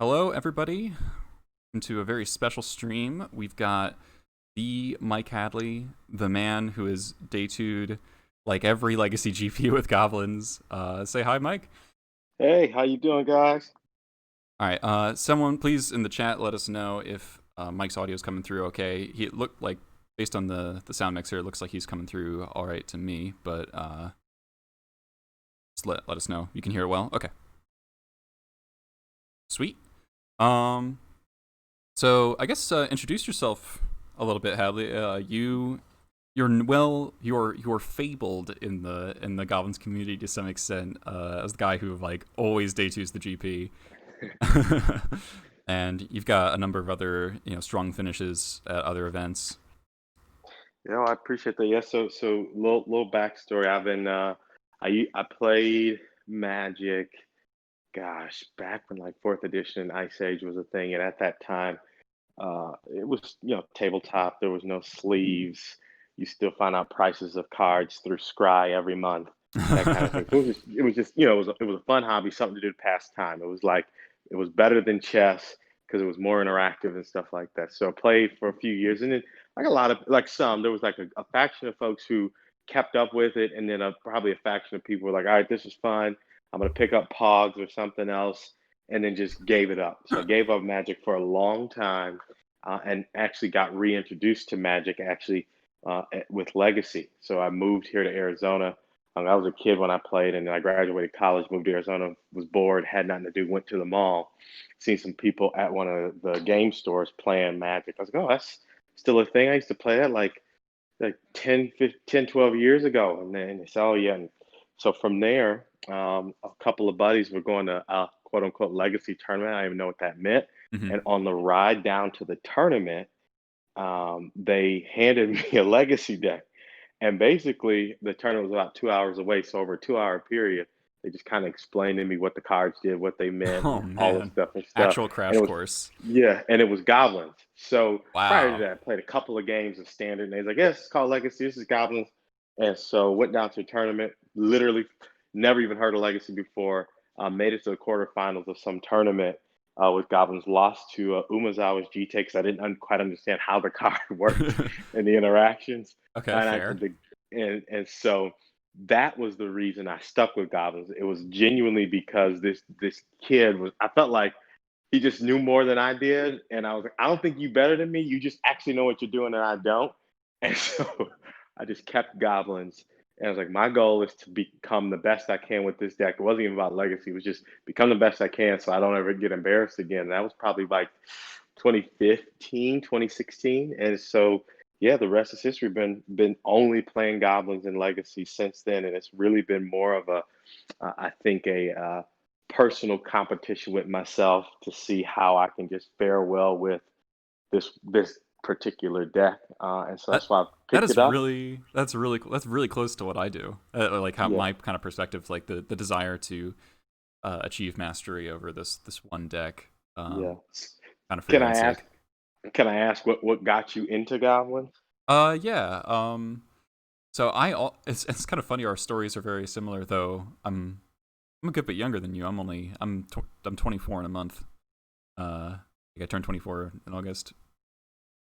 Hello, everybody. Welcome to a very special stream. We've got the Mike Hadley, the man who is day two'd like every legacy GP with Goblins. Say hi, Mike. Hey, how you doing, guys? All right. Someone please in the chat let us know if Mike's audio is coming through okay. He looked like, based on the sound mixer, it looks like he's coming through all right to me, but just let us know. You can hear it well? Okay. Sweet. So I guess introduce yourself a little bit, Hadley. You're fabled in the Goblins community to some extent as the guy who like always day twos the GP, and you've got a number of other strong finishes at other events. I appreciate that. Yeah, so little backstory. I played Magic, gosh, back when like fourth edition Ice Age was a thing, and at that time, it was tabletop. There was no sleeves. You still find out prices of cards through Scry every month, that kind of thing. So it was just it was a fun hobby, something to do to pass time. It was better than chess because it was more interactive and stuff like that. So I played for a few years, and then like a lot of like some there was like a faction of folks who kept up with it, and then probably a faction of people were like, all right, this is fun. I'm gonna pick up Pogs or something else, and then just gave it up. So I gave up Magic for a long time, and actually got reintroduced to Magic with Legacy. So I moved here to Arizona. I was a kid when I played, and then I graduated college, moved to Arizona, was bored, had nothing to do, went to the mall, seen some people at one of the game stores playing Magic. I was like, oh, that's still a thing. I used to play that like 10, 15, 10, 12 years ago. And then they said, oh, yeah. And so from there, a couple of buddies were going to a quote unquote legacy tournament. I didn't even know what that meant. Hmm. And on the ride down to the tournament, they handed me a legacy deck. And basically, the tournament was about 2 hours away. So over a 2 hour period, they just kind of explained to me what the cards did, what they meant, Oh and all this man, stuff and stuff. actual And crash it was, course. yeah, and it was Goblins. So prior to Wow. that, I played a couple of games of Standard, and they was like, yes, it's called Legacy. This is Goblins. And so went down to a tournament, literally never even heard of Legacy before, made it to the quarterfinals of some tournament with Goblins, lost to Umazawa's G-Take because I didn't quite understand how the card worked and the interactions. Okay, And fair. and so that was the reason I stuck with Goblins. It was genuinely because this kid was. I felt like he just knew more than I did, and I was like, I don't think you better than me. You just actually know what you're doing, and I don't. And so I just kept Goblins, and I was like, my goal is to become the best I can with this deck. It wasn't even about legacy; it was just become the best I can, so I don't ever get embarrassed again. And that was probably like 2015, 2016, and so yeah, the rest is history. Been only playing Goblins in Legacy since then, and it's really been more of I think a personal competition with myself to see how I can just fare well with this particular deck, and so That that's why I that picked is it up. really that's really close to what I do. Like how Yeah, my kind of perspective, like the desire to achieve mastery over this one deck, yeah. kind of for Can your I own ask? sake. Can I ask what got you into Goblins? Yeah. So it's kind of funny. Our stories are very similar, though. I'm a good bit younger than you. I'm 24 in a month. Like I turned 24 in August.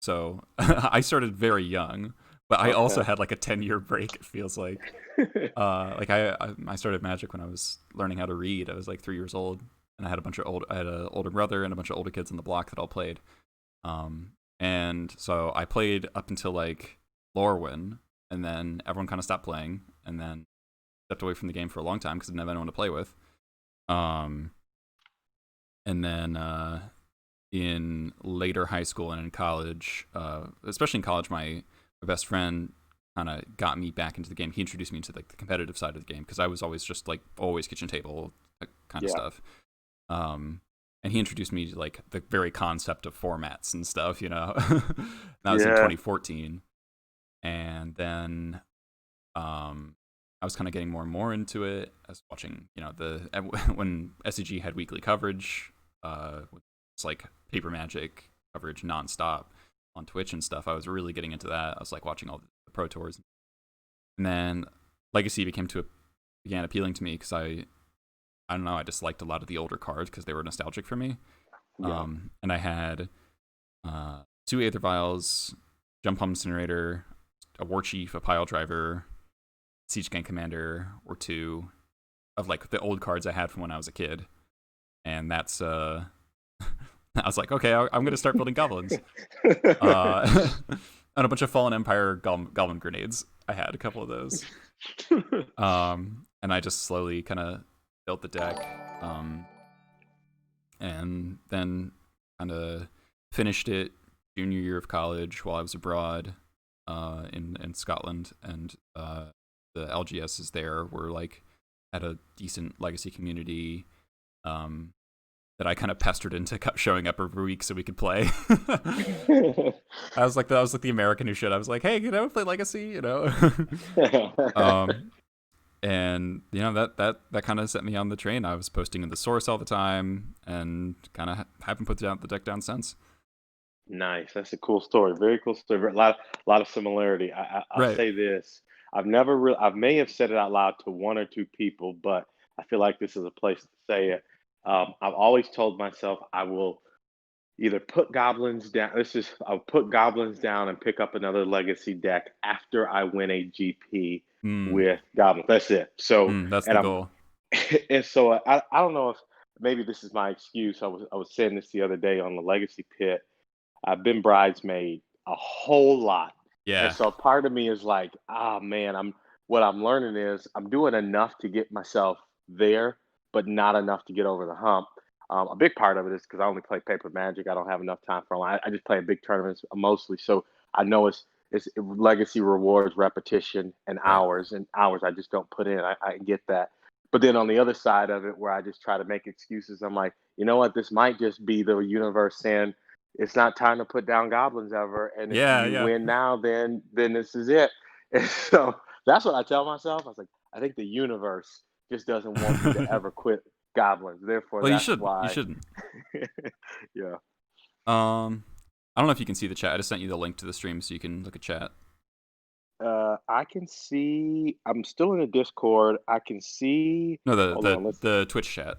So I started very young, but I also Okay. had like a 10-year break. It feels like. Like I started Magic when I was learning how to read. I was like 3 years old, and I had an older brother and a bunch of older kids on the block that all played. And so I played up until like Lorwyn, and then everyone kind of stopped playing, and then stepped away from the game for a long time because I didn't have anyone to play with. Um, and then in later high school and in college, especially in college, my best friend kind of got me back into the game. He introduced me into like the competitive side of the game because I was always just like always kitchen table kind of Yeah. stuff. Um, and he introduced me to like the very concept of formats and stuff. That was in Yeah. 2014, and then I was kind of getting more and more into it. I was watching, the when SCG had weekly coverage, it's like paper magic coverage nonstop on Twitch and stuff. I was really getting into that. I was like watching all the pro tours, and then Legacy began appealing to me because I don't know, I just liked a lot of the older cards because they were nostalgic for me. Yeah. And I had 2 Aether Vials, Jump Home Incinerator, a War Chief, a Pile Driver, Siege Gang Commander, or 2 of like the old cards I had from when I was a kid. And that's I was like, okay, I'm gonna start building goblins. And a bunch of Fallen Empire goblin grenades. I had a couple of those. And I just slowly kind of built the deck. And then kind of finished it junior year of college while I was abroad in Scotland, and the LGSs there were like at a decent legacy community that I kind of pestered into showing up every week so we could play. I was like the American who should. I was like, hey, you know, play legacy, you know. And you know that kind of set me on the train. I was posting in the source all the time, and kind of haven't put the deck down since. Nice. That's a cool story. Very cool story. A lot of similarity. I'll Right. say this. I've never really. I may have said it out loud to 1 or 2 people, but I feel like this is a place to say it. I've always told myself I will either put goblins down. I'll put goblins down and pick up another legacy deck after I win a GP with goblins. That's it. So, That's and the I'm, goal. and so I don't know if maybe this is my excuse. I was saying this the other day on the legacy pit. I've been bridesmaid a whole lot. And Yeah. so part of me is like, man, what I'm learning is I'm doing enough to get myself there, but not enough to get over the hump. A big part of it is because I only play paper magic. I don't have enough time for a lot. I just play in big tournaments mostly. So I know it's legacy rewards, repetition, and Right. hours. And hours I just don't put in. I get that. But then on the other side of it, where I just try to make excuses, I'm like, you know what? This might just be the universe saying, it's not time to put down goblins ever. And if Yeah. you Yeah. win now, then this is it. And so that's what I tell myself. I was like, I think the universe just doesn't want me to ever quit goblins. Therefore, Well, you that's should. You why. shouldn't. Yeah. I don't know if you can see the chat. I just sent you the link to the stream so you can look at chat. I can see. I'm still in the Discord. I can see. No, Hold on. the Twitch chat.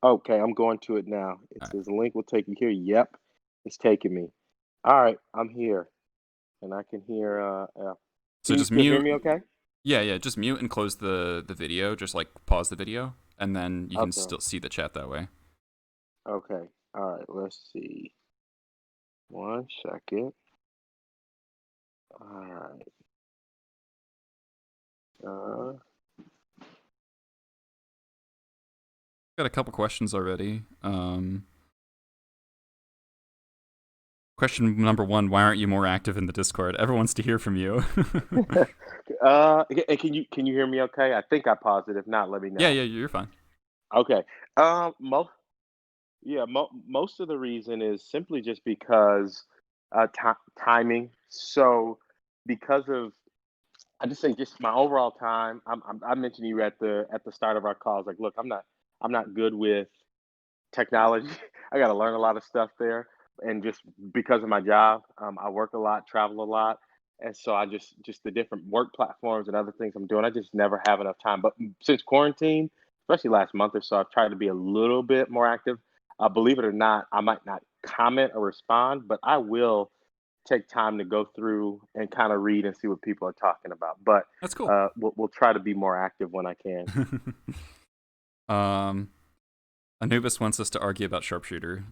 Okay, I'm going to it now. It All right. says link will take you here. Yep, it's taking me. All right, I'm here, and I can hear. So Can you just still hear mute. me? Okay. Yeah. Just mute and close the video. Just like pause the video, and then you can Okay. still see the chat that way. Okay. All right. Let's see. 1 second. All right. Got a couple questions already. Question number 1: why aren't you more active in the Discord? Everyone wants to hear from you. And can you hear me? Okay. I think I paused it. If not, let me know. Yeah, you're fine. Okay. Most of the reason is simply just because timing. So because of I just think just my overall time. I mentioned you at the start of our calls. Like, look, I'm not good with technology. I got to learn a lot of stuff there, and just because of my job, I work a lot, travel a lot, and so I just the different work platforms and other things I'm doing. I just never have enough time. But since quarantine, especially last month or so, I've tried to be a little bit more active. Believe it or not, I might not comment or respond, but I will take time to go through and kind of read and see what people are talking about. But That's cool. we'll try to be more active when I can. Anubis wants us to argue about Sharpshooter.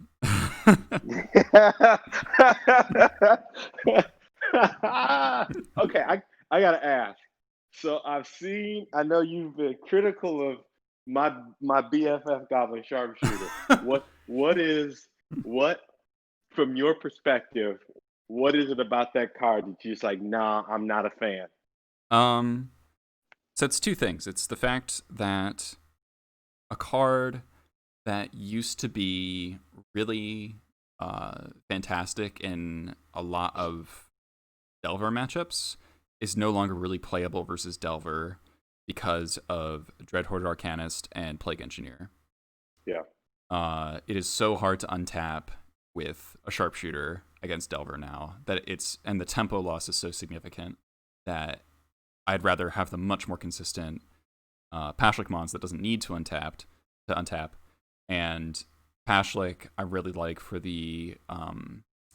Okay, I gotta ask. So I know you've been critical of my BFF Goblin Sharpshooter. What from your perspective? What is it about that card that you're just like, nah, I'm not a fan? So it's 2 things. It's the fact that a card that used to be really fantastic in a lot of Delver matchups is no longer really playable versus Delver because of Dreadhorde Arcanist and Plague Engineer. Yeah. It is so hard to untap with a Sharpshooter against Delver now that and the tempo loss is so significant that I'd rather have the much more consistent Pashlik Mons that doesn't need to untap, and Pashlik I really like for the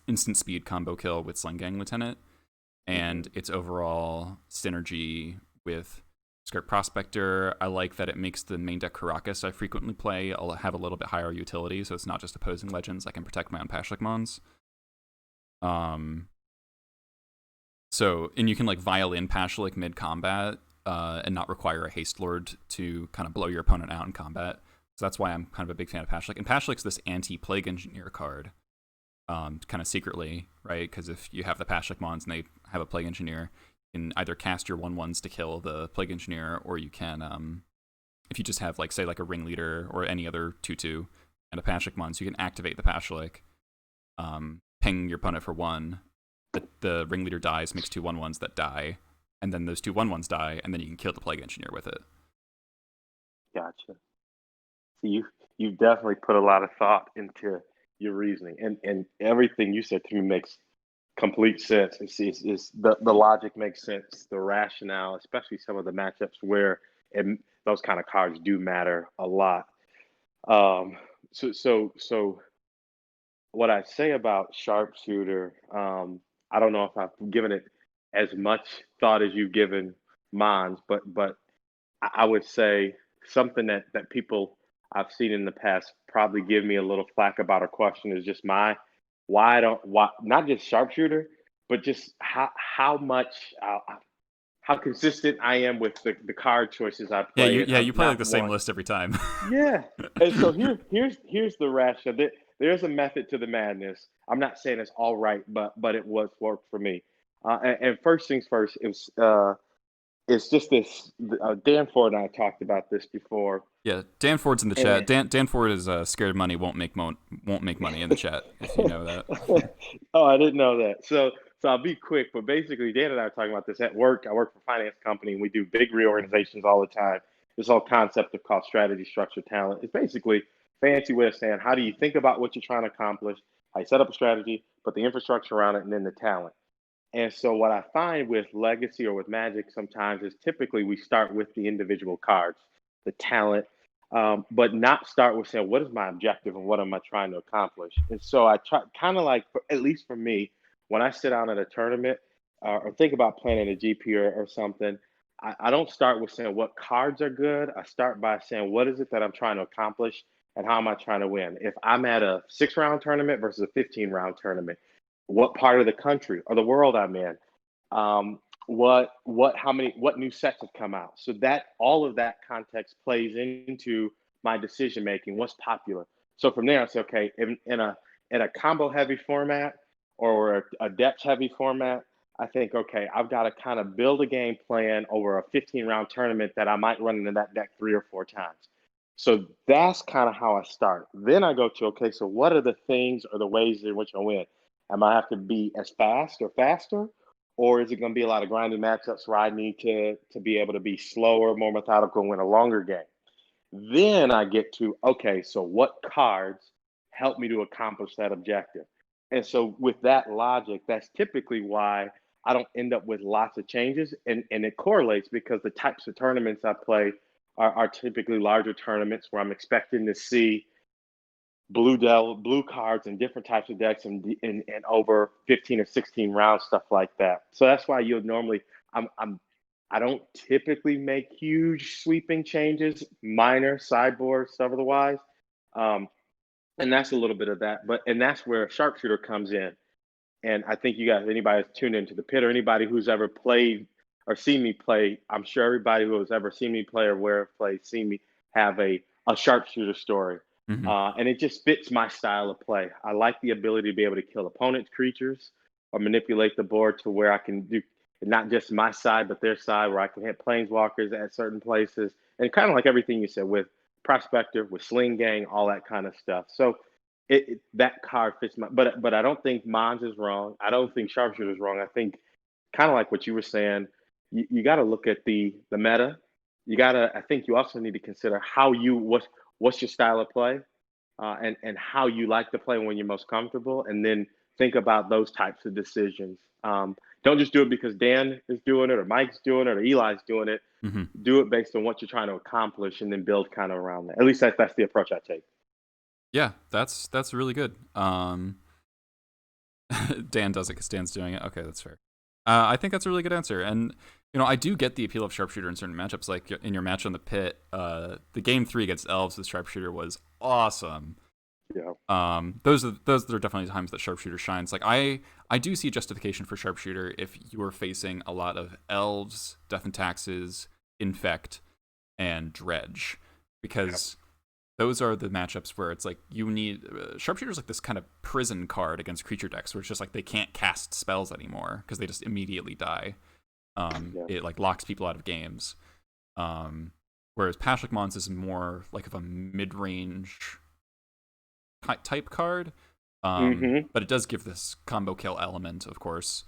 instant speed combo kill with Sling Gang Lieutenant, and its overall synergy with Skirt Prospector. I like that it makes the main deck Caracas I frequently play I'll have a little bit higher utility, so it's not just opposing legends. I can protect my own Pashlik Mons. So, and you can like violin Pashlik mid-combat and not require a Haste Lord to kind of blow your opponent out in combat. So that's why I'm kind of a big fan of Pashlik. And Pashlik's this anti-Plague Engineer card, kind of secretly, right? Because if you have the Pashlik Mons and they have a Plague Engineer, you can either cast your 1/1s to kill the Plague Engineer, or you can, if you just have, like, say, like a Ringleader or any other 2/2 and a Pashlik Mons, you can activate the Pashlik, ping your opponent for 1. The Ringleader dies, makes 2 1/1s that die, and then those 2 1/1s die, and then you can kill the Plague Engineer with it. Gotcha. So you've definitely put a lot of thought into your reasoning, and everything you said to me makes complete sense. It's the logic makes sense, the rationale, especially some of the matchups where those kind of cards do matter a lot. So what I say about Sharpshooter, I don't know if I've given it as much thought as you've given mine, but I would say something that people I've seen in the past probably give me a little flack about a question is just why not just Sharpshooter, but just how much how consistent I am with the card choices I Yeah, play. you play like the same list every time. Yeah, and so here's the rationale. There's a method to the madness. I'm not saying it's all right, but it was worked for me. And first things first, it's just this. Dan Ford and I talked about this before. Yeah, Dan Ford's in the chat. Dan Ford is scared of money, won't make money in the chat, if you know that. Oh, I didn't know that. So I'll be quick, but basically Dan and I are talking about this at work. I work for a finance company and we do big reorganizations all the time. This whole concept of called strategy, structure, talent. It's basically a fancy way of saying how do you think about what you're trying to accomplish, how you set up a strategy, put the infrastructure around it, and then the talent. And so what I find with Legacy or with Magic sometimes is typically we start with the individual cards, the talent, but not start with saying, what is my objective and what am I trying to accomplish? And so I try kind of like, at least for me, when I sit down at a tournament or think about playing in a GP or something, I don't start with saying what cards are good. I start by saying, what is it that I'm trying to accomplish and how am I trying to win? If I'm at a 6-round tournament versus a 15-round tournament, what part of the country or the world I'm in, what new sets have come out. So that all of that context plays into my decision making. What's popular? So from there, I say, okay, in a combo heavy format or a depth heavy format, I think, okay, I've got to kind of build a game plan over a 15-round tournament that I might run into that deck 3 or 4 times. So that's kind of how I start. Then I go to, okay, so what are the things or the ways in which I win? Am I have to be as fast or faster? Or is it going to be a lot of grinding matchups where I need to be able to be slower, more methodical, and win a longer game? Then I get to, okay, so what cards help me to accomplish that objective? And so with that logic, that's typically why I don't end up with lots of changes. And it correlates because the types of tournaments I play are typically larger tournaments where I'm expecting to see blue cards and different types of decks and over 15 or 16 rounds, stuff like that. So that's why you'll normally I don't typically make huge sweeping changes, minor sideboard stuff otherwise. And that's a little bit of that. And that's where Sharpshooter comes in. And I think you guys, anybody that's tuned into the pit or anybody who's ever played or seen me play, I'm sure everybody who has ever seen me play or where I've played, seen me have a Sharpshooter story. Mm-hmm. And it just fits my style of play. I like the ability to be able to kill opponent's creatures or manipulate the board to where I can do not just my side, but their side, where I can hit planeswalkers at certain places. And kind of like everything you said with Prospector, with Sling Gang, all that kind of stuff. So that card fits my, but I don't think Mons is wrong. I don't think Sharpshooter is wrong. I think kind of like what you were saying, you got to look at the meta. I think you also need to consider what's your style of play, and how you like to play when you're most comfortable, and then think about those types of decisions. Don't just do it because Dan is doing it or Mike's doing it or Eli's doing it. Mm-hmm. Do it based on what you're trying to accomplish and then build kind of around that. At least that's the approach I take. Yeah, that's really good. Dan does it because Dan's doing it. Okay, that's fair. I think that's a really good answer. And, I do get the appeal of Sharpshooter in certain matchups. Like in your match on the pit, the game 3 against Elves with Sharpshooter was awesome. Yeah. Those are definitely times that Sharpshooter shines. Like I do see justification for Sharpshooter if you are facing a lot of Elves, Death and Taxes, Infect, and Dredge, because those are the matchups where it's like you need Sharpshooter's like this kind of prison card against creature decks where it's just like they can't cast spells anymore because they just immediately die. It like locks people out of games. Whereas Pashlik Mons is more like of a mid-range type card, but it does give this combo kill element, of course.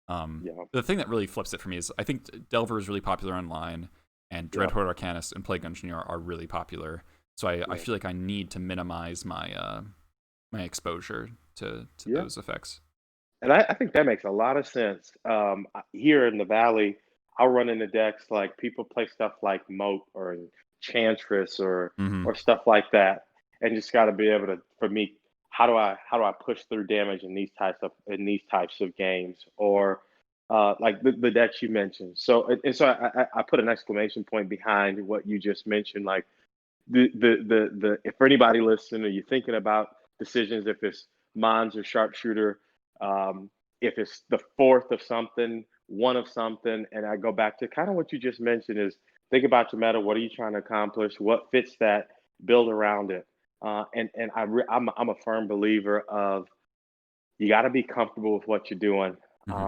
The thing that really flips it for me is I think Delver is really popular online, and Dreadhorde Arcanist and Plague Engineer are really popular. So I feel like I need to minimize my my exposure to those effects. And I think that makes a lot of sense. Here in the Valley, I'll run into decks like people play stuff like Moat or Enchantress or stuff like that, and just got to be able to. For me, how do I push through damage in these types of games, or like the decks you mentioned. So I put an exclamation point behind what you just mentioned, like the if for anybody listening, or you're thinking about decisions, if it's Mons or Sharpshooter, if it's the fourth of something, one of something, and I go back to kind of what you just mentioned is think about your meta. What are you trying to accomplish? What fits that? Build around it. I'm a firm believer of you got to be comfortable with what you're doing,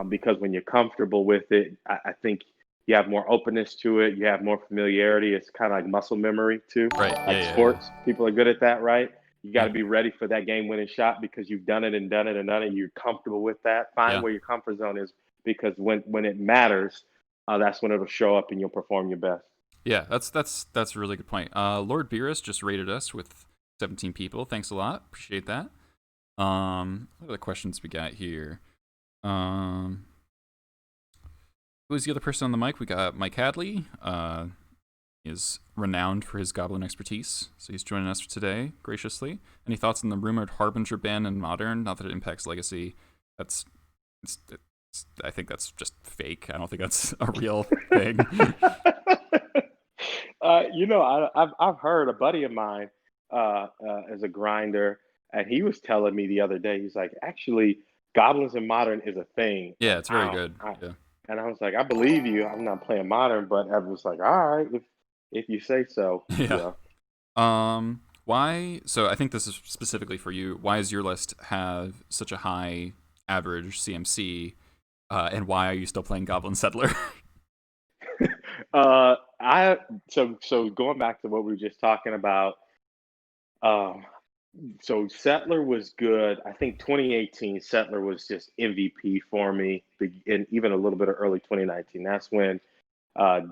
because when you're comfortable with it, I think you have more openness to it. You have more familiarity. It's kind of like muscle memory too. Right. Like sports, people are good at that, right? You got to be ready for that game-winning shot because you've done it and done it and done it. You're comfortable with that. Find where your comfort zone is, because when it matters, that's when it'll show up and you'll perform your best. Yeah, that's a really good point. Lord Beerus just rated us with 17 people. Thanks a lot. Appreciate that. What are the questions we got here? Who's the other person on the mic? We got Mike Hadley. He is renowned for his Goblin expertise, so he's joining us today graciously. Any thoughts on the rumored Harbinger ban in Modern? Not that it impacts Legacy. I think that's just fake. I don't think that's a real thing. I've heard a buddy of mine as a grinder, and he was telling me the other day, he's like, actually, Goblins in Modern is a thing. Yeah, it's very good. And I was like, I believe you. I'm not playing Modern, but I was like, all right, if you say so. Yeah. Why? So I think this is specifically for you. Why does your list have such a high average CMC, and why are you still playing Goblin Settler? So going back to what we were just talking about, so Settler was good. I think 2018 Settler was just MVP for me, and even a little bit of early 2019. That's when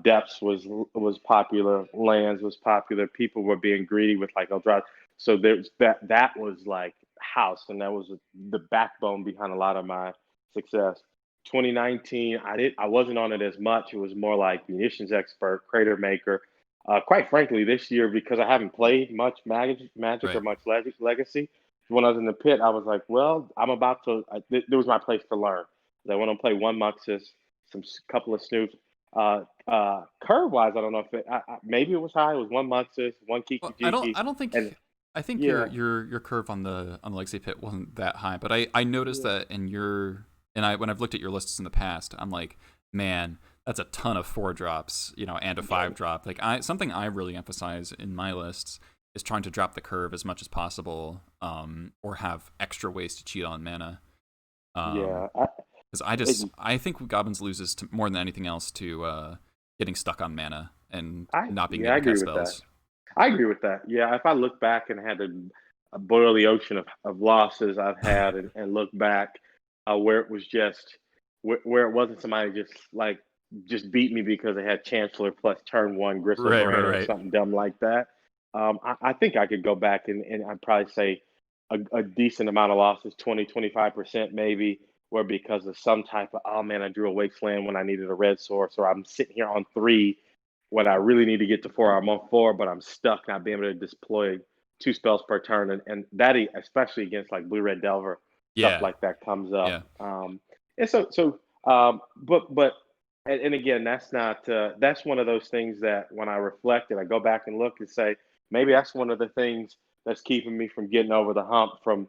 Depths was popular, Lands was popular. People were being greedy with like Eldrazi. So there's that was like house, and that was the backbone behind a lot of my success. 2019, I wasn't on it as much. It was more like Munitions Expert, Crater Maker. Quite frankly, this year, because I haven't played much Magic or much Legacy, when I was in the pit, I was like, well, I'm about to. There was my place to learn. I want to play one Muxus, couple of Snoops. Curve wise, I don't know if maybe it was high. It was one Muxus, one Kiki Jiki. I don't think. I think your curve on the Legacy pit wasn't that high, but I noticed that in your when I've looked at your lists in the past, I'm like, man, that's a ton of 4-drops, and a 5-drop. Like something I really emphasize in my lists is trying to drop the curve as much as possible, or have extra ways to cheat on mana. Because I think Goblins loses to, more than anything else, to getting stuck on mana and not being able to cast spells. I agree with that. Yeah, if I look back and had to boil the ocean of losses I've had and look back where it was just where it wasn't somebody just beat me because they had Chancellor plus turn one Gristle or something dumb like that. I think I could go back and I'd probably say a decent amount of losses, 20-25% maybe, where because of some type of, oh man, I drew a Wasteland when I needed a red source, or I'm sitting here on 3 when I really need to get to 4. I'm on 4, but I'm stuck not being able to 2 spells per turn, and that especially against like blue red Delver stuff Yeah, like that comes up. yeah, And but and again, that's not that's one of those things that when I reflect and I go back and look and say maybe that's one of the things that's keeping me from getting over the hump from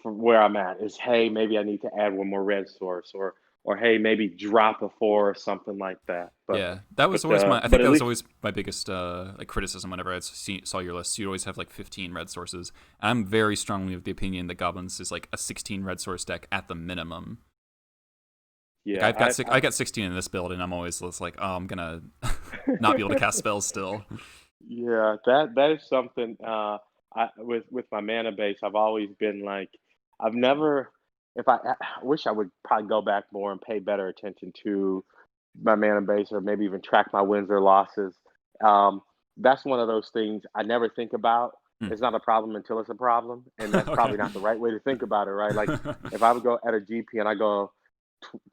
where I'm at is, hey, maybe I need to add one more red source, or hey, maybe drop a 4 or something like that. yeah. That was always my. I But think at that was least always my biggest like criticism whenever I saw your list. You always have like 15 red sources. And I'm very strongly of the opinion that Goblins is like a 16 red source deck at the minimum. Like yeah, I got 16 in this build, and I'm always just like, oh, I'm gonna not be able to cast spells still. yeah, that is something. I with my mana base, I've always been like, I've never. If I wish I would probably go back more and pay better attention to my mana base, or maybe even track my wins or losses. Um, that's one of those things I never think about. Hmm. It's not a problem until it's a problem, and that's Okay. probably not the right way to think about it, right? Like if I would go at a GP and I go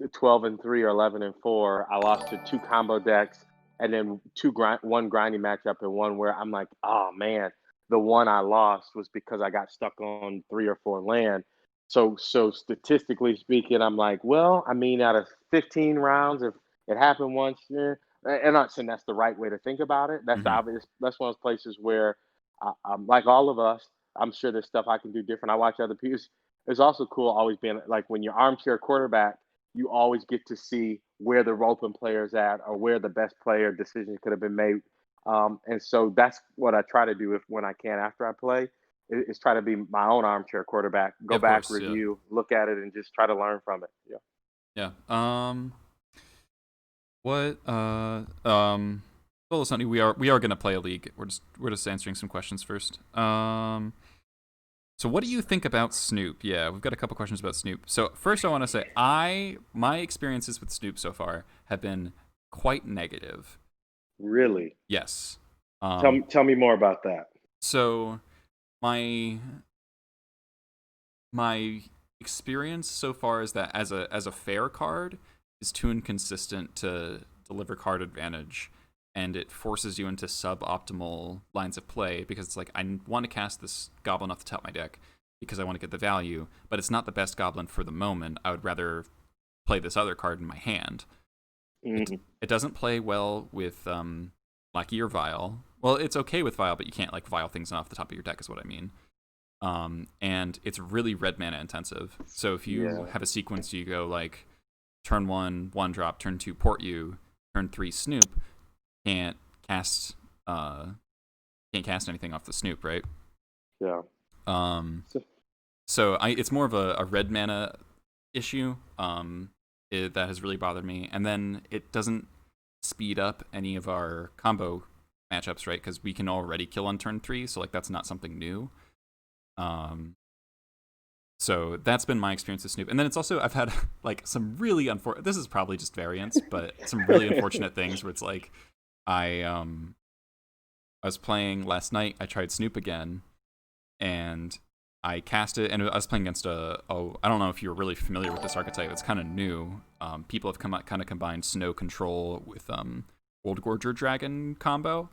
12-3 or 11-4, I lost to 2 combo decks, and then one grinding matchup and one where I'm like, oh man, the one I lost was because I got stuck on 3 or 4 land. So statistically speaking, I'm like, well, I mean, out of 15 rounds, if it happened once, yeah, and I'm not saying that's the right way to think about it. That's the Hmm. obvious. That's one of those places where, I'm like all of us. I'm sure there's stuff I can do different. I watch other people. It's also cool always being like when you're armchair quarterback, you always get to see where the open player's at or where the best player decision could have been made. And so that's what I try to do when I can after I play is try to be my own armchair quarterback, Yeah, go of back, course. Yeah, review, look at it, and just try to learn from it. Yeah. yeah. What? Well, listen, we are gonna play a league. We're just answering some questions first. So what do you think about Snoop? Yeah, we've got a couple questions about Snoop. So first, I want to say my experiences with Snoop so far have been quite negative. Really? Yes. Tell me more about that. So my my experience so far is that as a fair card is too inconsistent to deliver card advantage, and it forces you into suboptimal lines of play because it's like I want to cast this goblin off the top of my deck because I want to get the value, but it's not the best goblin for the moment. I would rather play this other card in my hand. It Hmm. it doesn't play well with Lackey or Vial. Well, it's okay with Vial, but you can't like Vial things off the top of your deck is what I mean. And it's really red mana intensive. So if you Yeah. have a sequence, you go like turn 1 drop, turn 2 port you, turn 3 Snoop, can't cast uh can't cast anything off the Snoop, right? Yeah. Um, So, so it's more of a red mana issue that has really bothered me, and then it doesn't speed up any of our combo matchups, right? Because we can already kill on turn 3, so like that's not something new. Um, So that's been my experience with Snoop. And then it's also, I've had like some really unfortunate, this is probably just variance, but some really unfortunate things where it's like, I was playing last night, I tried Snoop again, and I cast it, and I was playing against I don't know if you're really familiar with this archetype, it's kind of new. People have kind of combined Snow Control with World Gorger Dragon combo.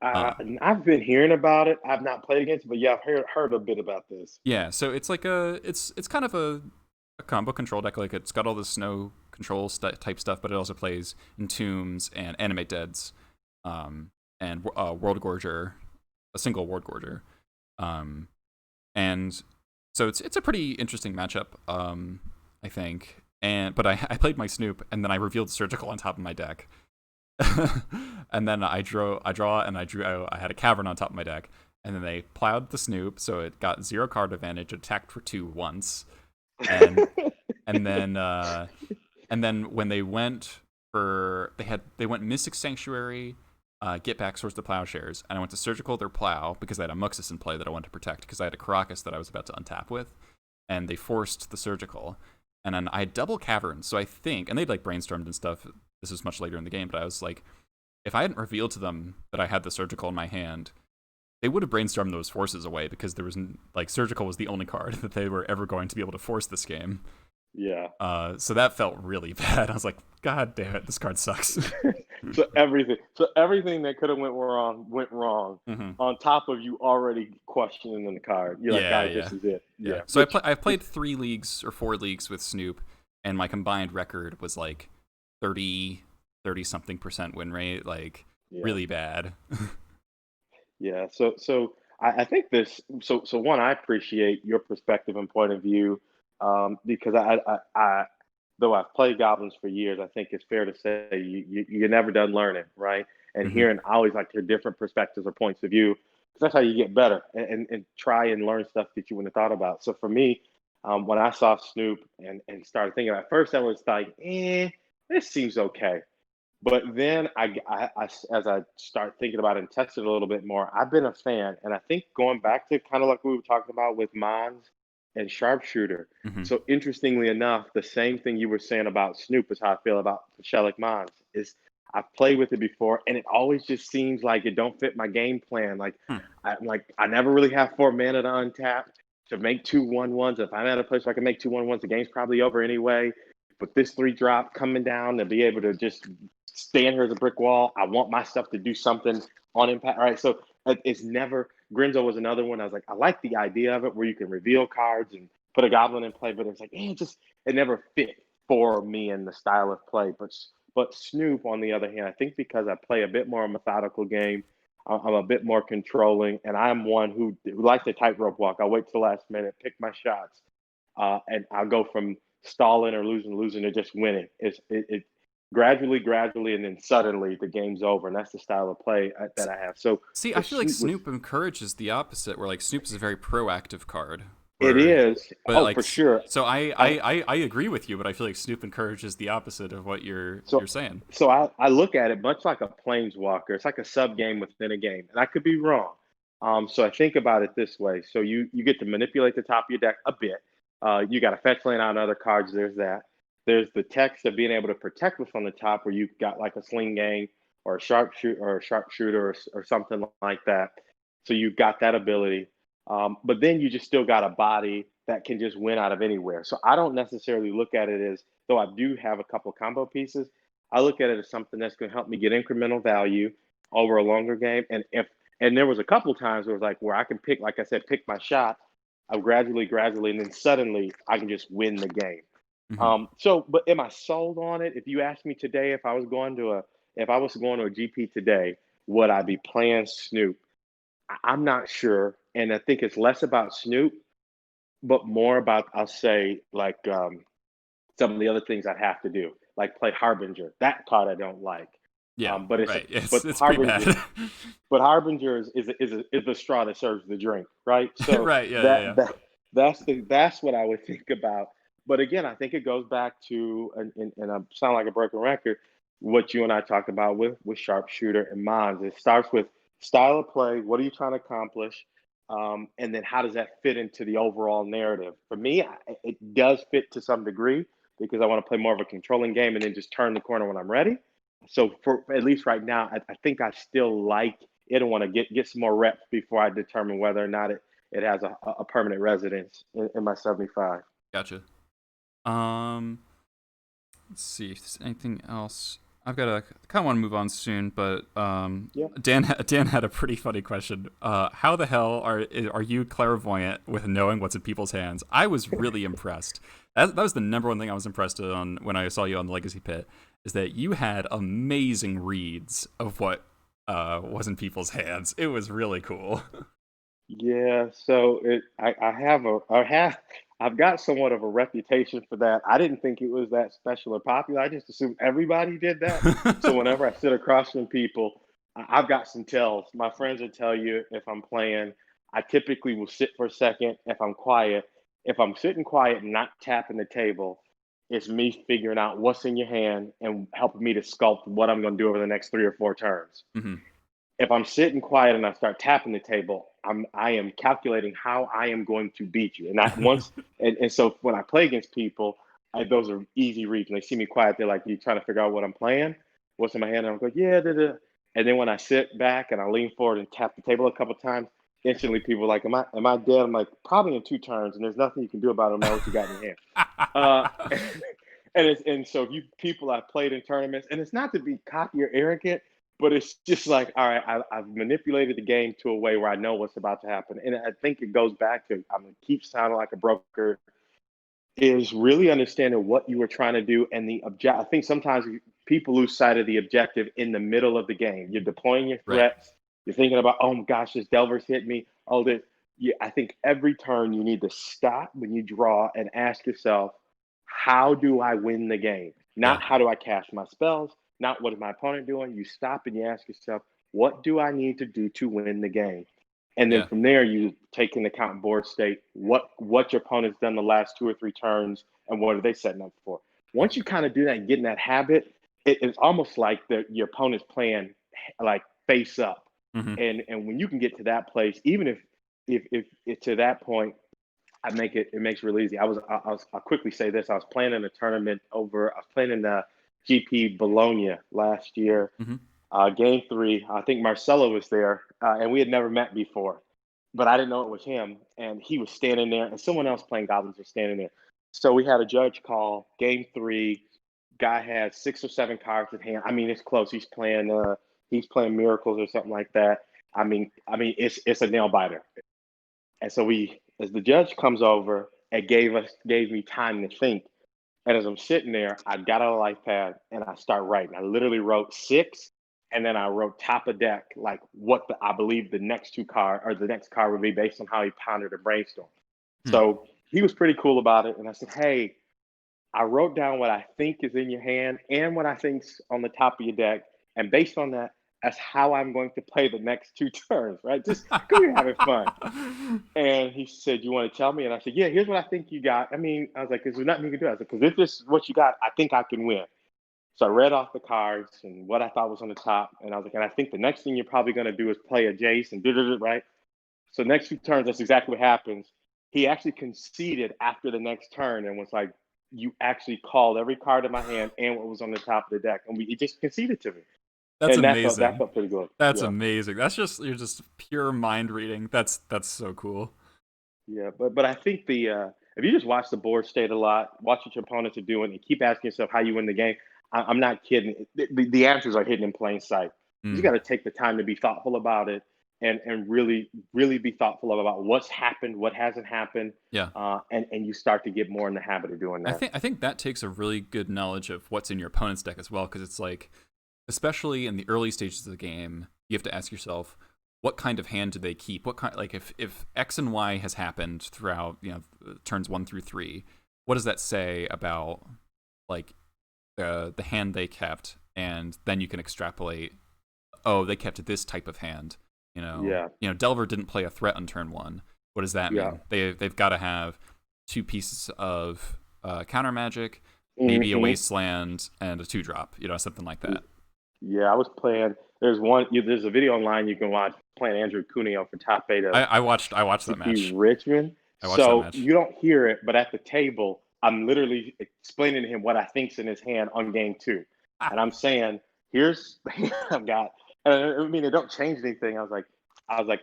Uh, I've been hearing about it. I've not played against it, but yeah, I've heard a bit about this. yeah, so it's like it's kind of a combo control deck. Like it's got all the snow control type stuff, but it also plays Entombs and Animate Deads, and World Gorger, a single World Gorger, and so it's a pretty interesting matchup, I think. But I played my Snoop, and then I revealed Surgical on top of my deck, and then I draw, and I had a Cavern on top of my deck. And then they plowed the Snoop, so it got 0 card advantage, attacked for 2 once, and and then when they went they went Mystic Sanctuary, Get Back, Source the Plowshares, and I went to Surgical their Plow because I had a Muxus in play that I wanted to protect because I had a Caracas that I was about to untap with, and they forced the Surgical, and then I had double Caverns, so I think, and they'd like brainstormed and stuff. This was much later in the game, but I was like, if I hadn't revealed to them that I had the Surgical in my hand, they would have brainstormed those forces away because there was like Surgical was the only card that they were ever going to be able to force this game. Yeah. So that felt really bad. I was like, God damn it, this card sucks. So everything that could have went wrong. Hmm. On top of you already questioning the card, you're like, Yeah, guys, yeah, this is it. yeah. Yeah. So Which, I've played 3 leagues or 4 leagues with Snoop, and my combined record was like 30 something percent win rate, like yeah. really bad. Yeah. So I think this. So one, I appreciate your perspective and point of view, because though I've played Goblins for years, I think it's fair to say you're never done learning, right? And Hmm. hearing, I always like to hear different perspectives or points of view, because that's how you get better and try and learn stuff that you wouldn't have thought about. So for me, when I saw Snoop and started thinking, at first I was like, this seems okay. But then as I start thinking about it and test it a little bit more, I've been a fan. And I think going back to kind of like we were talking about with Mons and Sharpshooter. Hmm. So interestingly enough, the same thing you were saying about Snoop is how I feel about Shelik Mons. Is I've played with it before, and it always just seems like it don't fit my game plan. Hmm. I never really have 4 mana to untap to make 2/1/1s. If I'm at a place where I can make 2/1/1s, the game's probably over anyway. But this 3 drop coming down to be able to just stand here as a brick wall. I want my stuff to do something on impact. All right. So it's never, Grinzo was another one. I was like, I like the idea of it where you can reveal cards and put a goblin in play, but it's like, it never fit for me in the style of play. But Snoop, on the other hand, I think because I play a bit more methodical game, I'm a bit more controlling, and I'm one who likes to tightrope walk. I'll wait till the last minute, pick my shots, and I'll go from stalling or losing to just winning. It gradually, and then suddenly the game's over, and that's the style of play that I have. So See, I the feel like Snoop was, Snoop encourages the opposite, where like Snoop is a very proactive card. it Where, is, but oh, like, for sure. so I I agree with you, but I feel like Snoop encourages the opposite of what so you're saying. so I look at it much like a planeswalker. It's like a sub game within a game, and I could be wrong. So I think about it this way: so you get to manipulate the top of your deck a bit. You got to fetch land out other cards. There's that. There's the text of being able to protect what's on the top, where you've got like a sling gang or a sharpshooter or something like that. So you've got that ability. But then you just still got a body that can just win out of anywhere. So I don't necessarily look at it as, though I do have a couple combo pieces, I look at it as something that's going to help me get incremental value over a longer game. And there was a couple times where it was like where I can pick, like I said, pick my shot. I gradually, and then suddenly I can just win the game. Hmm. But am I sold on it? If you asked me today, if I was going to a GP today, would I be playing Snoop? I'm not sure, and I think it's less about Snoop, but more about, I'll say, like, some of the other things I'd have to do, like play Harbinger. That card I don't like, Yeah, but right. but It's pretty Harbinger, bad. Harbinger is the straw that serves the drink, right? So Right. Yeah. Yeah. that Yeah. that that's what I would think about. But again, I think it goes back to, and I sound like a broken record, what you and I talked about with Sharpshooter and Mons. It starts with style of play. What are you trying to accomplish? And then how does that fit into the overall narrative? For me, it does fit to some degree because I want to play more of a controlling game and then just turn the corner when I'm ready. So for at least right now, I think I still like it and want to get some more reps before I determine whether or not it has a permanent residence in my 75. Gotcha. Um, let's see if there's anything else. I've got to kind of want to move on soon, but Yeah. Dan had a pretty funny question. How the hell are you clairvoyant with knowing what's in people's hands? I was really impressed. That was the number one thing I was impressed on when I saw you on the Legacy Pit, is that you had amazing reads of what was in people's hands. It was really cool. Yeah, so I've got somewhat of a reputation for that. I didn't think it was that special or popular. I just assumed everybody did that. So whenever I sit across from people, I've got some tells. My friends will tell you if I'm playing. I typically will sit for a second if I'm quiet. If I'm sitting quiet and not tapping the table, it's me figuring out what's in your hand and helping me to sculpt what I'm going to do over the next 3 or 4 turns. Hmm. If I'm sitting quiet and I start tapping the table, I am calculating how I am going to beat you. And I once and so when I play against people, those are easy reads. When they see me quiet, they're like, "You trying to figure out what I'm playing? What's in my hand?" And I'm like, "Yeah, da, da." And then when I sit back and I lean forward and tap the table a couple times, instantly people are like, am I dead? I'm like, probably in 2 turns, and there's nothing you can do about it no matter what you got in your hand. Uh, and so you people I've played in tournaments, and it's not to be cocky or arrogant, but it's just like, all right, I've manipulated the game to a way where I know what's about to happen, and I think it goes back to I'm gonna keep sounding like a broker. Is really understanding what you were trying to do and the object. I think sometimes people lose sight of the objective in the middle of the game. You're deploying your Right. threats. You're thinking about, oh my gosh, this Delver's hit me. Oh, this. I think every turn you need to stop when you draw and ask yourself, how do I win the game? Yeah. Not how do I cast my spells, not what is my opponent doing. You stop and you ask yourself, what do I need to do to win the game? And then Yeah. from there, you take into account board state, what your opponent's done the last 2 or 3 turns, and what are they setting up for. Once you kind of do that and get in that habit, it's almost like your opponent's playing like face up. Hmm. And when you can get to that place, even if to that point, it makes it really easy. I'll quickly say this. I was playing in a tournament I was playing in the GP Bologna last year, Hmm. game 3. I think Marcelo was there, and we had never met before, but I didn't know it was him. And he was standing there, and someone else playing Goblins was standing there. So we had a judge call game 3. Guy had 6 or 7 cards in hand. I mean, it's close. He's playing Miracles or something like that. It's a nail biter. And so as the judge comes over, it gave me time to think. And as I'm sitting there, I got out a life pad and I start writing. I literally wrote 6, and then I wrote top of deck, like what I believe the next card would be based on how he pondered and brainstormed. Hmm. So he was pretty cool about it. And I said, hey, I wrote down what I think is in your hand and what I think's on the top of your deck. And based on that, that's how I'm going to play the next 2 turns, right? Just because we're having fun. And he said, you want to tell me? And I said, yeah, here's what I think you got. I mean, I was like, is there nothing you can do? I said, because if this is what you got, I think I can win. So I read off the cards and what I thought was on the top. And I was like, and I think the next thing you're probably going to do is play a Jace and do it, right? So next 2 turns, that's exactly what happens. He actually conceded after the next turn and was like, you actually called every card in my hand and what was on the top of the deck. And he just conceded to me. That's And that amazing. felt pretty good. That's Yeah. amazing. You're just pure mind reading. That's so cool. Yeah, but I think if you just watch the board state a lot, watch what your opponents are doing, and keep asking yourself how you win the game, I'm not kidding. The answers are hidden in plain sight. You just Mm. got to take the time to be thoughtful about it, and really really be thoughtful about what's happened, what hasn't happened, Yeah. and you start to get more in the habit of doing that. I think that takes a really good knowledge of what's in your opponent's deck as well, because it's like, especially in the early stages of the game, you have to ask yourself, what kind of hand do they keep? What kind, like if X and Y has happened throughout, turns 1 through 3, what does that say about like the hand they kept? And then you can extrapolate, oh, they kept this type of hand. Yeah. Delver didn't play a threat on turn 1. What does that mean? Yeah. They've got to have 2 pieces of counter magic, maybe a wasteland and a 2-drop, something like that. Yeah, I was playing. There's a video online you can watch playing Andrew Cuneo for top 8 of I watched that match. Richmond. I watched that So match. you don't hear it, but at the table, I'm literally explaining to him what I think's in his hand on game 2, and I'm saying, "Here's the hand I've got." And I mean, it don't change anything. I was like,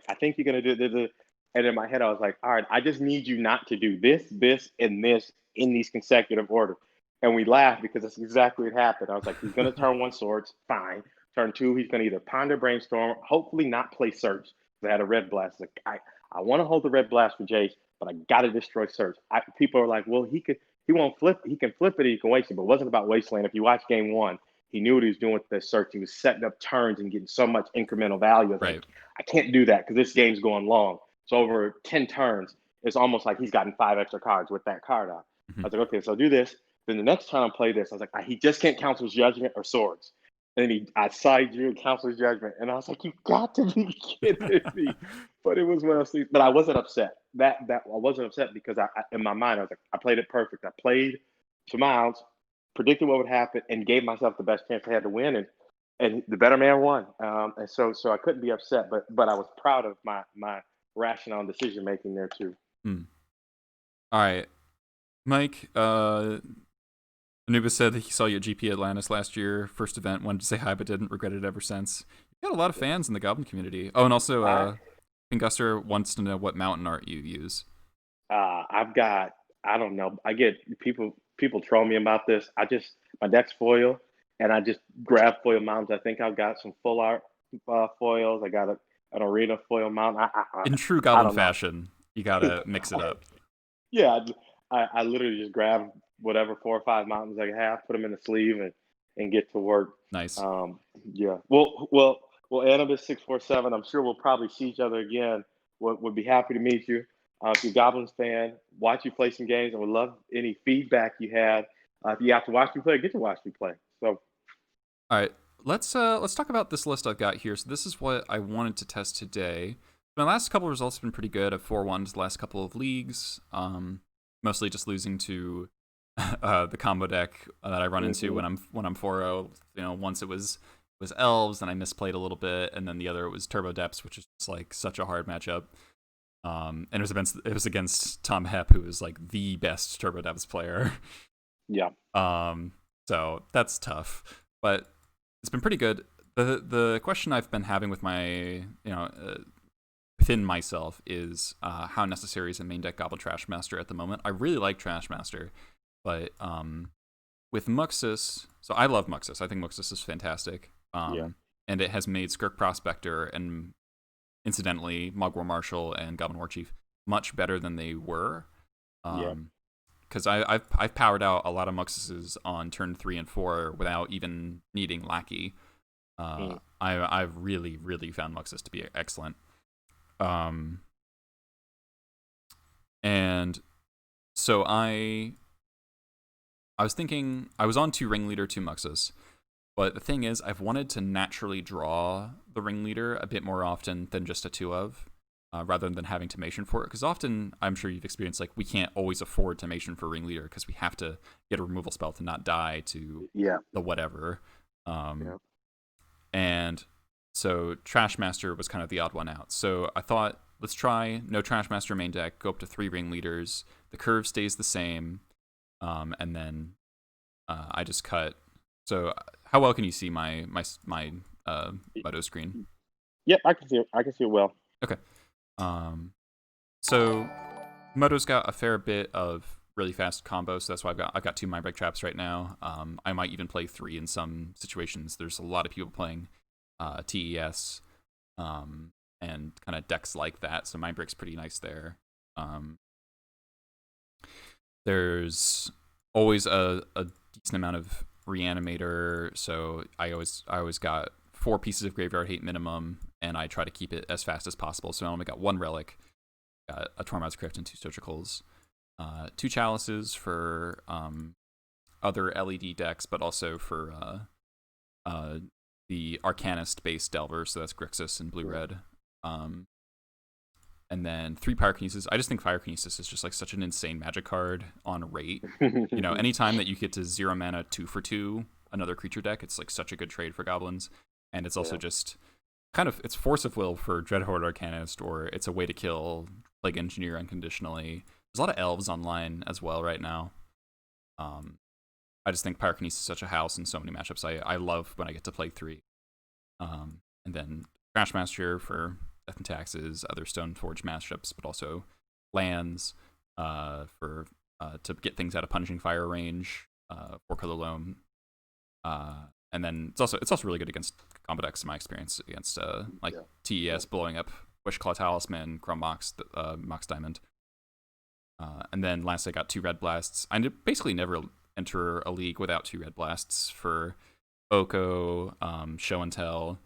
I think you're gonna do this. And in my head, I was like, all right, I just need you not to do this, this, and this in these consecutive order. And we laughed because that's exactly what happened. I was like, he's gonna turn 1 swords, fine. Turn 2, he's gonna either ponder brainstorm, hopefully not play search. I had a red blast. Like I want to hold the red blast for Jace, but I gotta destroy search. People are like, well, he won't flip. He can flip it. He can waste it, but it wasn't about wasteland. If you watch game 1, he knew what he was doing with the search. He was setting up turns and getting so much incremental value. Right. Like, I can't do that because this game's going long. So over 10 turns, it's almost like he's gotten 5 extra cards with that card out. Mm-hmm. I was like, okay, so I'll do this. Then the next time I play this, I was like, he just can't cancel his judgment or swords. And then I side drew and canceled his judgment. And I was like, you got to be kidding me. But it was one of those things. But I wasn't upset. I wasn't upset because I in my mind, I was like, I played it perfect. I played to my outs, predicted what would happen, and gave myself the best chance I had to win. And the better man won. And so I couldn't be upset, but I was proud of my rational decision making there too. All right, Mike. Anubis said that he saw you at GP Atlantis last year, first event. Wanted to say hi, but didn't. Regretted it ever since. You got a lot of fans in the Goblin community. Oh, and also Pinguster wants to know what mountain art you use. I've got, I don't know. I get people troll me about this. My deck's foil, and I just grab foil mountains. I think I've got some full art foils. I got an arena foil mountain. In true I Goblin don't know. fashion, you gotta mix it up. Yeah, I literally just grab whatever 4 or 5 mountains I have, put them in the sleeve, and get to work. Nice. Um, yeah. Well, Annabis 647. I'm sure we'll probably see each other again. Would be happy to meet you. If you're a Goblins fan, watch you play some games, and would love any feedback you had. If you have to watch me play, get to watch me play. So, All right, let's talk about this list I've got here. So this is what I wanted to test today. My last couple of results have been pretty good. I've 4-1 the last couple of leagues. Mostly just losing to the combo deck that I run into when I'm 4-0. You know, once it was elves, and I misplayed a little bit, and then the other was turbo depths, which is just like such a hard matchup. And it was against Tom Hepp, who is like the best turbo depths player. yeah. So that's tough, but it's been pretty good. The question I've been having with my within myself is how necessary is a main deck Goblin Trashmaster at the moment. I really like Trashmaster, but with Muxus, so I love Muxus. I think Muxus is fantastic. And it has made Skirk Prospector and incidentally Mogwar Marshal and Goblin War Chief much better than they were. Because I've powered out a lot of Muxuses on turn 3 and 4 without even needing Lackey. I've really found Muxus to be excellent. And so I was thinking, I was on 2 Ringleader, 2 Muxus, but the thing is, I've wanted to naturally draw the Ringleader a bit more often than just a 2 of, rather than having Tomation for it, because often, I'm sure you've experienced, like, we can't always afford Tomation for Ringleader, because we have to get a removal spell to not die to the whatever. And so Trashmaster was kind of the odd one out. So I thought, let's try no Trashmaster main deck, go up to 3 Ringleaders, the curve stays the same, and then I just cut. So how well can you see my Moto screen? Yep, I can see it well. Okay. So Moto's got a fair bit of really fast combos, so that's why I've got 2 Mindbreak Traps right now. I might even play 3 in some situations. There's a lot of people playing TES and kind of decks like that, so Mindbreak's pretty nice there. There's always a decent amount of Reanimator, so I always got 4 pieces of Graveyard Hate minimum, and I try to keep it as fast as possible. So I only got 1 Relic, got a Tormod's Crypt and 2 Surgicals, 2 Chalices for other LED decks, but also for the Arcanist-based Delver, so that's Grixis and blue-red. And then 3 Pyrokinesis. I just think Pyrokinesis is just like such an insane magic card on rate. You know, anytime that you get to 0 mana 2 for 2, another creature deck, it's like such a good trade for Goblins. And it's also just kind of, it's Force of Will for Dreadhorde Arcanist, or it's a way to kill Plague Engineer unconditionally. There's a lot of elves online as well right now. I just think Pyrokinesis is such a house in so many matchups. I love when I get to play 3. And then Trashmaster for Death and Taxes, other Stoneforge matchups, but also lands for to get things out of Punishing Fire range, 4-color Loam. And then it's also really good against combo decks in my experience, against TES blowing up Wishclaw Talisman, Chrome Mox Diamond. And then last I got 2 Red Blasts. I basically never enter a league without 2 Red Blasts for Oko, Show and Tell,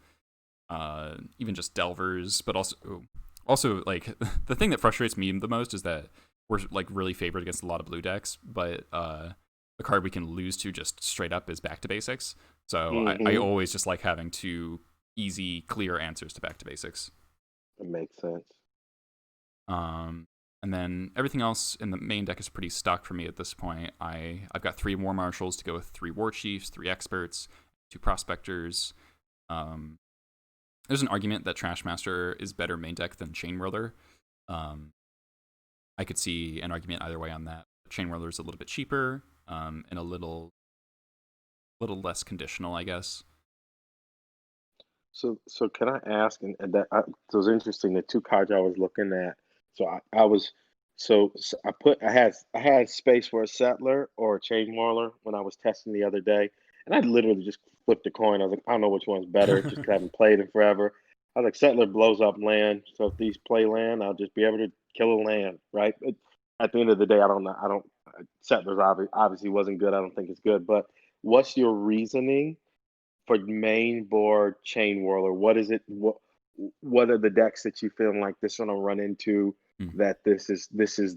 even just Delvers, but also like the thing that frustrates me the most is that we're like really favored against a lot of blue decks, but the card we can lose to just straight up is Back to Basics. So I always just like having 2 easy, clear answers to Back to Basics. It makes sense. And then everything else in the main deck is pretty stuck for me at this point. I've got 3 War Marshals to go with 3 War Chiefs, 3 Experts, 2 Prospectors. There's an argument that Trashmaster is better main deck than Chain Whirler. I could see an argument either way on that. Chain Whirler is a little bit cheaper and a little less conditional, I guess. So can I ask, so it was interesting, the two cards I was looking at. So I was, I had space for a settler or a chain whirler when I was testing the other day, and I literally just flipped a coin. I was like, I don't know which one's better, just 'cause I haven't played in forever. I was like, settler blows up land, so if these play land, I'll just be able to kill a land, right? At the end of the day, I don't know. I don't. Settlers obviously wasn't good. I don't think it's good. But what's your reasoning for main board chain whirler? What is it? What are the decks that you feel like this one I'll run into, Hmm. that this is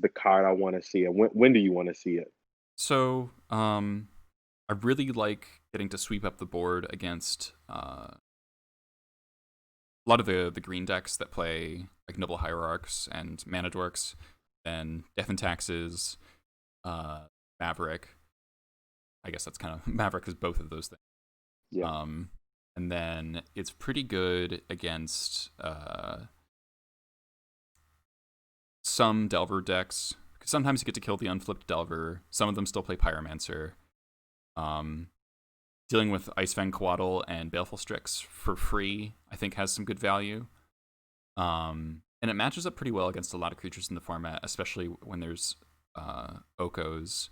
the card I want to see? And when do you want to see it? So, I really like getting to sweep up the board against a lot of the green decks that play like Noble Hierarchs and Mana Dorks, then Death and Taxes, uh, Maverick. I guess that's kind of Maverick is both of those things. Yeah, Um, and then it's pretty good against some Delver decks. 'Cause sometimes you get to kill the unflipped Delver. Some of them still play Pyromancer. Um, Dealing with Icefang Coatl and Baleful Strix for free, I think, has some good value. And it matches up pretty well against a lot of creatures in the format, especially when there's Okos,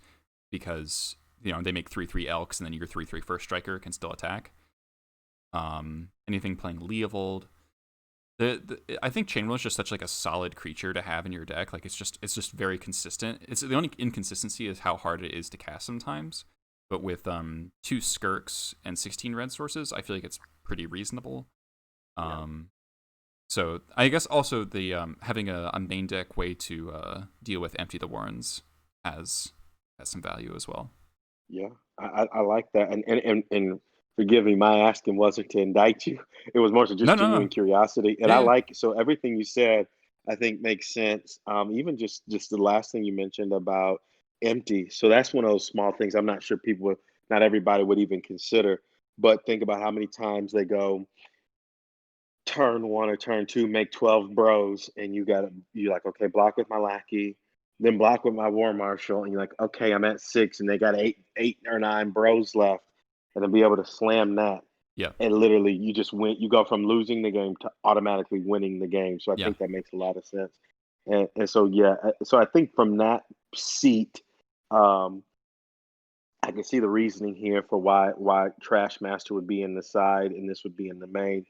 because they make 3/3 Elks, and then your 3/3 first striker can still attack. Anything playing Leovold. I think Chainwheel is just such like a solid creature to have in your deck. Like it's just very consistent. It's the only inconsistency is how hard it is to cast sometimes. But with 2 Skirks and 16 red sources, I feel like it's pretty reasonable. yeah, So I guess also the having a main deck way to deal with Empty the Warrens has some value as well. yeah. I like that. And forgive me, my asking wasn't to indict you. It was more so No, just no, genuine no. curiosity. And Yeah, I yeah. like, so everything you said, I think makes sense. Even just the last thing you mentioned about empty. So that's one of those small things I'm not sure not everybody would even consider. But think about how many times they go turn one or turn two, make 12 bros, and you're like, okay, block with my lackey, then block with my war marshal, and you're like, okay, I'm at 6, and they got eight or nine bros left, and then be able to slam that. Yeah. And literally, you just win. You go from losing the game to automatically winning the game. So I Yeah. think that makes a lot of sense. And so yeah, so I think from that seat, um, I can see the reasoning here for why Trash Master would be in the side and this would be in the main.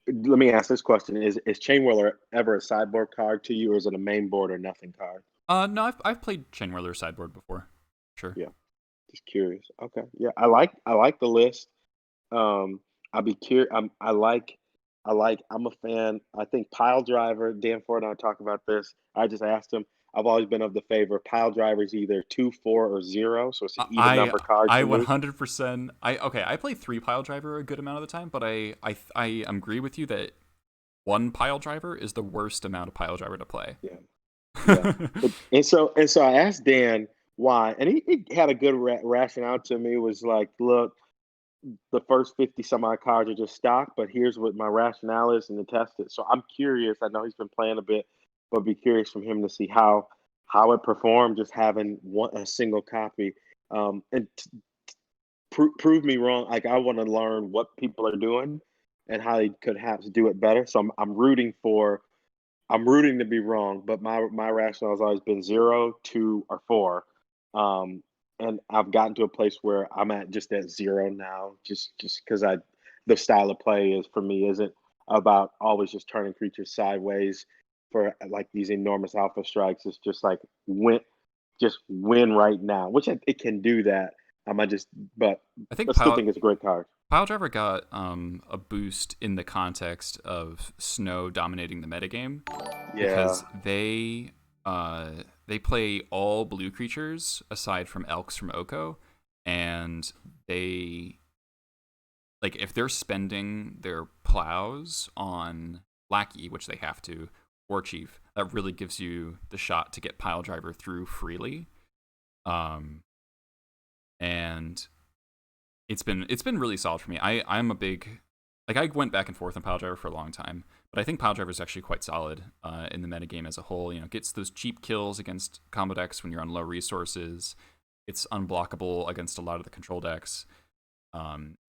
Let me ask this question: Is Chain Whirler ever a sideboard card to you, or is it a main board or nothing card? No, I've played Chainwhirler sideboard before. Sure. Yeah, just curious. Okay, yeah, I like the list. Um, I'll be curious. I'm a fan. I think Pile Driver. Dan Ford and I talk about this. I just asked him. I've always been of the favor. Pile Driver is either 2, 4, or 0, so it's an even I number card I to me. 100%. I play 3 pile driver a good amount of the time, but I agree with you that 1 pile driver is the worst amount of pile driver to play. Yeah. Yeah, and so I asked Dan why, and he had a good rationale to me. Was like, look, the first 50 some odd cards are just stock, but here's what my rationale is, and to test it. So I'm curious. I know he's been playing a bit, but be curious from him to see how it performed just having a single copy. And prove me wrong. Like I want to learn what people are doing and how they could have to do it better. So I'm rooting to be wrong, but my rationale has always been 0, 2, or 4. And I've gotten to a place where I'm just at 0 now, just because the style of play is for me isn't about always just turning creatures sideways for like these enormous alpha strikes. It's just win right now, which it can do that. I just, but I think I still think it's a great card. pile driver got a boost in the context of Snow dominating the metagame Yeah, because they play all blue creatures aside from Elks from Oko, and they like if they're spending their plows on Lackey, which they have to, or Chief, that really gives you the shot to get pile driver through freely. Um, and it's been really solid for me. I'm a big like I went back and forth on pile driver for a long time, but I think pile driver is actually quite solid in the metagame as a whole. Gets those cheap kills against combo decks when you're on low resources. It's unblockable against a lot of the control decks.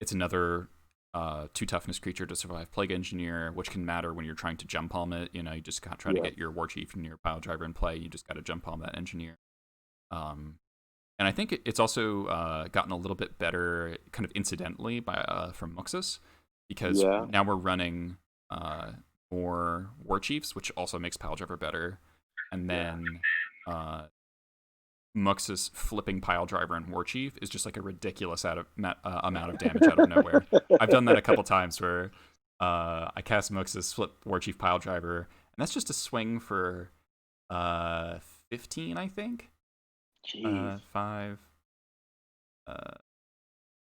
It's another 2 toughness creature to survive Plague Engineer, which can matter when you're trying to jump palm it. You know, you just try to Yeah. get your War Chief and your Pile Driver in play. You just got to jump palm that Engineer. And I think it's also gotten a little bit better, kind of incidentally, from Muxus, because Yeah. now we're running more War Chiefs, which also makes Pile Driver better. And then Muxus flipping Pile Driver and War Chief is just like a ridiculous amount of damage out of nowhere. I've done that a couple times where I cast Muxus, flip War Chief, Pile Driver, and that's just a swing for 15, I think. Jeez. 5,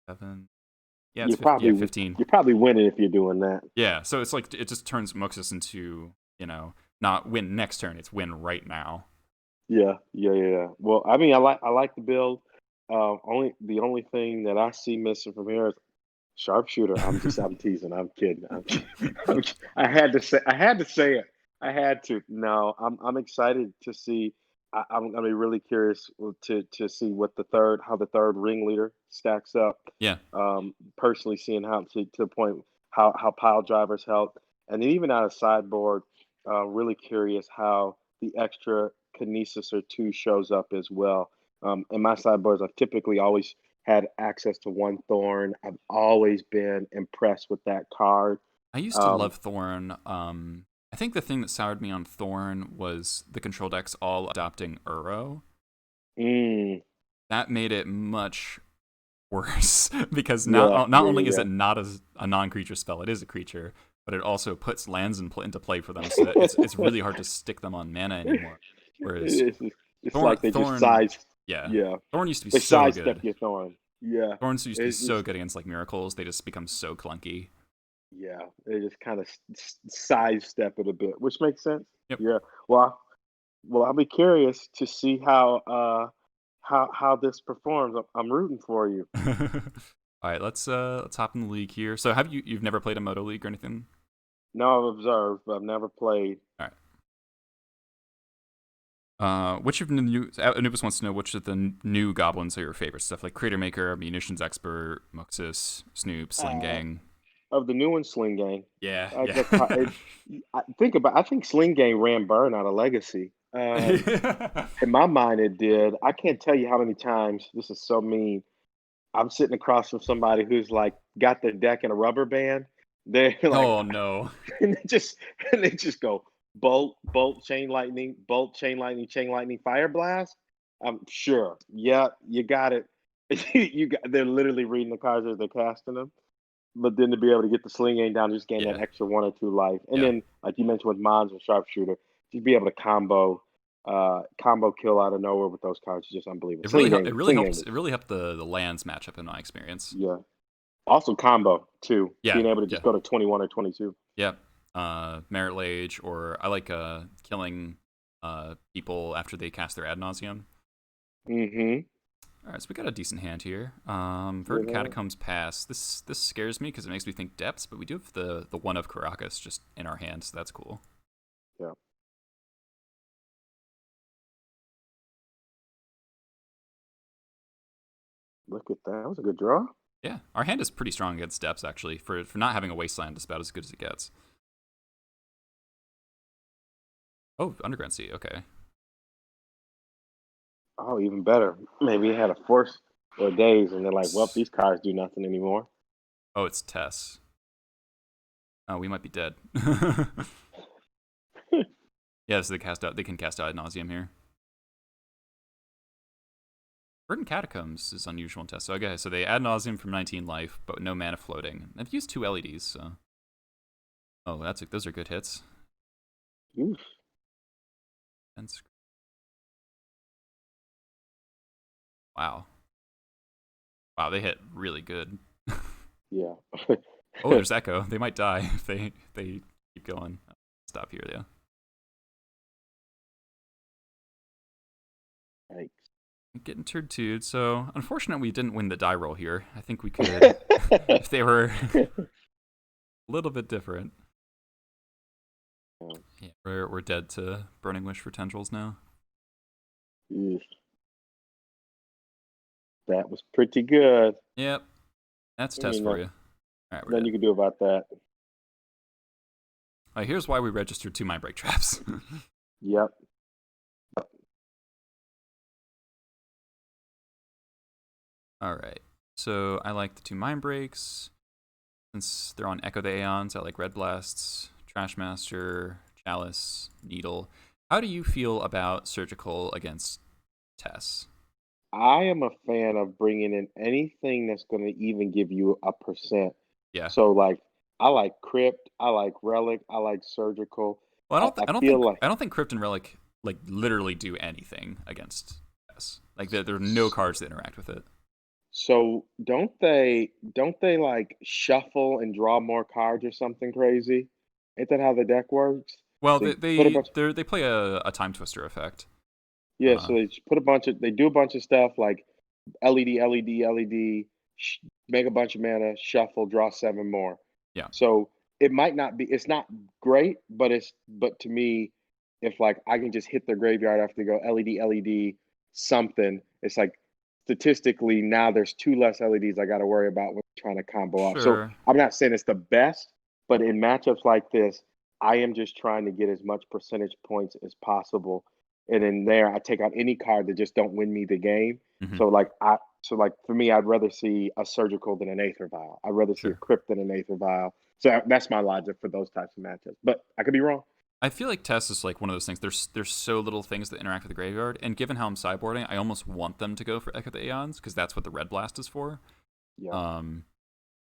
7. Yeah, You're it's 50, probably 15. you're probably winning if you're doing that. Yeah, so it's like it just turns Muxus into, not win next turn, it's win right now. Yeah. Well, I mean, I like the build. The only thing that I see missing from here is Sharpshooter. I'm teasing. I'm kidding. I had to say it. I had to. No, I'm excited to see. I'm gonna be really curious to see how the third ringleader stacks up. Yeah. Personally, seeing how to the point how pile drivers help, and then even out of sideboard, really curious how the extra kinesis or two shows up as well. In my sideboards, I've typically always had access to one Thorn. I've always been impressed with that card. I used to Um, love Thorn. I think the thing that soured me on Thorn was the control decks all adopting Uro. mm, That made it much worse because yeah, not only is it not a non-creature spell, it is a creature, but it also puts lands into play for them, so that it's really hard to stick them on mana anymore. Whereas it's, it's like they just Thorn, size, yeah, yeah, Thorn used to be they so sidestep good. your Thorn. Yeah, Thorns used to be so it's good against like miracles; they just become so clunky. yeah, they just kind of sidestep it a bit, which makes sense. Yep. Yeah. Well, I'll be curious to see how this performs. I'm rooting for you. All right, let's hop in the league here. So you've never played a Moto League or anything? No, I've observed, but I've never played. All right. Which of the new Anubis wants to know which of the new goblins are your favorite stuff, like Creator Maker, Munitions Expert, Muxus, Snoop, Sling Uh, Gang. of the new one, Sling Gang. Yeah, That's how yeah. I think Sling Gang ran Burn out of Legacy. In my mind, it did. I can't tell you how many times this is so mean. I'm sitting across from somebody who's like got their deck in a rubber band. They're like, Oh no. and they just go bolt, chain lightning, fire blast. I'm sure. Yeah, you got it. They're literally reading the cards as they're casting them. But then to be able to get the sling aim down, just gain that Yeah, extra 1 or 2 life, and yeah. then like you mentioned with Mons and Sharpshooter, just be able to combo kill out of nowhere with those cards is just unbelievable. It really helped. It really Sling game helps. was It really helped the lands matchup in my experience. yeah. Also combo too, Yeah, being able to yeah, just go to 21 or 22. yeah. Merit Lage, or I like killing people after they cast their ad nauseum. Mm-hmm. All right, so we got a decent hand here. You Verdant know? Catacombs pass. This scares me because it makes me think depths, but we do have the one of Caracas just in our hand, so that's cool. Yeah. Look at that. That was a good draw. Yeah, our hand is pretty strong against depths actually. For not having a wasteland, it's about as good as it gets. Oh, Underground Sea. Okay. Oh, even better. Maybe he had a force or days, and they're like, well, these cards do nothing anymore. Oh, it's Tess. Oh, we might be dead. Yeah, so they can cast out ad nauseum here. Verdant Catacombs is unusual in Test. So okay, so they ad nauseum from 19 life, but no mana floating. I've used 2 LEDs, so. Oh, those are good hits. Oof. Wow. Wow, they hit really good. Yeah. Oh, there's Echo. They might die if they keep going. Stop here, yeah. Yikes. Getting turd 2'd, so unfortunately we didn't win the die roll here. I think we could if they were a little bit different. Yeah, we're dead to Burning Wish for tendrils now. Oof. That was pretty good. Yep. That's I Test mean, for you. All right, we're Nothing dead. you can do about that. All right, here's why we registered 2 mind break traps. Yep. All right, so I like the 2 mind breaks. Since they're on Echo the Aeons, I like Red Blasts, Trashmaster, Chalice, Needle. How do you feel about Surgical against Tess? I am a fan of bringing in anything that's going to even give you a percent. Yeah. So, like, I like Crypt, I like Relic, I like Surgical. Well, I feel like I don't think Crypt and Relic like literally do anything against Tess. Like there are no cards that interact with it. so. Don't they like shuffle and draw more cards or something crazy? Ain't that how the deck works? Well, So you put a bunch. they play a time twister effect. Yeah, so they just put a bunch of they do a bunch of stuff like LED, LED, LED, make a bunch of mana, shuffle, draw 7 more. Yeah, So it might not be, it's not great, but to me, if like I can just hit the graveyard after they go LED, LED, something, it's like statistically now there's 2 less LEDs I got to worry about when trying to combo off. So sure. I'm not saying it's the best, but in matchups like this, I am just trying to get as much percentage points as possible. And in there, I take out any card that just don't win me the game. Hmm. So like for me, I'd rather see a Surgical than an Aether Vial. I'd rather see a Sure. Crypt than an Aether Vial. So that's my logic for those types of matchups. But I could be wrong. I feel like Tess is like one of those things. There's so little things that interact with the graveyard, and given how I'm sideboarding, I almost want them to go for Echo the Aeons because that's what the Red Blast is for. Yeah. Um,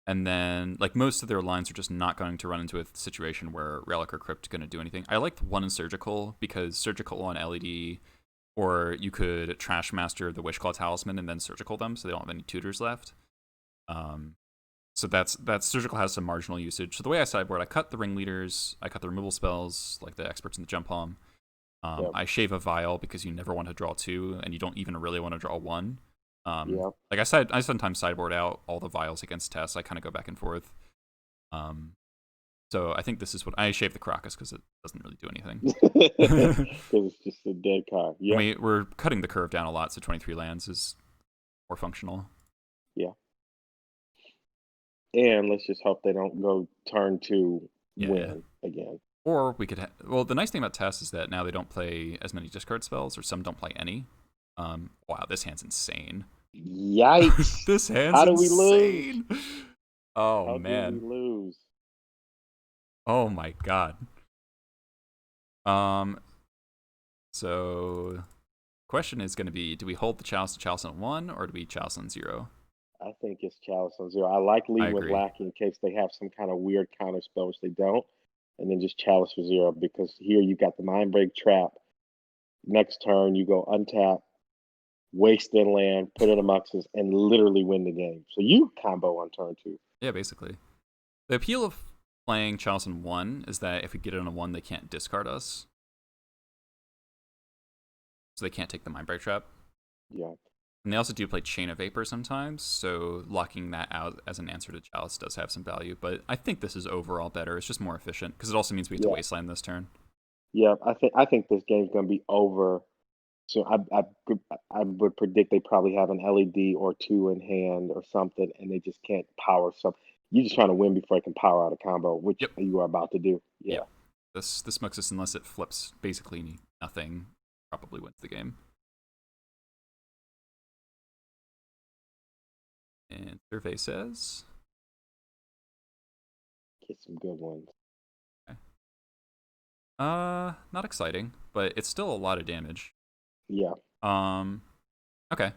and then like most of their lines are just not going to run into a situation where Relic or Crypt going to do anything. I liked one in Surgical because Surgical on LED, or you could Trash Master the Wishclaw Talisman and then Surgical them, so they don't have any tutors left. So that's Surgical has some marginal usage. So the way I sideboard, I cut the ringleaders, I cut the removal spells like the experts in the jump home. Yep. I shave a vial because you never want to draw 2, and you don't even really want to draw 1. Yep. Like I sometimes sideboard out all the vials against Tess. I kind of go back and forth. So I think this is what I shave the Crocus because it doesn't really do anything. Because it's just a dead card. Yeah. We're cutting the curve down a lot, so 23 lands is more functional. Yeah. And let's just hope they don't go turn 2 win again. Or we could well, the nice thing about Tess is that now they don't play as many discard spells, or some don't play any. Wow, this hand's insane. Yikes. This hand's How do we insane. lose? Oh How man. did we lose? Oh my god. So question is going to be, do we hold the Chalice to Chalice on 1, or do we Chalice on 0? I think it's Chalice on 0. I like leading with agree. Lackey in case they have some kind of weird counter spell, which they don't. And then just Chalice for 0, because here you got the Mind Break Trap. Next turn, you go untap, waste their land, put in a Muxus, and literally win the game. So you combo on turn 2. Yeah, basically. The appeal of playing Chalice on 1 is that if we get it on a 1, they can't discard us. So they can't take the Mind Break Trap. Yeah. And they also do play Chain of Vapor sometimes, so locking that out as an answer to Chalice does have some value. But I think this is overall better. It's just more efficient, because it also means we have to Wasteland this turn. Yeah, I think this game's going to be over. So I would predict they probably have an LED or 2 in hand or something, and they just can't power some. You're just trying to win before I can power out a combo, which you are about to do. Yeah. Yep. This Muxus, unless it flips basically nothing, probably wins the game. And survey says, Get some good ones. okay. Not exciting, but it's still a lot of damage. Yeah. Okay.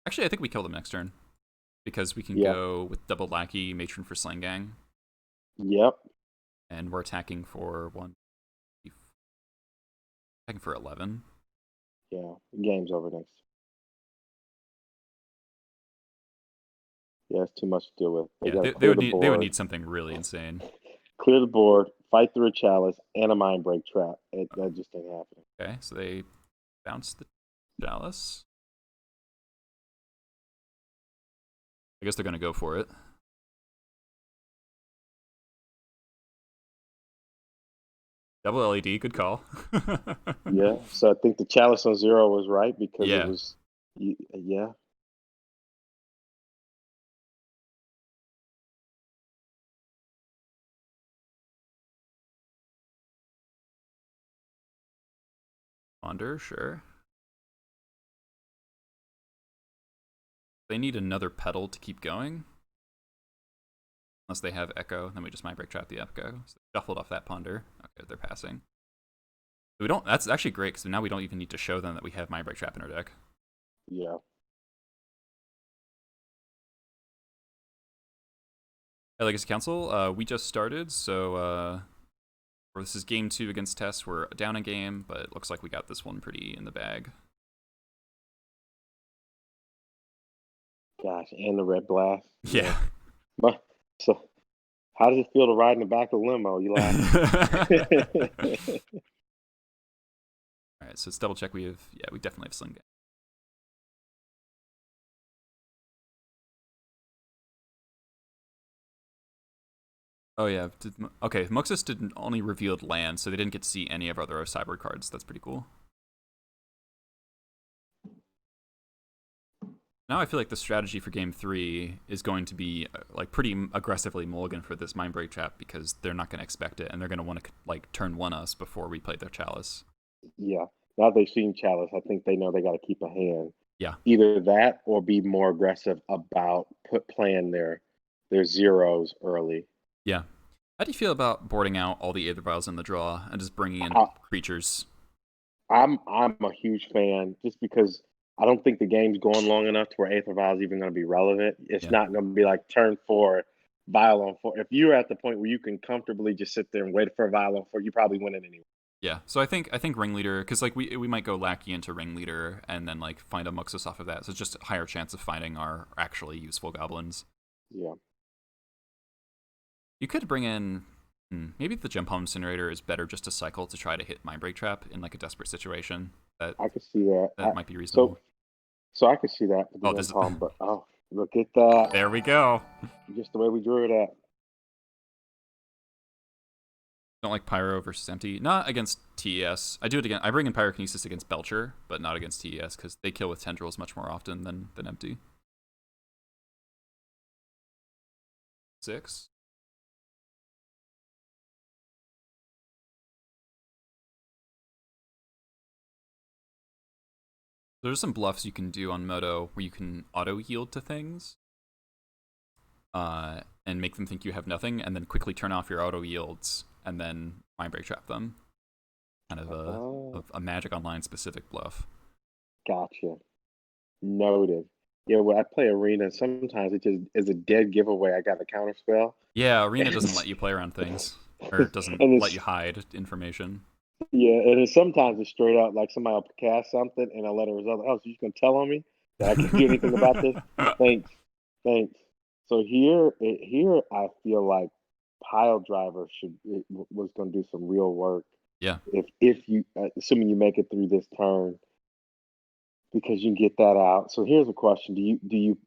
Actually, I think we kill them next turn because we can go with double Lackey, Matron for Slang Gang. Yep. And we're attacking for 11. Yeah. The game's over next. Yeah, it's too much to deal with. They would need something really insane. Clear the board, fight through a Chalice, and a Mind Break Trap. That just ain't happening. Okay, so they bounce the Chalice. I guess they're going to go for it. Double LED, good call. Yeah, so I think the Chalice on 0 was right because Yeah. it was, yeah. Ponder, sure. They need another pedal to keep going. Unless they have Echo, then we just Mindbreak Trap the Echo. So they shuffled off that Ponder. Okay, they're passing. We don't. That's actually great because now we don't even need to show them that we have Mindbreak Trap in our deck. Yeah. Hey, Legacy Council, we just started, so this is game 2 against Tess. We're down a game, but it looks like we got this one pretty in the bag. Gosh, and the red blast. Yeah. So, how does it feel to ride in the back of a limo? You laugh. All right, so let's double check. We definitely have Sling Gang. Oh yeah, okay. Muxus didn't only revealed land, so they didn't get to see any of our other Sideboard cards. That's pretty cool. Now I feel like the strategy for game 3 is going to be like pretty aggressively mulligan for this Mindbreak Trap because they're not going to expect it and they're going to want to like turn 1 us before we play their Chalice. Yeah. Now they've seen Chalice, I think they know they got to keep a hand. Yeah. Either that or be more aggressive about playing their zeros early. Yeah. How do you feel about boarding out all the Aether Vials in the draw and just bringing in creatures? I'm a huge fan just because I don't think the game's going long enough to where Aether Vial is even going to be relevant. It's not going to be like turn 4, Vial on 4. If you're at the point where you can comfortably just sit there and wait for a Vial on 4, you probably win it anyway. Yeah, so I think Ringleader, because like we might go Lackey into Ringleader and then like find a Muxus off of that, so it's just a higher chance of finding our actually useful goblins. Yeah. You could bring in maybe the Gem Palm Incinerator is better just to cycle to try to hit Mindbreak Trap in like a desperate situation. That I could see that. That might be reasonable. So I could see that. Oh, this Palm, but look at that. There we go. Just the way we drew it at. Don't like Pyro versus Empty. Not against TES. I do it again. I bring in Pyrokinesis against Belcher, but not against TES because they kill with Tendrils much more often than Empty. 6. There's some bluffs you can do on Moto where you can auto yield to things and make them think you have nothing, and then quickly turn off your auto yields and then Mindbreak Trap them. Kind of a Magic Online specific bluff. Gotcha. Noted. Yeah, when I play Arena, sometimes it just is a dead giveaway. I got the counter spell. Yeah, Arena doesn't let you play around things, or it doesn't let you hide information. Yeah, and then sometimes it's straight up like somebody will cast something and I'll let it result. Oh, so you're gonna tell on me that I can't do anything about this? Thanks. So here I feel like Pile Driver was gonna do some real work. Yeah. If you assuming you make it through this turn, because you can get that out. So here's a question: Do you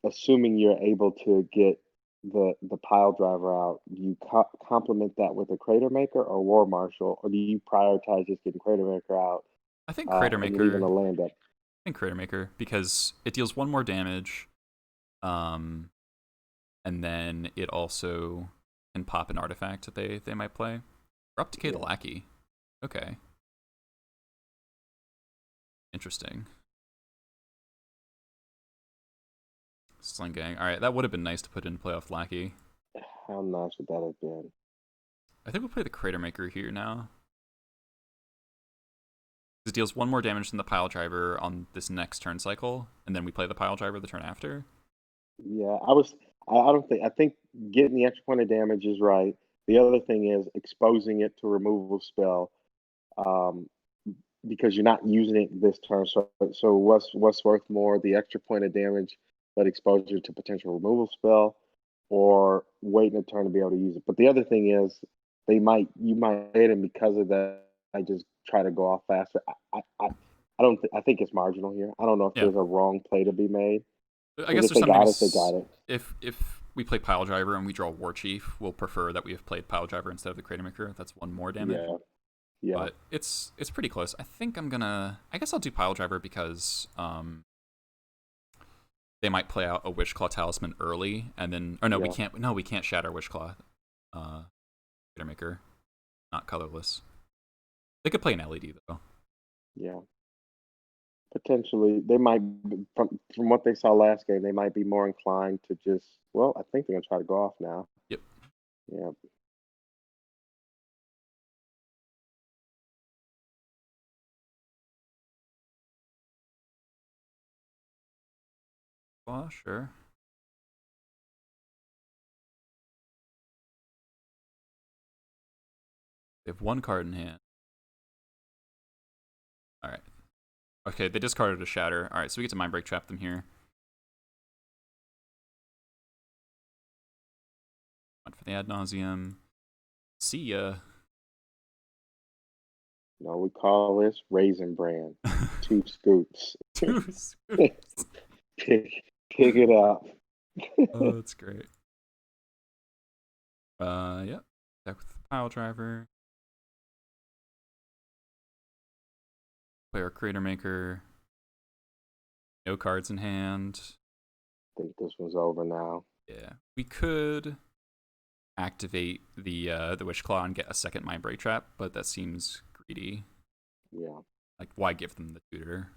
assuming you're able to get the Pile Driver out, do you complement that with a Crater Maker or War Marshal, or do you prioritize just getting Crater Maker out? I think Crater Maker. Leaving the land up? I think Crater Maker because it deals 1 more damage, and then it also can pop an artifact that they might play. Or up to the Lackey. Okay. Interesting. Sling Gang. All right, that would have been nice to put in playoff Lackey. How nice would that have been? I think we'll play the Crater Maker here now. It deals 1 more damage than the Pile Driver on this next turn cycle, and then we play the Pile Driver the turn after. Yeah, I think getting the extra point of damage is right. The other thing is exposing it to removal spell, because you're not using it this turn. So what's worth more, the extra point of damage but exposure to potential removal spell, or waiting a turn to be able to use it? But the other thing is you might hit him because of that. I just try to go off faster. I think it's marginal here. I don't know if there's a wrong play to be made. I guess if they got it, they got it. If we play Pile Driver and we draw War Chief, we'll prefer that we have played Pile Driver instead of the Crater Maker. That's 1 more damage. Yeah. But it's pretty close. I think I guess I'll do Pile Driver because they might play out a Witchclaw Talisman early, and then we can't. No, we can't shatter Witchclaw. Crater Maker, not colorless. They could play an LED though. Yeah. Potentially, they might from what they saw last game, they might be more inclined to just. Well, I think they're gonna try to go off now. Yep. Yeah. Well, sure. They have one card in hand. All right. Okay, they discarded a Shatter. All right, so we get to Mind Break Trap them here. Went for the Ad Nauseam. See ya. No, we call this Raisin Bran. 2 scoops. 2 scoops. pick it up. Oh, that's great. Yeah. Deck with Pile Driver. Play our Creator Maker. No cards in hand. I think this one's over now. Yeah. We could activate the Wish Claw and get a second Mind Break Trap, but that seems greedy. Yeah. Like, why give them the tutor?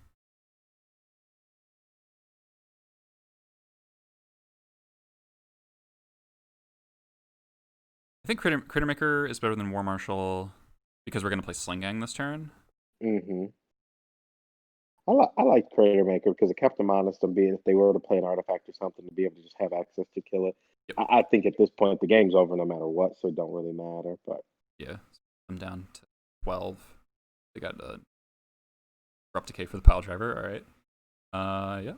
I think Critter Maker is better than War Marshal because we're going to play Sling Gang this turn. Mm-hmm. I like Creator Maker because it kept them honest on being if they were to play an artifact or something to be able to just have access to kill it. Yep. I think at this point the game's over no matter what, so it don't really matter. But yeah, I'm down to 12. They got a Corrupt Decay for the Pile Driver. All right. Yeah.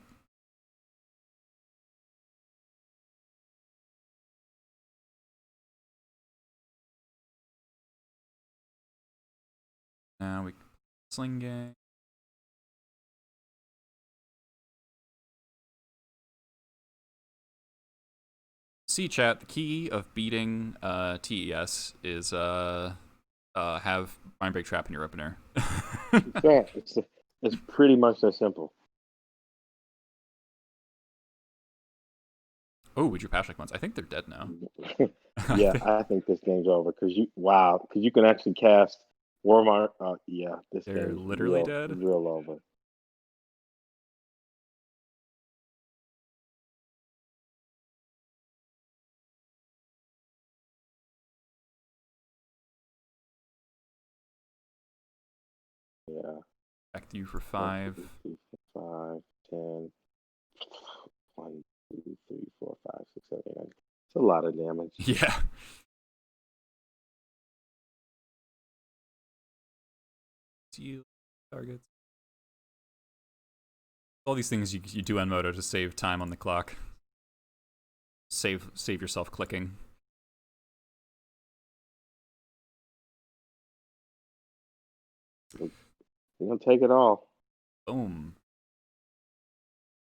Now we Sling Gang. See, chat, the key of beating TES is have Mind Break Trap in your opener. it's pretty much that simple. Oh, we drew Pashlik ones. I think they're dead now. Yeah, I think this game's over because you can actually cast Warmark. Yeah, this they're game's literally dead. Real over. Yeah. Back to you for 5. 5, 10. 1, 2, 3, 4, 5, 6, 7, 8, 9. It's a lot of damage. Yeah. Steal targets. All these things you do on Moto to save time on the clock. Save yourself clicking. You're gonna take it all. Boom.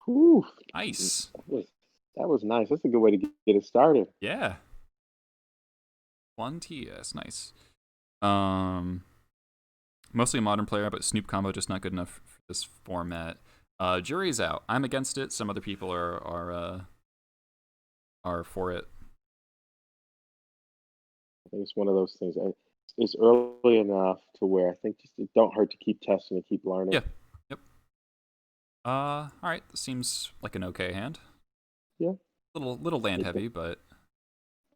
Whew. Nice. That was nice. That's a good way to get it started. Yeah. 1 TS, nice. Mostly a modern player, but Snoop combo just not good enough for this format. Jury's out. I'm against it. Some other people are for it. I think it's one of those things. It's early enough to where I think just it don't hurt to keep testing and keep learning. Yeah. Yep. All right. This seems like an okay hand. Yeah. Little land heavy, but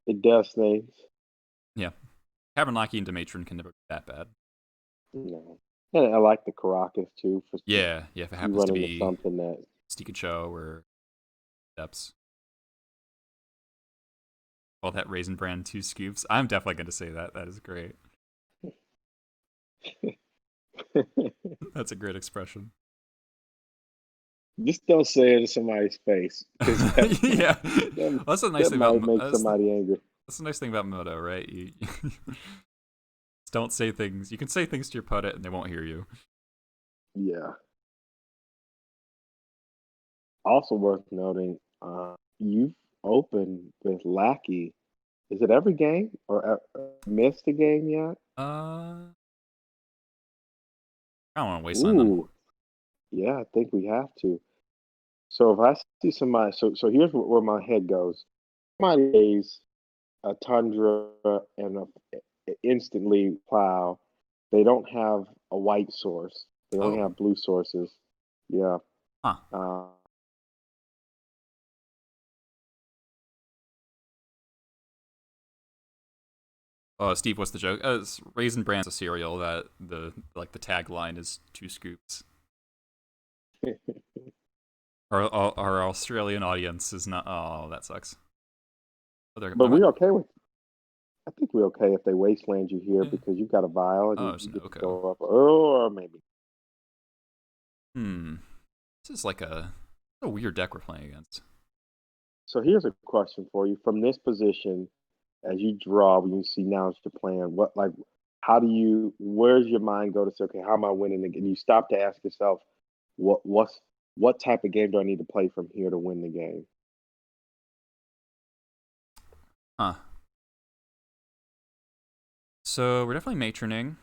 it does things. Yeah. Cavern Lackey and Dematron can never be that bad. No. And I like the Caracas too. Yeah. If it happens to be something that Stikacho or Depths. Well, that Raisin Bran 2 scoops. I'm definitely going to say that. That is great. That's a great expression. Just don't say it to somebody's face. Yeah. That's a nice thing about make somebody angry. That's the nice thing about Moto, right? You don't say things. You can say things to your opponent and they won't hear you. Yeah. Also worth noting, you've opened with Lackey. Is it every game or missed a game yet? I don't want to waste on them. Yeah, I think we have to. So if I see somebody, so here's where my head goes. Somebody plays a Tundra and instantly plow. They don't have a white source. They only Oh, have blue sources. Yeah. huh. Uh, Steve, what's the joke? Raisin Bran's a cereal that the tagline is 2 scoops. Our Australian audience is not. Oh, that sucks. Oh, but we're okay with. I think we're okay if they wasteland you here yeah. because you've got a vial and Oh, you, it's you an get to Oko. go up. Or maybe. This is like a weird deck we're playing against. So here's a question for you: from this position, as you draw, when you see now as you're playing, what like, how do you? Where's your mind go to say, okay, how am I winning? And you stop to ask yourself, what type of game do I need to play from here to win the game? Huh. So we're definitely matroning.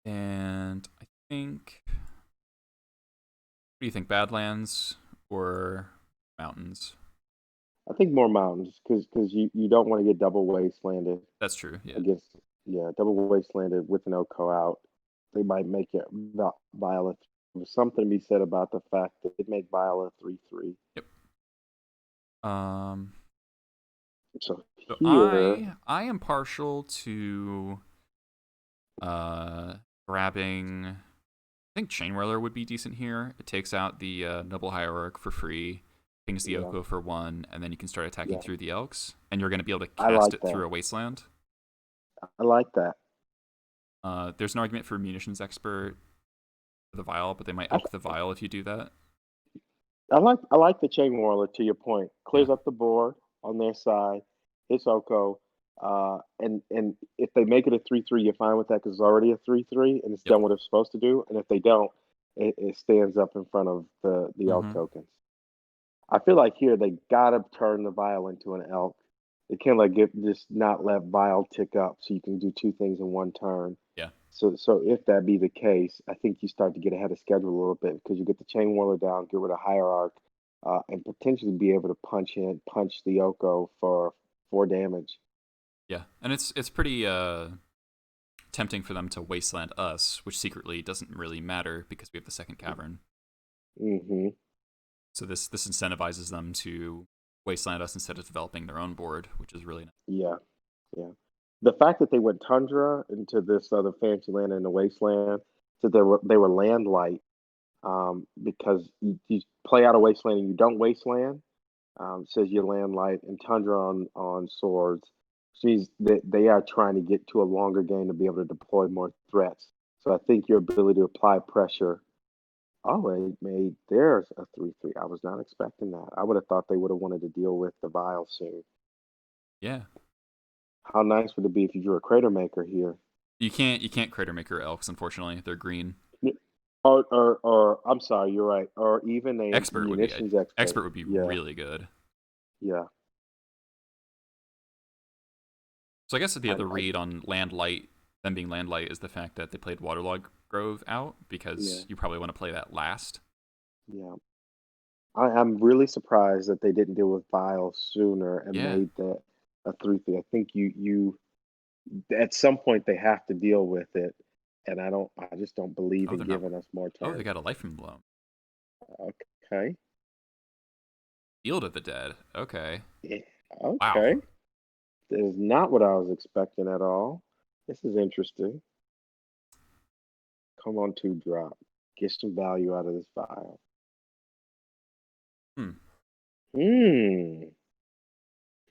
And I think. What do you think? Badlands or mountains? I think more mountains because you don't want to get double wastelanded That's true. Yeah. against double wastelanded with an Oko out. They might make it Violet. There's something to be said about the fact that they make Violet 3/3. Yep. Um. So So here, I am partial to grabbing. I think Chain Whirler would be decent here. It takes out the Noble Hierarch for free, pings the yeah, Oko for 1, and then you can start attacking yeah, through the Elks, and you're going to be able to I cast like it that. through a Wasteland. I like that. There's an argument for Munitions Expert for the Vial, but they might I, elk the Vial if you do that. I like the Chain Whirler to your point. Yeah. Clears up the board on their side. Hits Oko. And if they make it a 3/3, you're fine with that because it's already a 3/3 and it's Yep. done what it's supposed to do. And if they don't, it stands up in front of the elk Mm-hmm. tokens. I feel like here they gotta turn the vial into an elk. They can't just not let vial tick up so you can do two things in one turn. Yeah. So if that be the case, I think you start to get ahead of schedule a little bit because you get the chain whirler down, get rid of hierarch, and potentially be able to punch the Oko for 4 damage. Yeah. And it's pretty tempting for them to Wasteland us, which secretly doesn't really matter because we have the second cavern. Mm-hmm. So this incentivizes them to Wasteland us instead of developing their own board, which is really nice. Yeah, yeah. The fact that they went tundra into this other fancy land in the wasteland, so they were land light, because you play out of wasteland and you don't wasteland. Says you land light and tundra on swords. They are trying to get to a longer game to be able to deploy more threats. So I think your ability to apply pressure. Oh, it made theirs a 3/3. I was not expecting that. I would have thought they would have wanted to deal with the vial soon. Yeah. How nice would it be if you drew a crater maker here? You can't Crater Maker Elks, unfortunately. They're green. Y- or I'm sorry, you're right. Or even a Expert would be munitions expert. Expert would be Yeah, really good. yeah. So I guess the other I read on Land Light, them being Land Light, is the fact that they played Waterlog Grove out yeah, because you probably want to play that last. yeah. I'm really surprised that they didn't deal with Vile sooner and Yeah. made that a 3/3. I think you at some point they have to deal with it, and I just don't believe Oh, in they're not. giving us more Oh, they turns. got a life from Loam. Okay, Field of the Dead. Okay. yeah, Wow. okay. That is not what I was expecting at all. This is interesting. Come on, 2 drop. Get some value out of this file. Hmm. Hmm.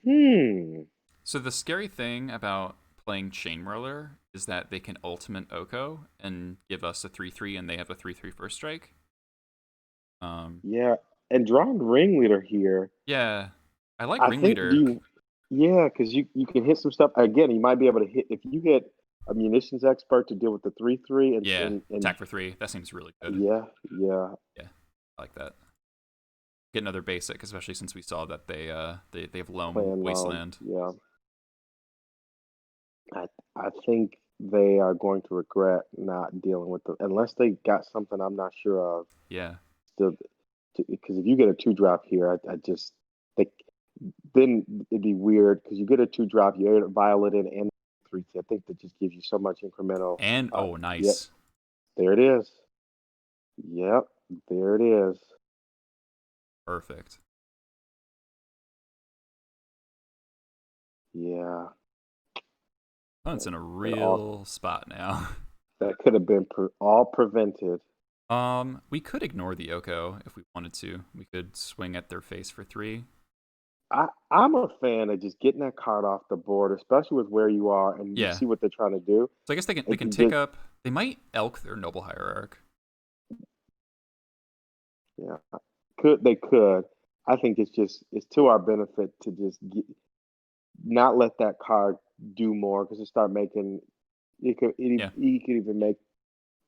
Hmm. So the scary thing about playing Chain Whirler is that they can ultimate Oko and give us a 3/3, and they have a 3/3 first strike. Yeah, and drawing ringleader here. Yeah, I like I think Ringleader. yeah, because you can hit some stuff again. You might be able to hit if you hit a munitions expert to deal with the 3/3 Yeah, and attack for 3. That seems really good. yeah, yeah, Yeah, I like that. Get another basic, especially since we saw that they have Loam playing Wasteland. yeah. I think they are going to regret not dealing with them unless they got something I'm not sure of. Yeah, Still, because if you get a 2 drop here, I just think then it'd be weird because you get a 2 drop, you add a violet in and 3. I think that just gives you so much incremental. and oh, Yeah, nice. There it is. Yep, there it is. Perfect. Yeah. Opponent's in a That all real spot now. that could have been all prevented. We could ignore the Oko if we wanted to. We could swing at their face for 3. I'm a fan of just getting that card off the board, especially with where you are and you Yeah. see what they're trying to do. So I guess they It can can take just up. They might elk their Noble Hierarch. yeah. They could. I think it's to our benefit to just not let that card do more because it start making Yeah. you could even make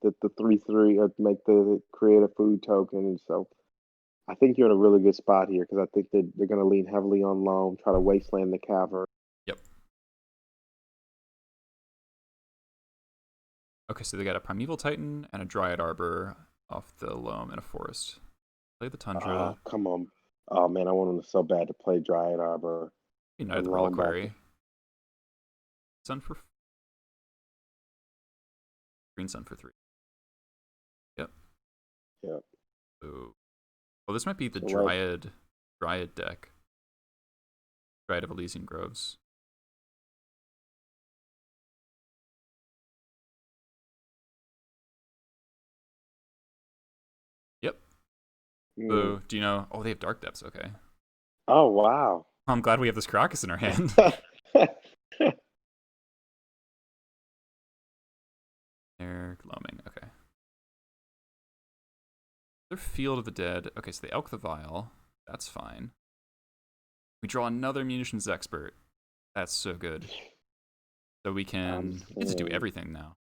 the 3/3 or make the create a food token, and so I think you're in a really good spot here because I think they're going to lean heavily on Loam, try to wasteland the cavern. Yep. Okay, so they got a Primeval Titan and a Dryad Arbor off the Loam and a Forest. Play the Tundra. Come on. Oh man, I want them so bad to play Dryad Arbor. United the Loam back. Reliquary. Sun for green sun for 3. Yep. Yep. So, well, this might be the So Dryad deck. Dryad of Elysian Groves. Yep. So, do you know? Oh, they have Dark Depths. Okay. Oh wow. I'm glad we have this Crocus in our hand. They're gloaming. Okay. They're Field of the Dead. Okay, so they elk the Vial. That's fine. We draw another Munitions Expert. That's so good. So we get to do everything now.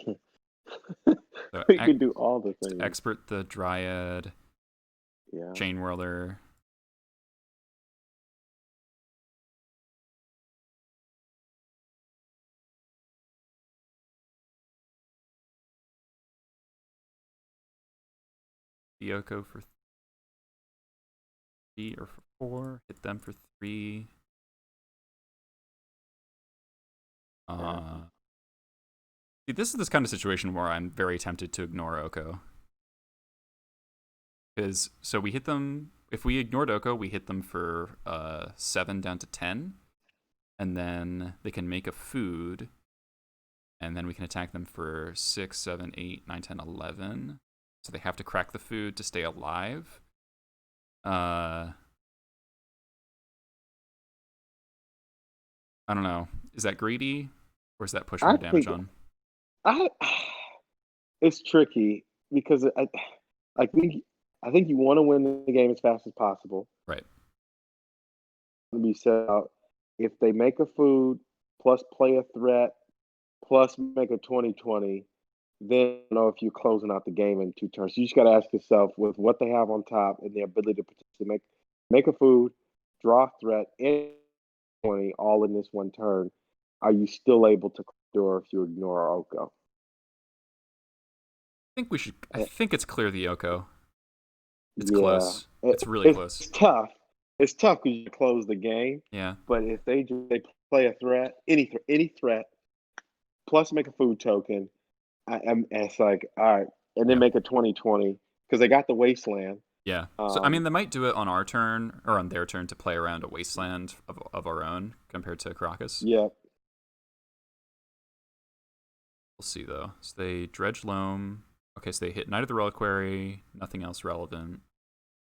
So we can do all the things. Expert the Dryad. Yeah. Chain Whirler. Yoko for 3 or for 4. Hit them for 3. See, this is this kind of situation where I'm very tempted to ignore Oko. Because, so we hit them, if we ignored Oko, we hit them for 7 down to 10. And then they can make a food. And then we can attack them for 6, 7, 8, 9, 10, 11. So they have to crack the food to stay alive. I don't know. Is that greedy? Or is that pushing the damage on? It's tricky because I think you want to win the game as fast as possible. Right. Be set out if they make a food plus play a threat plus make a 20/20, then I don't know if you're closing out the game in 2 turns. So you just got to ask yourself with what they have on top and their ability to potentially make a food, draw a threat, and 20 all in this 1 turn. Are you still able to clear if you ignore Oko? I think it's clear the Oko. It's Yeah. close. It's really close. It's tough. It's tough because you close the game. Yeah. But if they play a threat, any threat, plus make a food token, it's like, all right, and then make a 20/20 because they got the wasteland. Yeah. So I mean, they might do it on our turn or on their turn to play around a wasteland of our own compared to Crocus. Yep. We'll see though. So they dredge Loam. Okay, so they hit Knight of the Reliquary. Nothing else relevant.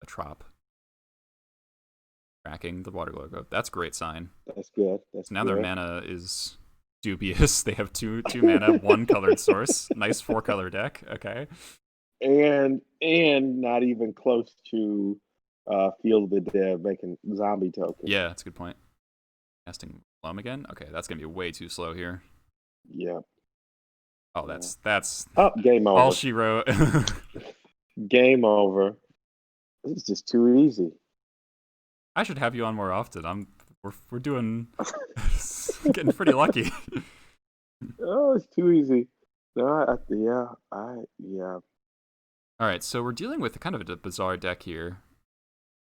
A Trop. Cracking the Water Logo. That's a great sign. That's good. So now their mana is dubious. They have two mana, 1 colored source. Nice 4-color deck. Okay. And not even close to Field of the Dead making zombie tokens. Yeah, that's a good point. Casting Loam again. Okay, that's gonna be way too slow here. Yeah. Oh, that's game over. All she wrote. Game over. This is just too easy. I should have you on more often. We're doing getting pretty lucky. Oh, it's too easy. No, yeah. All right, so we're dealing with kind of a bizarre deck here.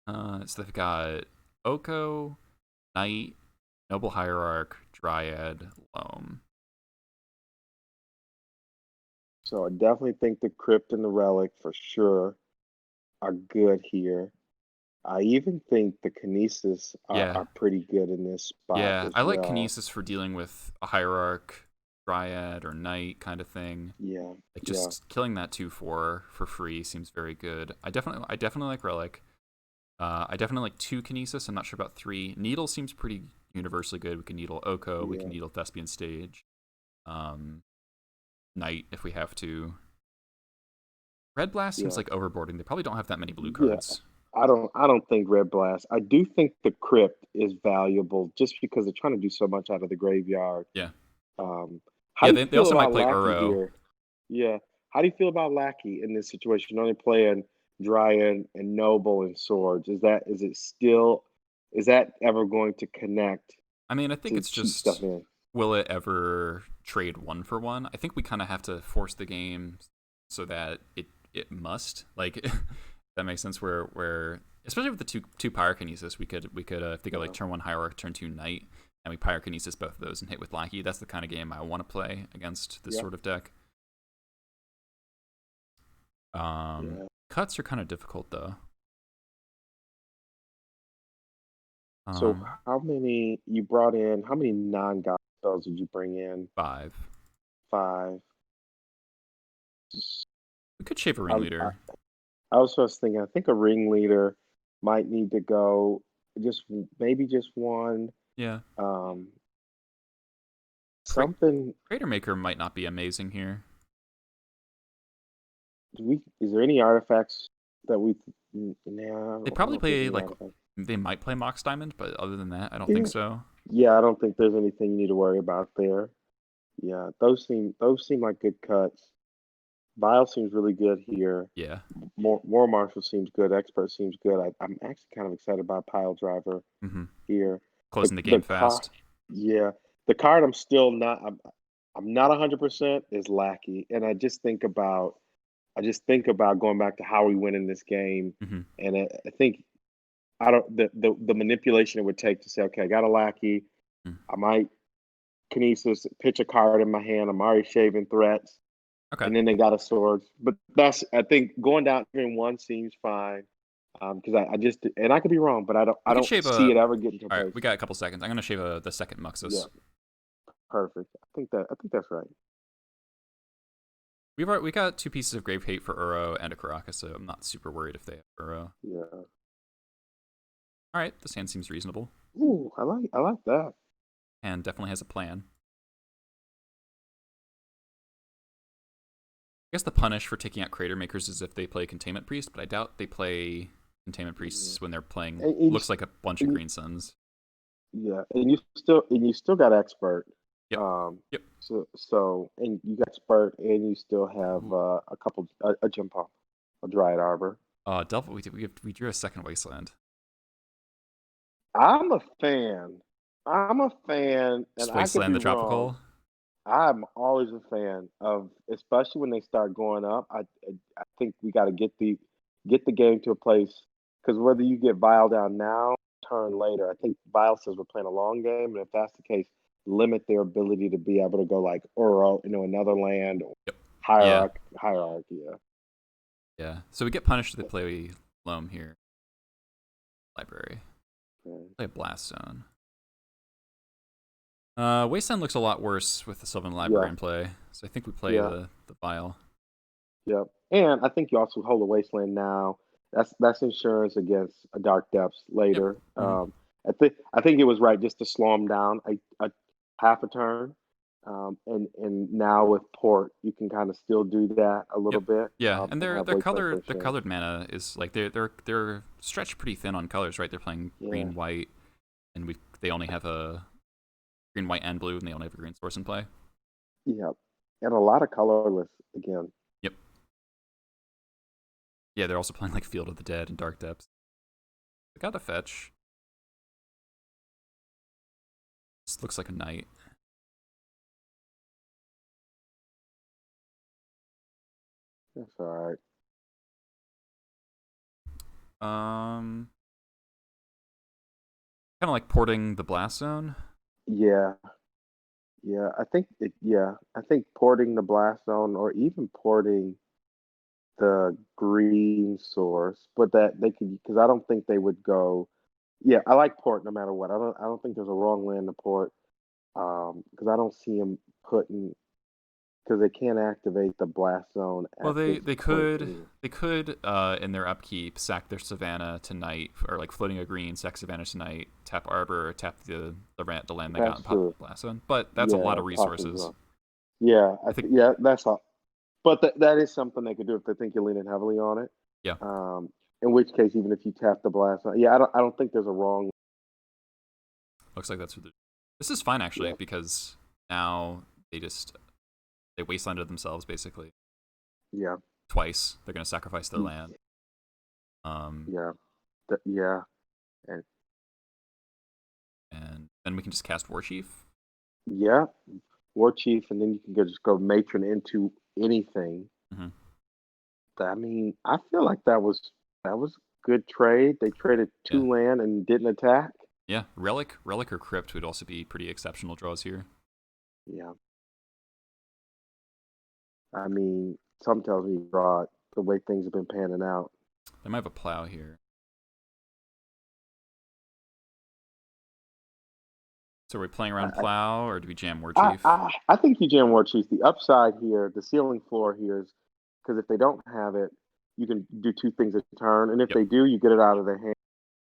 So they've got Oko, Knight, Noble Hierarch, Dryad, Loam. So I definitely think the Crypt and the Relic for sure are good here. I even think the Kinesis Yeah, are pretty good in this spot yeah. as I like well. Kinesis for dealing with a Hierarch, Dryad, or Knight kind of thing. Yeah, Like yeah, just killing that 2/4 for free seems very good. I definitely like Relic. I definitely like 2 Kinesis. I'm not sure about 3. Needle seems pretty universally good. We can Needle Oko. We can yeah, Needle Thespian Stage. Um, Knight if we have to. Red Blast seems yeah, like overboarding. They probably don't have that many blue yeah. cards. I don't think Red Blast. I do think the Crypt is valuable just because they're trying to do so much out of the graveyard. Yeah. Um, how Yeah, do you they feel also might about play Lackey Uro. here? Yeah. How do you feel about Lackey in this situation? Only playing Dryad and Noble and Swords. Is that ever going to connect I mean, I think to it's keep stuff just, in? will it ever trade 1 for 1? I think we kind of have to force the game so that it must. Like, that makes sense. Where especially with the two pyrokinesis, we could if they go like Yeah. turn 1 Hierarch, turn 2 Knight, and we pyrokinesis both of those and hit with Lackey. That's the kind of game I want to play against this Yeah. sort of deck. Yeah. Cuts are kind of difficult though. So Um, how many you brought in? How many non-god spells did you bring in? 5. Five. We could shave a I, I, ringleader. I was just thinking. I think a ringleader might need to go. Just maybe just one. Yeah. Um, Cra- something. Crater Maker might not be amazing here. Is there any artifacts that we? Nah, They I probably don't think there's play any like artifacts. they might play Mox Diamond, but other than that, I don't think Yeah, so. yeah. I don't think there's anything you need to worry about there. Yeah, those seem like good cuts. Vile seems really good here. Yeah. War Marshal seems good. Expert seems good. I'm actually kind of excited about Pile Driver Mm-hmm. here. Closing the The game car, fast. yeah, the card I'm still not. I'm not 100% is Lackey, and I just think about going back to how we win in this game, Mm-hmm. and I think I don't the manipulation it would take to say, okay, I got a Lackey, Mm. I might Kinesis pitch a card in my hand. I'm already shaving threats, Okay. and then they got a sword. But I think going down in one seems fine. Because I just and I could be wrong, but I We could don't shave see a. it ever getting to a All right, place. we got a couple seconds. I'm gonna shave the second Yeah, Muxus. perfect. I think that's right. We got 2 pieces of Grave Hate for Uro and a Caracas, so I'm not super worried if they have Uro. Yeah. All right, this hand seems reasonable Ooh, I like that. and definitely has a plan. I guess the punish for taking out Crater Makers is if they play Containment Priest, but I doubt they play Containment Yeah. Priests when they're playing And you, looks like a bunch of and you, Green Suns. yeah, and you still got expert. Yep. Um, Yep. so and you got expert, and you still have Ooh. a couple a jump off, a Dryad Arbor. Delver, we drew a second Wasteland. I'm a fan. I'm a fan, and Just I could Wasteland be the wrong. Tropical. I'm always a fan of, especially when they start going up. I think we got to get the game to a place because whether you get Vile down now, turn later. I think Vile says we're playing a long game, and if that's the case, limit their ability to be able to go like Uro, another land or Yep. Yeah. hierarchy. Yeah. Yeah. So we get punished if they play Loam here. Library. Okay. Play a Blast Zone. Wasteland looks a lot worse with the Sylvan Library Yeah. in play, so I think we play Yeah. the Vial. Yep. And I think you also hold a wasteland now. That's insurance against a dark depths Yep. later. Mm-hmm. I think it was right just to slow them down a half a turn. And now with port, you can kind of still do that a little Yep. bit. Yeah, and And have wasteland for their insurance. colored mana is like they're stretched pretty thin on colors, right? They're playing Yeah. green white, and they only have a green white and blue, and they only have a green source in play. Yep. And a lot of colorless again. Yep. Yeah, they're also playing like Field of the Dead and Dark Depths. They got a fetch. This looks like a knight. That's all right. Um, kind of like porting the Blast Zone. Yeah. Yeah, I think I think porting the blast zone or even porting the green source, but that they could because I don't think they would go. Yeah, I like port no matter what. I don't think there's a wrong land to port. Because I don't see them putting because they can't activate the blast zone Well, at this point. Anyway. they could in their upkeep sack their Savannah tonight, or like floating a green, sack Savannah tonight, tap Arbor, tap the land they got, That's and pop true. the blast zone. But that's a lot Yeah, of Papa's resources. wrong. Yeah, I think. yeah, that's all. But that is something they could do if they think you're leaning heavily on it. Yeah, Um, in which case, even if you tap the blast zone, yeah, I don't think there's a wrong. looks like that's what. This is fine actually Yeah, because now they just they wastelanded themselves basically yeah, twice. They're gonna sacrifice their mm, land. Um, yeah, yeah, and and then we can just cast War Chief. yeah, war chief, and then you can just go matron into anything. Mm-hmm. I mean, I feel like that was good trade. They traded Yeah, 2 land and didn't attack. yeah. Relic or Crypt would also be pretty exceptional draws here. Yeah, I mean, some tells me draw the way things have been panning out. They might have a plow here. So are we playing around I plow or do we jam War I Chief? I, I think you jam war chief. The upside here, the ceiling floor here is because if they don't have it, you can do 2 things a turn, and if Yep. they do, you get it out of their hand.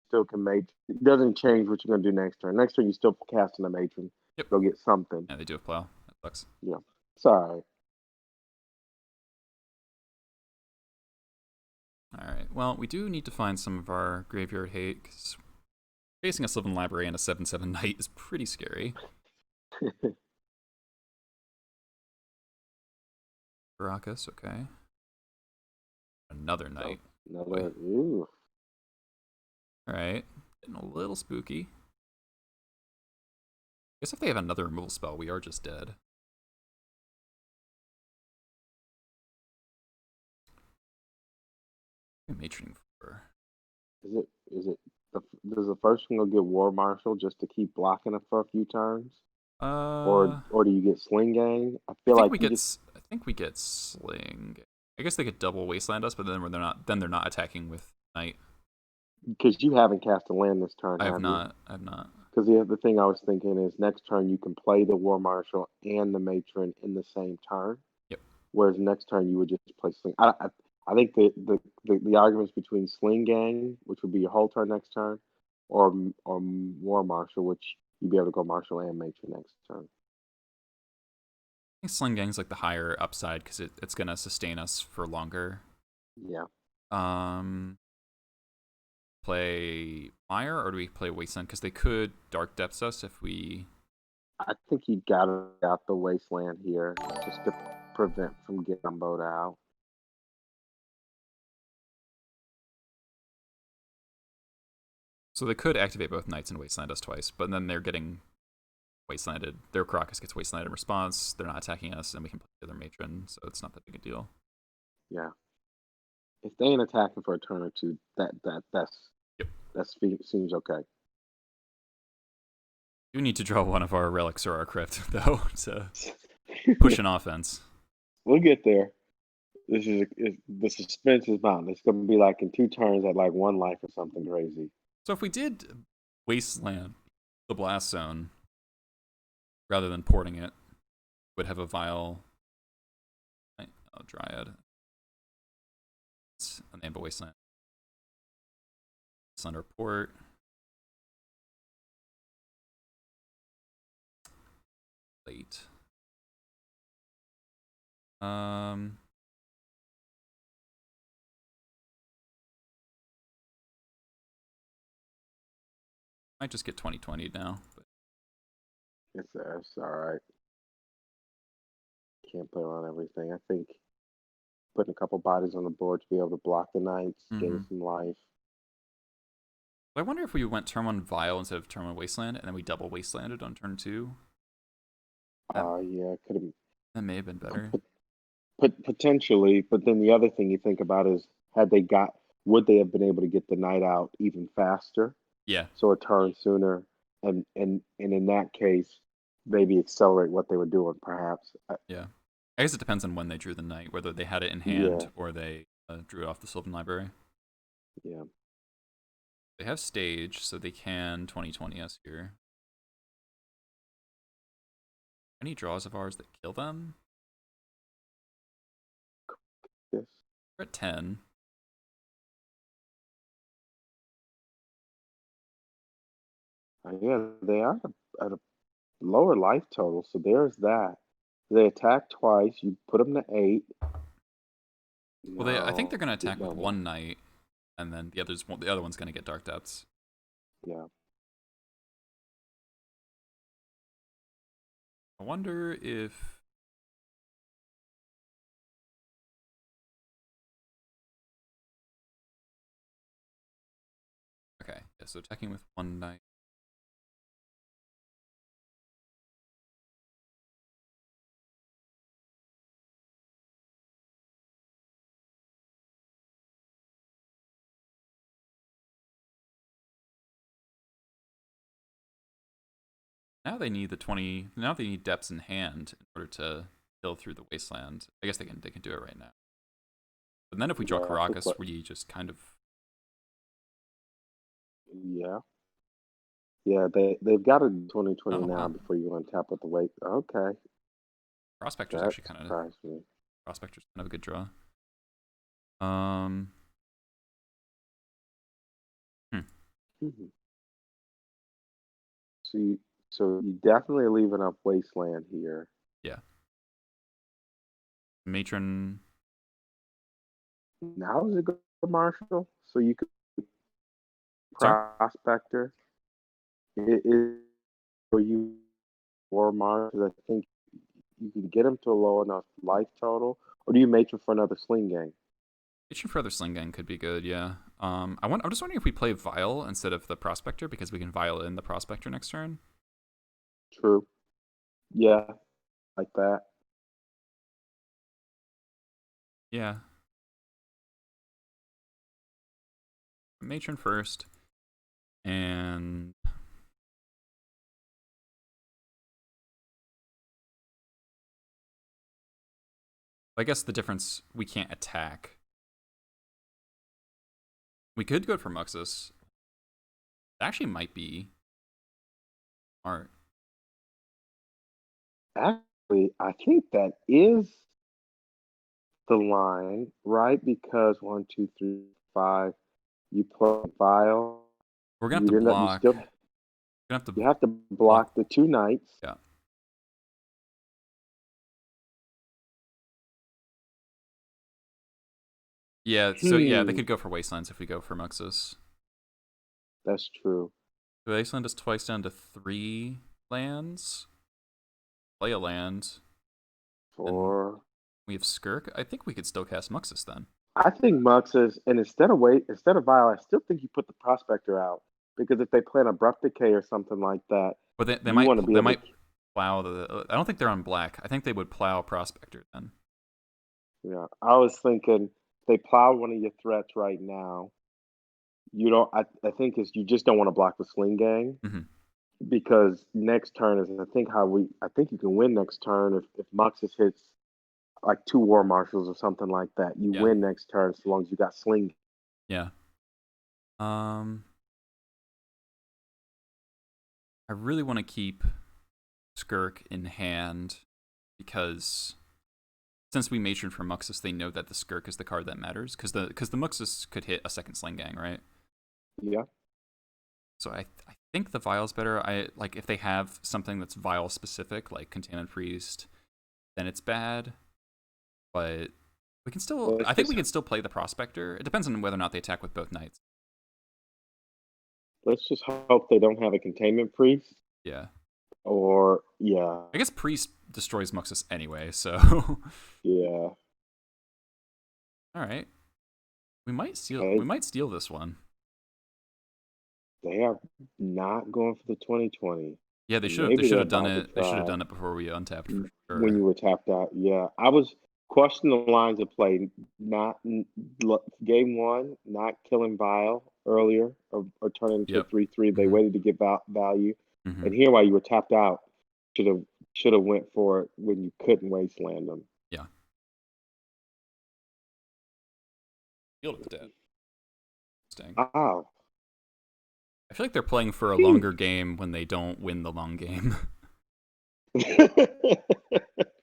Still can mate. It doesn't change what you're gonna do next turn. Next turn, you still casting a matron. Yep. Go get something. Yeah, they do have plow. That sucks. Yeah, sorry. All right. Well, we do need to find some of our graveyard hate because facing a Sylvan Library and a 7/7 Knight is pretty scary. Caracas, okay. Another So Knight. Boy. another. Ooh. All right. Getting a little spooky. Guess if they have another removal spell, we are just dead. Matron for. Is it does the first one go get War Marshal just to keep blocking it for a few turns, Uh, or do you get Sling Gang? I I feel think like we you get. just I think we get Sling. I guess they could double wasteland us, but then they're not. Then they're not attacking with Knight. because you haven't cast a land this turn, I have have you? not. I have not. Because the thing I was thinking is next turn you can play the War Marshal and the Matron in the same turn, Yep. whereas next turn you would just play Sling. I think the arguments between Sling Gang, which would be your whole turn next turn, or War Marshal, which you'd be able to go Marshal and Matron next turn. I think Sling Gang's like the higher upside because it's gonna sustain us for longer. Yeah. Um, play Mire or do we play Wasteland? Because they could Dark Depths us if we. I think you got out the wasteland here just to prevent from getting boat out. So they could activate both Knights and Wasteland us twice, but then they're getting Wastelanded. Their Caracas gets Wastelanded in response. They're not attacking us, and we can play the other Matron, so it's not that big a deal. Yeah. If they ain't attacking for a turn or two, Yep. that seems okay. We need to draw one of our Relics or our Crypt, though, to push an offense. We'll get there. The suspense is mounting. It's gonna be like in 2 turns at like 1 life or something crazy. So if we did Wasteland the Blast Zone rather than porting it, would have a Vile Dryad. It's a name of Wasteland. Slender Port. Late. Might just get 2020 now. But It's all right. Can't play around everything. I think putting a couple bodies on the board to be able to block the Knights, gain some life. I wonder if we went turn 1 Vile instead of turn 1 Wasteland, and then we double Wastelanded on turn 2. Yeah, could have. That may have been better. Potentially, but then the other thing you think about is would they have been able to get the Knight out even faster? Yeah. So a turn sooner, and in that case, maybe accelerate what they were doing, perhaps. Yeah. I guess it depends on when they drew the knight, whether they had it in Yeah, hand or they drew it off the Sylvan Library. yeah. They have stage, so they can 2020 us here. Any draws of ours that kill them? Yes. We're at 10. Yeah, they are at a lower life total, so there's that. They attack twice. You put them to 8. Well, I think they're No, going to attack with no, one knight, and then the other one's going to get Dark Depths. yeah. I wonder if... Okay, yeah, so attacking with one knight. Now they need the 20. Now they need depths in hand in order to kill through the wasteland. I guess they can do it right now. But then if we draw Yeah, I think Caracas, we just kind of... yeah. Yeah, they've got it in 2020 Oh, now wow. before you untap with the weight. Okay, Prospector's that actually kind of... surprised me. Prospector's kind of a good draw. Um... Hmm. Mhm. So you definitely leaving up Wasteland here. Yeah. Matron... Now is a good Marshall, so you could Sorry? Prospector. It is for you or Mars. I think you can get him to a low enough life total, or do you make him for another sling gang? Itching for other Sling Gang could be good, yeah. I'm just wondering if we play Vial instead of the Prospector, because we can Vial in the Prospector next turn. True. Yeah, like that. Yeah. Matron first. And... I guess the difference, we can't attack. We could go for Muxus. That actually might be smart. Actually, I think that is the line, right? Because 1, 2, 3, 5, you play Vile, We're gonna have to you end up, block. We're gonna have to you have to block. block the 2 knights. Yeah. Yeah, so yeah, they Hmm, could go for Wastelands if we go for Muxus. that's true. The Wasteland is twice down to 3 lands. Play a land. And 4. we have Skirk. I think we could still cast Muxus then. I think Muxus, and instead of Vile, I still think you put the Prospector out because if they play an Abrupt Decay or something like that, But they you might want to be they able might to. plow the... I don't think they're on black. I think they would plow Prospector then. Yeah, I was thinking they plow one of your threats right now. You don't. I think is you just don't want to block the Sling Gang Hmm. because next turn is I think you can win next turn if Muxus hits like 2 War Marshals or something like that. You Yeah. win next turn so long as you got Sling. Yeah. I really want to keep Skirk in hand because since we matron for Muxus, they know that the Skirk is the card that matters because the Muxus could hit a second Sling Gang, right? Yeah. So I think the Vial's better. I like if they have something that's Vial specific, like Containment Priest, then it's bad. But we can still... Let's I think we just can still play the Prospector. It depends on whether or not they attack with both knights. let's just hope they don't have a Containment Priest. Yeah. Or yeah, I guess Priest destroys Muxus anyway, so... yeah. Alright. We might Okay, steal this one. they are not going for the 2020. Yeah, they Maybe should they're have done about to it. They should have try done it before we untapped for when sure. you were tapped out. Yeah, I was questioning the lines of play. Not game one, not killing Vile earlier or turning into a Yep. 3/3. They Mhm. waited to give out value, Mhm. and here while you were tapped out. should have went for it when you couldn't wasteland them. Yeah. Field of the Dead. Interesting. Oh, I feel like they're playing for a longer game when they don't win the long game.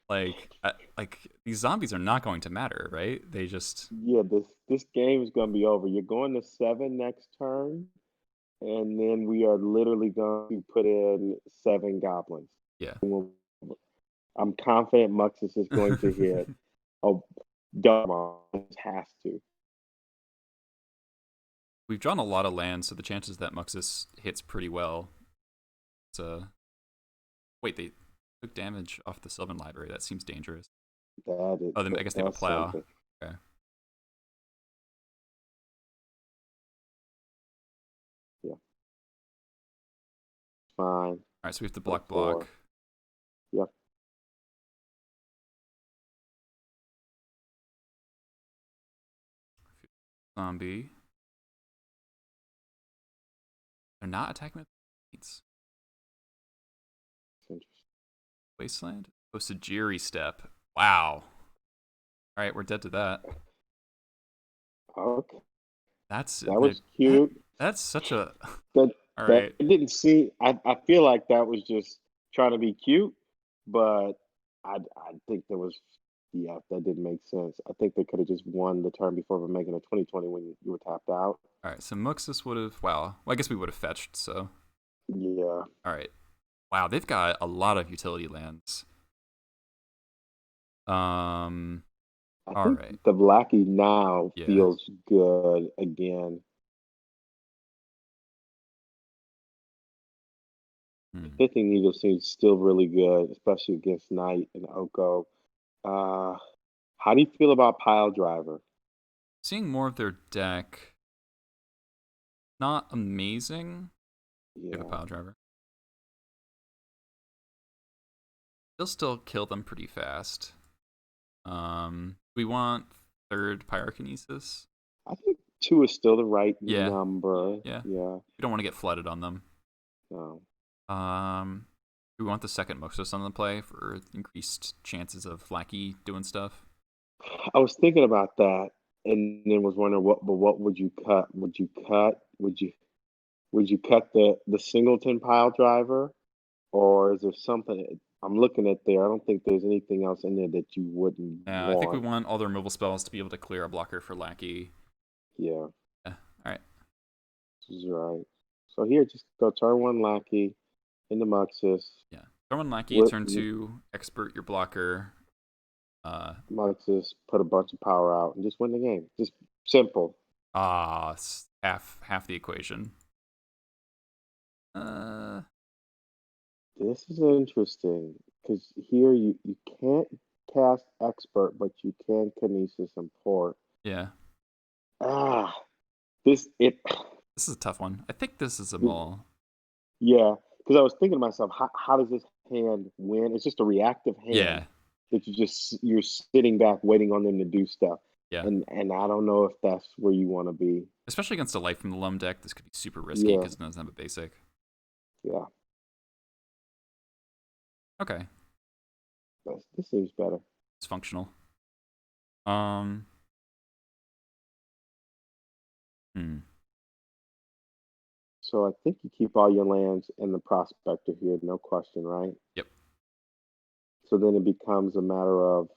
Like these zombies are not going to matter, right? They just yeah. This game is gonna be over. You're going to 7 next turn, and then we are literally going to put in 7 goblins. yeah. I'm confident Muxus is going to hit. Oh, Delver has to. We've drawn a lot of lands, so the chances that Muxus hits pretty well. It's wait, they took damage off the Sylvan Library. That seems dangerous. I guess they have a plow. Something. Okay. Yeah. Fine. All right, so we have to block. Yep. Zombie. They're not attacking with beats. Interesting. Wasteland? Oh, Sajiri Step. Wow. Alright, we're dead to that. Okay. That was cute. That's such a... That, Alright. It didn't seem... I feel like that was just trying to be cute, but I think there was... Yeah, that didn't make sense. I think they could have just won the turn before making a 2020 when you were tapped out. Alright, so Muxus would have... Wow. Well, I guess we would have fetched, so... Yeah. Alright. Wow, they've got a lot of utility lands. I All think right. the Blackie now feels good again. Fifthing Needle seems still really good, especially against Knight and Oko. How do you feel about Pile Driver? Seeing more of their deck. Not amazing. Yeah. Give a Pile Driver. They'll still kill them pretty fast. We want 3rd Pyrokinesis. I think 2 is still the right number. Yeah. Yeah. We don't want to get flooded on them. No. We want the 2nd Muxus on the play for increased chances of Lackey doing stuff. I was thinking about that, and then was wondering what would you cut? Would you cut the Singleton Pile Driver, or is there something? I'm looking at there. I don't think there's anything else in there that you wouldn't want. I think we want all the removal spells to be able to clear a blocker for Lackey. Yeah. All right. This is right. So here, just go turn 1 Lackey into Muxus. Yeah. Turn 1 Lackey, turn 2 Expert your blocker. Muxus, put a bunch of power out, and just win the game. Just simple. Half the equation. This is interesting because here you can't cast Expert, but you can Kinesis and Port. Yeah. This is a tough one. I think this is a mull. Yeah, because I was thinking to myself, how does this hand win? It's just a reactive hand. Yeah. That you're sitting back waiting on them to do stuff. Yeah. And I don't know if that's where you want to be. Especially against a Light from the Loam deck, this could be super risky because it doesn't have a basic. Yeah. Okay. This seems better. It's functional. So I think you keep all your lands in the Prospector here, no question, right? Yep. So then it becomes a matter of,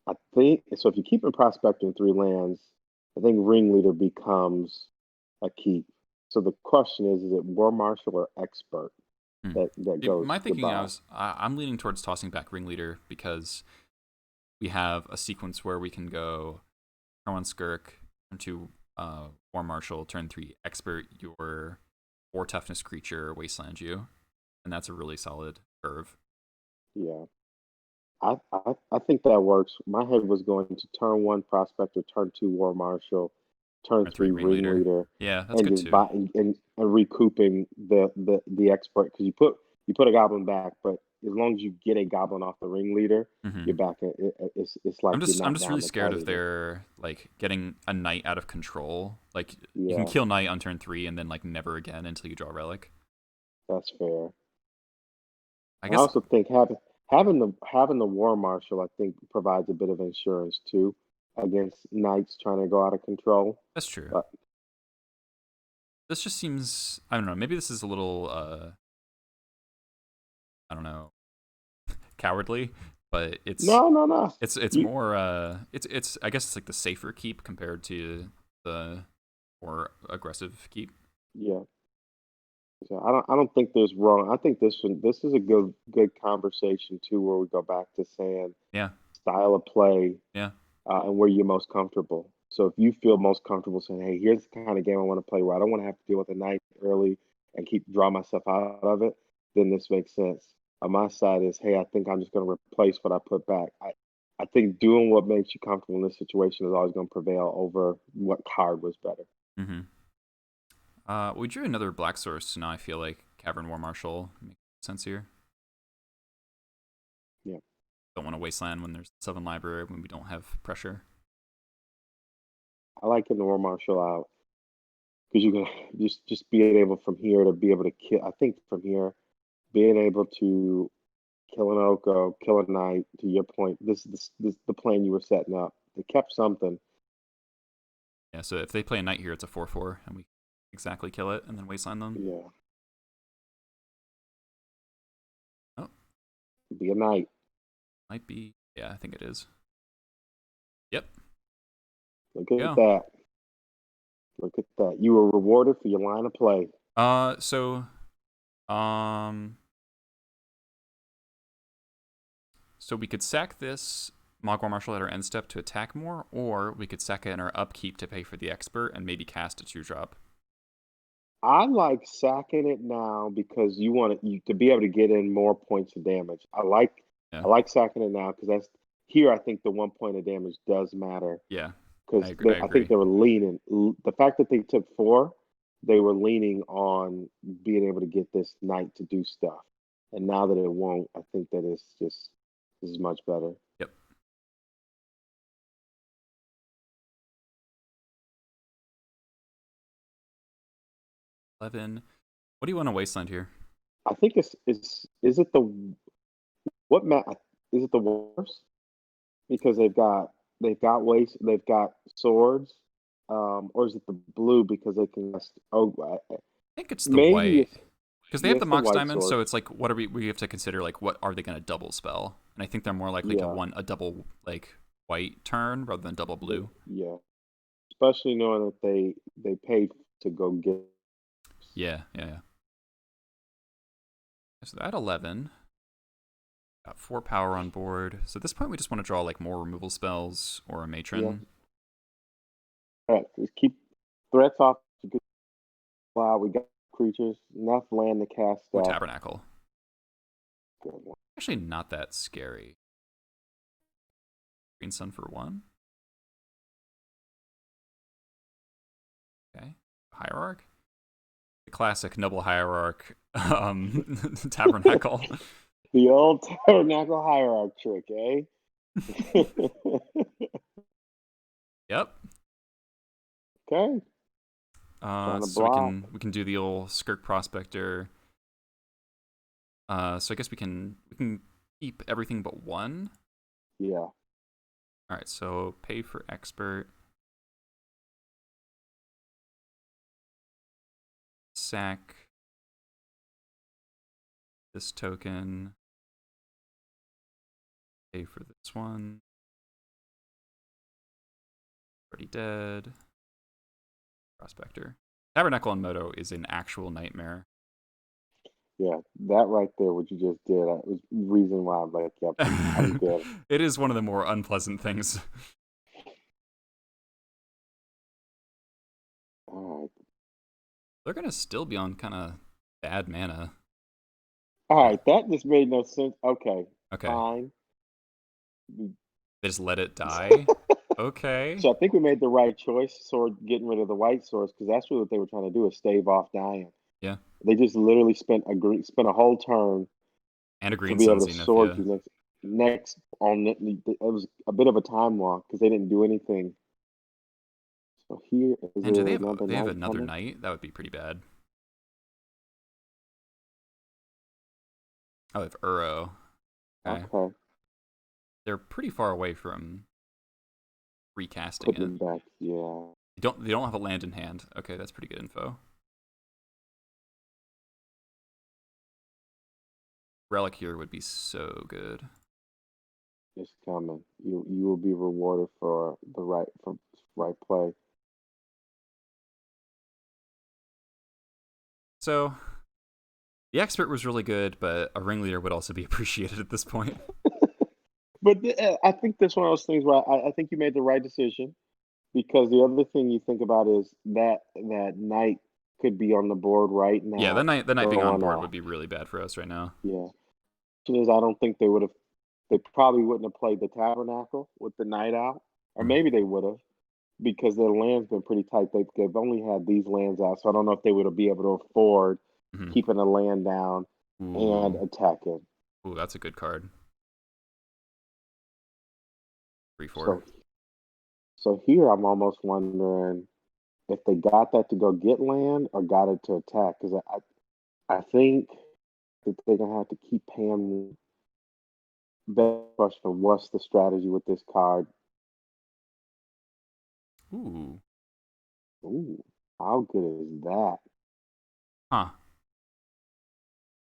I think, so if you keep a Prospector in 3 lands, I think Ringleader becomes a keep. So the question is it War Marshal or Expert that goes? My thinking I'm leaning towards tossing back Ringleader because we have a sequence where we can go turn 1 Skirk, turn 2 War Marshal, turn 3 Expert your 4 toughness creature, wasteland you, and that's a really solid curve. Yeah. I think that works. My head was going to turn 1 Prospector, turn 2 War Marshal, turn 3 Ringleader. Yeah, that's and good just too. And recouping the Expert, because you put a Goblin back, but as long as you get a Goblin off the Ringleader, you're back. It's like I'm just really scared if they're like getting a Knight out of control. Like you can kill Knight on turn 3 and then like never again until you draw a Relic. That's fair. I I guess also think having the War Marshal, I think, provides a bit of insurance too against knights trying to go out of control. that's true. But This just seems, I don't know, maybe this is a little I don't know, cowardly, but no, no, no. it's You, more it's I guess it's like the safer keep compared to the more aggressive keep. yeah. So I don't think there's wrong. I think this is a good conversation too, where we go back to saying Yeah. style of play Yeah. and where you're most comfortable. So if you feel most comfortable saying, "Hey, here's the kind of game I want to play where I don't want to have to deal with a knight early and keep draw myself out of it," then this makes sense. On my side is, "Hey, I think I'm just going to replace what I put back." I think doing what makes you comfortable in this situation is always going to prevail over what card was better. Mm-hmm. We drew another black source, so now I feel like Cavern War Marshal makes sense here. Yeah, Don't want to wasteland when there's 7 library when we don't have pressure. I like getting the War Marshal out because you can just being able from here to be able to kill. I think from here being able to kill an Oko, kill a knight. To your point, this the plan you were setting up. They kept something. Yeah, so if they play a knight here, it's a 4/4, and we exactly kill it and then wasteland them. Yeah, Oh, be a knight. might be. Yeah, I think it is. Yep. Look at Yeah. that. Look at that. You were rewarded for your line of play. So, um, so we could sack this Mogwai Marshal at our end step to attack more, or we could sack it in our upkeep to pay for the expert and maybe cast a 2-drop. I like sacking it now because you to be able to get in more points of damage. Yeah. I like sacking it now because that's here. I think the 1 point of damage does matter Yeah. I because agree. I I think agree. they were leaning. The fact that they took 4, they were leaning on being able to get this knight to do stuff. And now that it won't, I think that it's just this is much better. Yep. 11. What do you want to wasteland here? I think it's is it the what map is it the worst because they've got swords, or is it the blue because they can I think it's the maybe white. it's Because they yeah have the it's the Mox white Diamond, sword so it's like, what are we have to consider, like, what are they going to double spell? And I think they're more likely to yeah want a double, like, white turn rather than double blue. yeah especially knowing that they paid to go get Yeah, yeah, yeah. So at 11, got 4 power on board. So at this point, we just want to draw, like, more removal spells or a yeah matron. just keep threats off to get out. We got creatures enough land to cast Ooh, stuff. Tabernacle. Good one. Actually, not that scary. Green Sun for 1. Okay. Hierarch. The classic noble hierarch tabernacle. The old tabernacle hierarch trick, eh? Yep. Okay, trying to So we block. can do the old Skirk Prospector. So I guess we can keep everything but 1. Yeah, All right. So pay for expert. Sack this token. Pay for this one. Already dead. Prospector. Tabernacle and Moto is an actual nightmare. yeah, that right there, what you just did, was reason why I'm like, yep, I'm good. It is one of the more unpleasant things. All right, They're gonna still be on kind of bad mana. all right, that just made no sense. Okay, Okay. fine. They just let it die. Okay. So I think we made the right choice, sword getting rid of the white swords, because that's really what they were trying to do is stave off dying. Yeah. They just literally spent a whole turn And a to Green be Sun able to Zenith, sword yeah. you next on it was a bit of a time walk because they didn't do anything. So here is And do there another they have knight another coming? knight? That would be pretty bad. Oh, they have Uro. Okay. Okay. They're pretty far away from recasting Putting it. them back. Yeah. They don't have a land in hand. Okay, that's pretty good info. Relic here would be so good. It's coming. You will be rewarded for the right play. So the expert was really good, but a ringleader would also be appreciated at this point. But I think that's one of those things where I think you made the right decision, because the other thing you think about is that knight could be on the board right Yeah, now the knight being on going board off. would be really bad for us right now. Yeah. Thing is, I don't think they would have. They probably wouldn't have played the tabernacle with the knight out, or Mm. maybe they would have, because their land's been pretty tight. They've only had these lands out, so I don't know if they would have be able to afford Mm-hmm. keeping a land down and attacking. Ooh, that's a good card. 3/4. So here I'm almost wondering if they got that to go get land or got it to attack, because I think that they're gonna have to keep paying. The question: what's the strategy with this card? Ooh. Ooh, how good is that? Huh.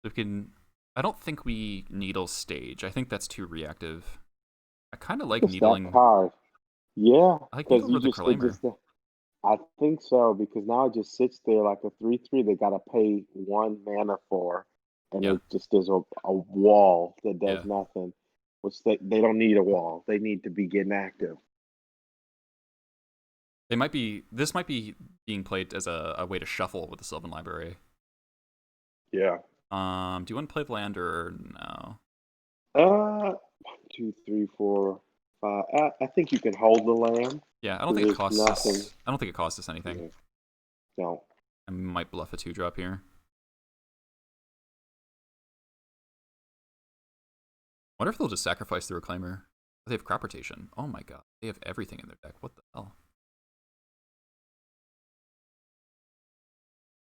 We can. I don't think we needle stage. I think that's too reactive. I kind of like It's that needling. card. Yeah, I like because needle you over the just it Curlamer. just I think so, because now it just sits there like a 3/3. They got to pay 1 mana for, and Yeah, it just is a wall that does yeah. nothing. Which they don't need a wall. They need to be getting active. They might be. This might be being played as a way to shuffle with the Sylvan Library. Yeah. Do you want to play the land or no? 2, 3, 4, 5. I think you can hold the land. Yeah, I don't think it There's costs nothing. us. I don't think it costs us anything. Yeah, no. I might bluff a 2-drop here. Wonder if they'll just sacrifice the Reclaimer. They have crop rotation. Oh my god, they have everything in their deck. What the hell?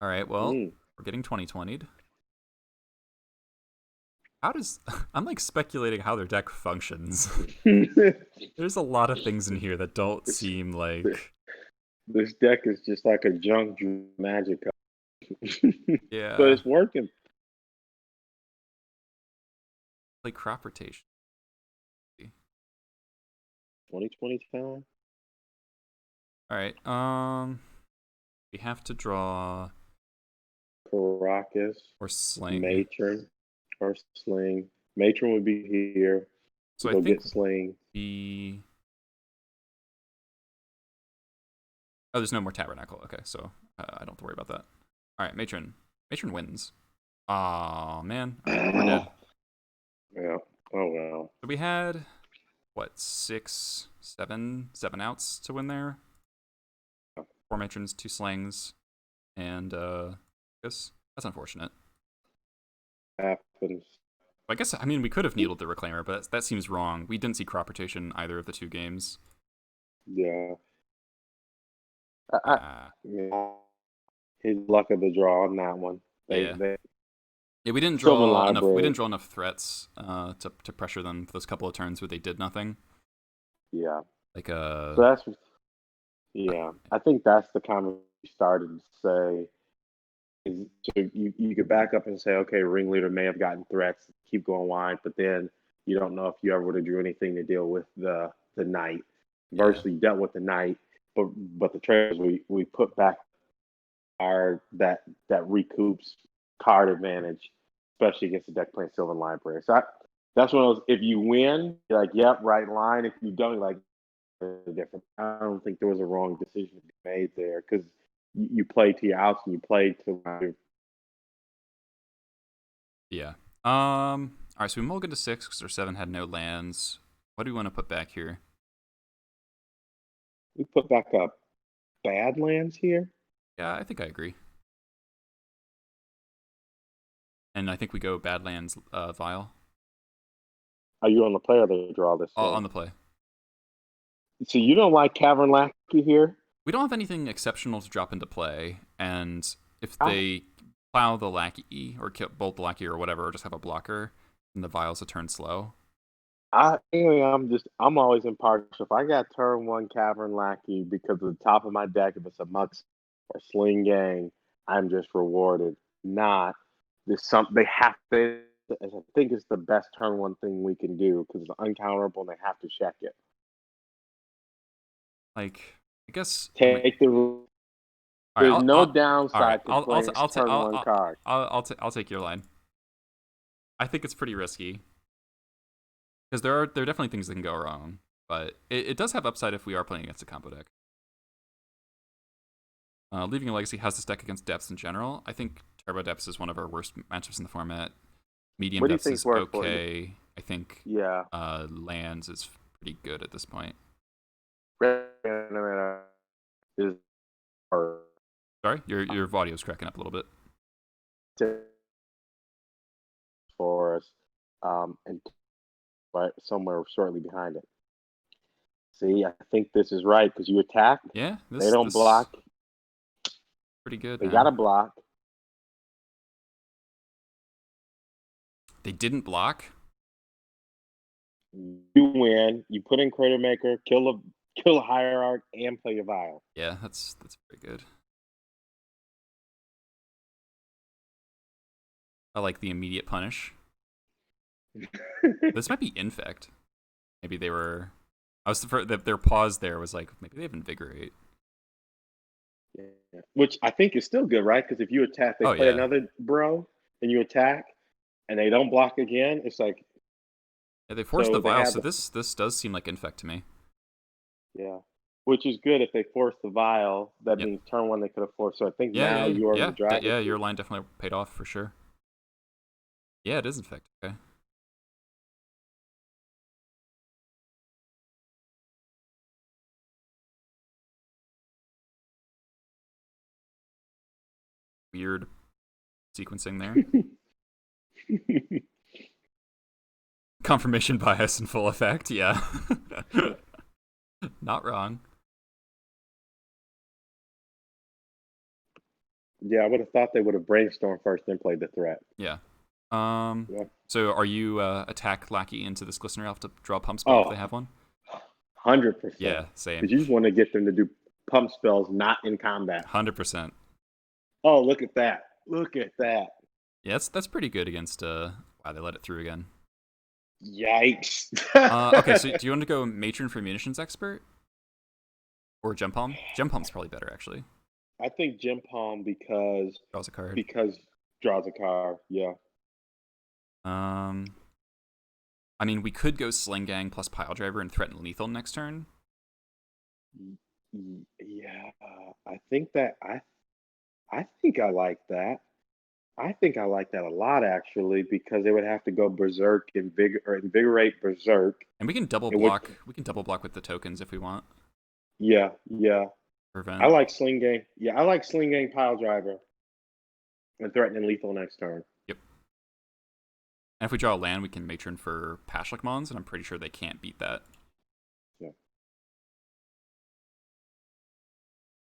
All right, well, Mm. we're getting 2020'd. How does I'm like speculating how their deck functions. There's a lot of things in here that don't this, seem like this deck is just like a junk magic card. But yeah, it's working. like crop rotation. 2020 time. All right, we have to draw Caracas, or sling. Matron, or Sling. Matron would be here. So I Go think get Sling. we. Oh, there's no more tabernacle. Okay, so I don't have to worry about that. All right, matron. Matron wins. Oh man. All right, we're dead. Yeah. Oh well. So we had what 6, 7 outs to win there. 4 matrons, 2 slings, and I guess that's unfortunate. Happens. I guess I mean we could have needled the Reclaimer, but that seems wrong. We didn't see crop rotation either of the 2 games. Yeah. Ah, Yeah. His luck of the draw on that one. yeah. They Yeah, we didn't Sylvan draw enough. We Library. didn't draw enough threats to pressure them for those couple of turns where they did nothing. Yeah. Like So that's yeah. I think that's the comment we started to say. Is so you could back up and say, okay, ringleader may have gotten threats, keep going wide, but then you don't know if you ever would have drew anything to deal with the knight. yeah, Virtually dealt with the knight, but the traders we put back are that recoups card advantage, especially against the deck playing Sylvan Library. So that's one of those. If you win, you're like, yep, right line. If you don't, you're like, different. I don't think there was a wrong decision to be made there, because you played to your outs and you played to yeah. All right, so we mulligan to 6 because our 7 had no lands. What do we want to put back here? we put back up Badlands here. Yeah, I think I agree. And I think we go Badlands Vial Are you on the play or the draw this on one? the play. So you don't like Cavern Lackey here? We don't have anything exceptional to drop into play, and if I, they plow the lackey or kill bolt the lackey or whatever, or just have a blocker, and the vials a turn slow. I'm always impartial. If I got turn one Cavern Lackey because of the top of my deck, if it's a Mux or Sling Gang, I'm just rewarded. Not this some they have to. I think it's the best turn one thing we can do because it's uncounterable and they have to check it. Like, I guess Take the. There's no downside to playing turn one card. I'll take your line. I think it's pretty risky because there are definitely things that can go wrong, but it does have upside if we are playing against a combo deck. Leaving a Legacy has this deck against depths in general. I think Turbo Depths is one of our worst matchups in the format. Medium Depths is okay. I think Lands is pretty good at this point. Sorry, your audio is cracking up a little bit. For us, and right somewhere shortly behind it. See, I think this is right because you attack. Yeah, they don't block. Pretty good. They gotta block. They didn't block. You win. You put in Crater Maker, kill a Hierarch, and play a Vial. Yeah, that's pretty good. I like the immediate punish. This might be Infect. Maybe they were. Their pause there was like maybe they have Invigorate. Yeah. Which I think is still good, right? Because if you attack, they play another bro, and you attack, and they don't block again. It's like they force the Vial, so this does seem like Infect to me. Yeah, which is good if they force the Vial. That means turn one they could have forced. So I think now you're in the drive. Yeah, your line definitely paid off for sure. Yeah, it is Infect. Okay. Weird sequencing there. Confirmation bias in full effect, yeah. Not wrong. Yeah, I would have thought they would have brainstormed first, then played the threat. Yeah. So are you attack Lackey into this Glistener Elf to draw pump spell if they have one? 100%. Yeah, same. Because you just want to get them to do pump spells not in combat. 100%. Oh, look at that. Look at that. Yeah, that's pretty good against wow, they let it through again. Yikes. Okay, so do you want to go Matron for Munitions Expert? Or Gem Palm? Gem Palm's probably better, actually. I think Gem Palm because draws a card. Because draws a card, yeah. I mean, we could go Sling Gang plus Pile Driver and threaten Lethal next turn. Yeah, I think I like that. I think I like that a lot, actually, because they would have to go Berserk, Invigorate Berserk. And we can double block. We can double block with the tokens if we want. Yeah. Prevent. I like Sling Gang. Yeah, I like Sling Gang Pile Driver. And threatening Lethal next turn. Yep. And if we draw a land, we can Matron for Pashlik Mons, and I'm pretty sure they can't beat that. Yeah.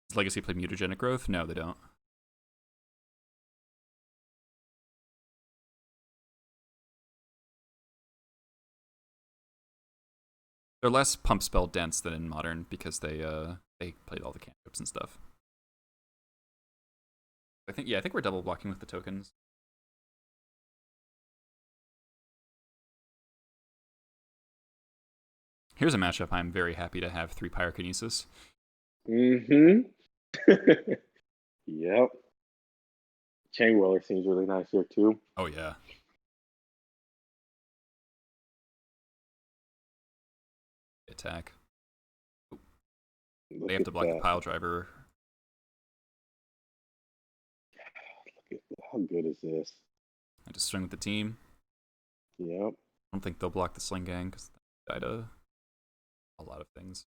Does Legacy play Mutagenic Growth? No, they don't. They're less pump spell dense than in Modern because they played all the cantrips and stuff. I think we're double blocking with the tokens. Here's a matchup I'm very happy to have 3 Pyrokinesis. Yep. Chain Whirler seems really nice here too. Oh yeah. Attack. They have to block the Pile Driver. How good is this? I just swing with the team. Yep. I don't think they'll block the Sling Gang because they died a lot of things.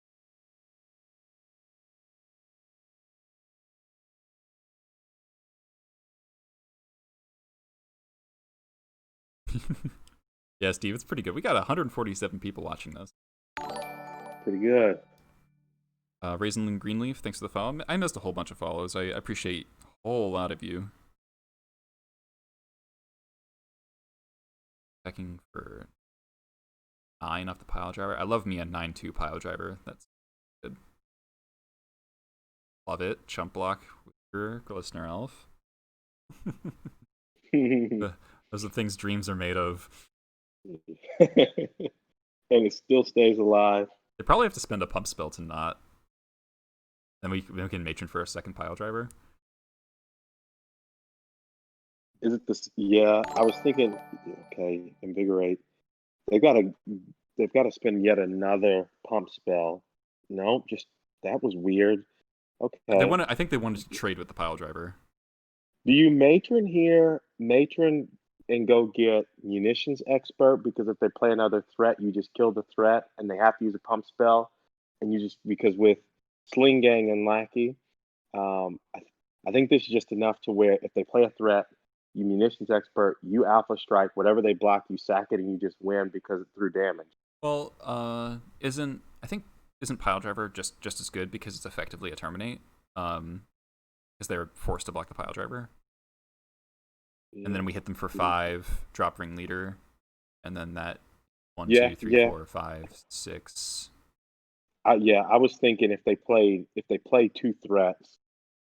Yeah, Steve, it's pretty good. We got 147 people watching this. Pretty good. Raisin Greenleaf, thanks for the follow. I missed a whole bunch of follows. I appreciate a whole lot of you. Checking for 9 off the pile driver. I love me a 9/2 pile driver. That's good. Love it. Chump block with your Glistener Elf. Those are the things dreams are made of. And it still stays alive. They probably have to spend a pump spell to not. Then we can matron for a second pile driver. Is it this? Yeah, I was thinking. Okay, invigorate. They've got to spend yet another pump spell. No, just that was weird. Okay. I think they wanted to trade with the pile driver. Do you matron here? Matron and go get munitions expert, because if they play another threat, you just kill the threat and they have to use a pump spell, and you just, because with Sling Gang and Lackey, I think this is just enough to where if they play a threat, you munitions expert, you alpha strike, whatever they block, you sack it and you just win because it threw damage. Well, isn't pile driver just as good because it's effectively a terminate? Because they're forced to block the pile driver. And then we hit them for 5, drop ringleader, and then that 1, 2, 3, 4, 5, 6. Yeah, I was thinking if they play 2 threats.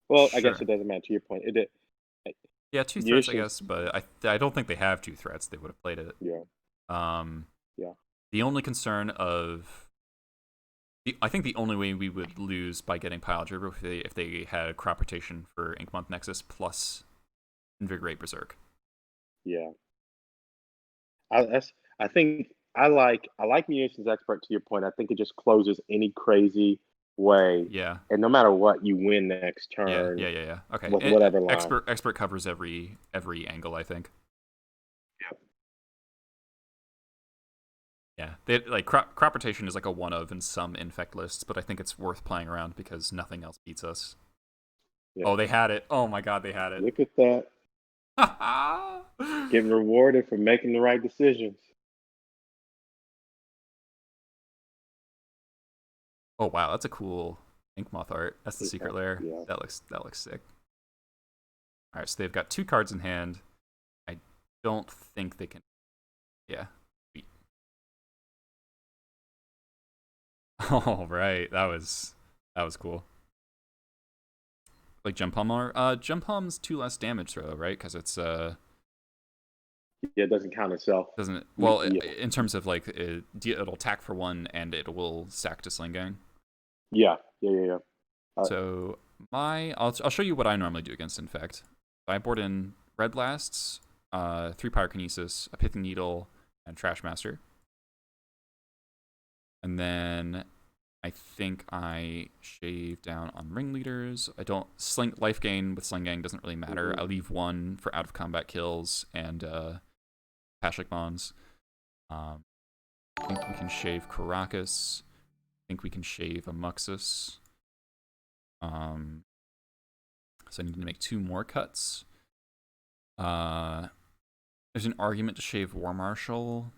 Well, sure. I guess it doesn't matter. To your point, yeah, 2 threats, I guess, but I don't think they have 2 threats. They would have played it. Yeah. Yeah. The only concern I think the only way we would lose by getting pile driver if they had crop rotation for Inkmonth Nexus plus Invigorate Berserk. Yeah. I think I like Munitions Expert, to your point. I think it just closes any crazy way. Yeah. And no matter what, you win next turn. Yeah. Okay. Whatever line. Expert covers every angle, I think. Yeah. They like crop rotation is like a one of in some Infect lists, but I think it's worth playing around because nothing else beats us. Yeah. Oh, they had it. Oh my god, they had it. Look at that. Getting rewarded for making the right decisions. Oh wow, that's a cool Inkmoth art. That's the secret lair. Yeah. That looks sick. All right, so they've got 2 cards in hand. I don't think they can. Yeah. Oh right, that was cool. Like Jump Hum Jump Hum's 2 less damage throw, right? Because it's Yeah, it doesn't count itself. Doesn't it? Well, in terms of like it'll attack for 1 and it will sack to Sling Gang. Yeah. So I'll show you what I normally do against Infect. I board in Red Blasts, 3 Pyrokinesis, a Pithing Needle, and Trash Master. And then I think I shave down on Ringleaders. I don't life gain with Sling Gang doesn't really matter. I leave 1 for out of combat kills and Pashlik Bonds. I think we can shave Karakas. I think we can shave a Muxus. So I need to make 2 more cuts. There's an argument to shave War Marshal.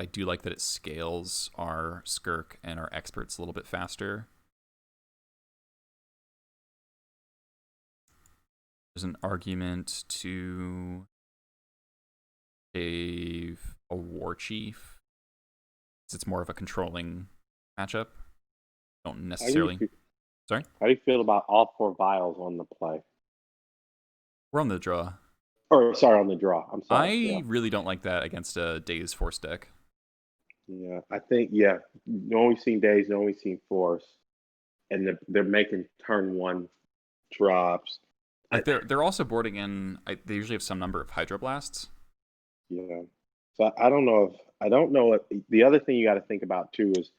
I do like that it scales our Skirk and our Experts a little bit faster. There's an argument to shave a War Chief. It's more of a controlling matchup. Don't necessarily. Sorry? How do you feel about all 4 vials on the play? We're on the draw. Or, sorry, on the draw. I'm sorry. I really don't like that against a Daze Force deck. Yeah, I think, only seen Daze, only seen Force. And they're making turn 1 drops. Like they're also boarding in, they usually have some number of Hydroblasts. Yeah. So I don't know if the other thing you got to think about too is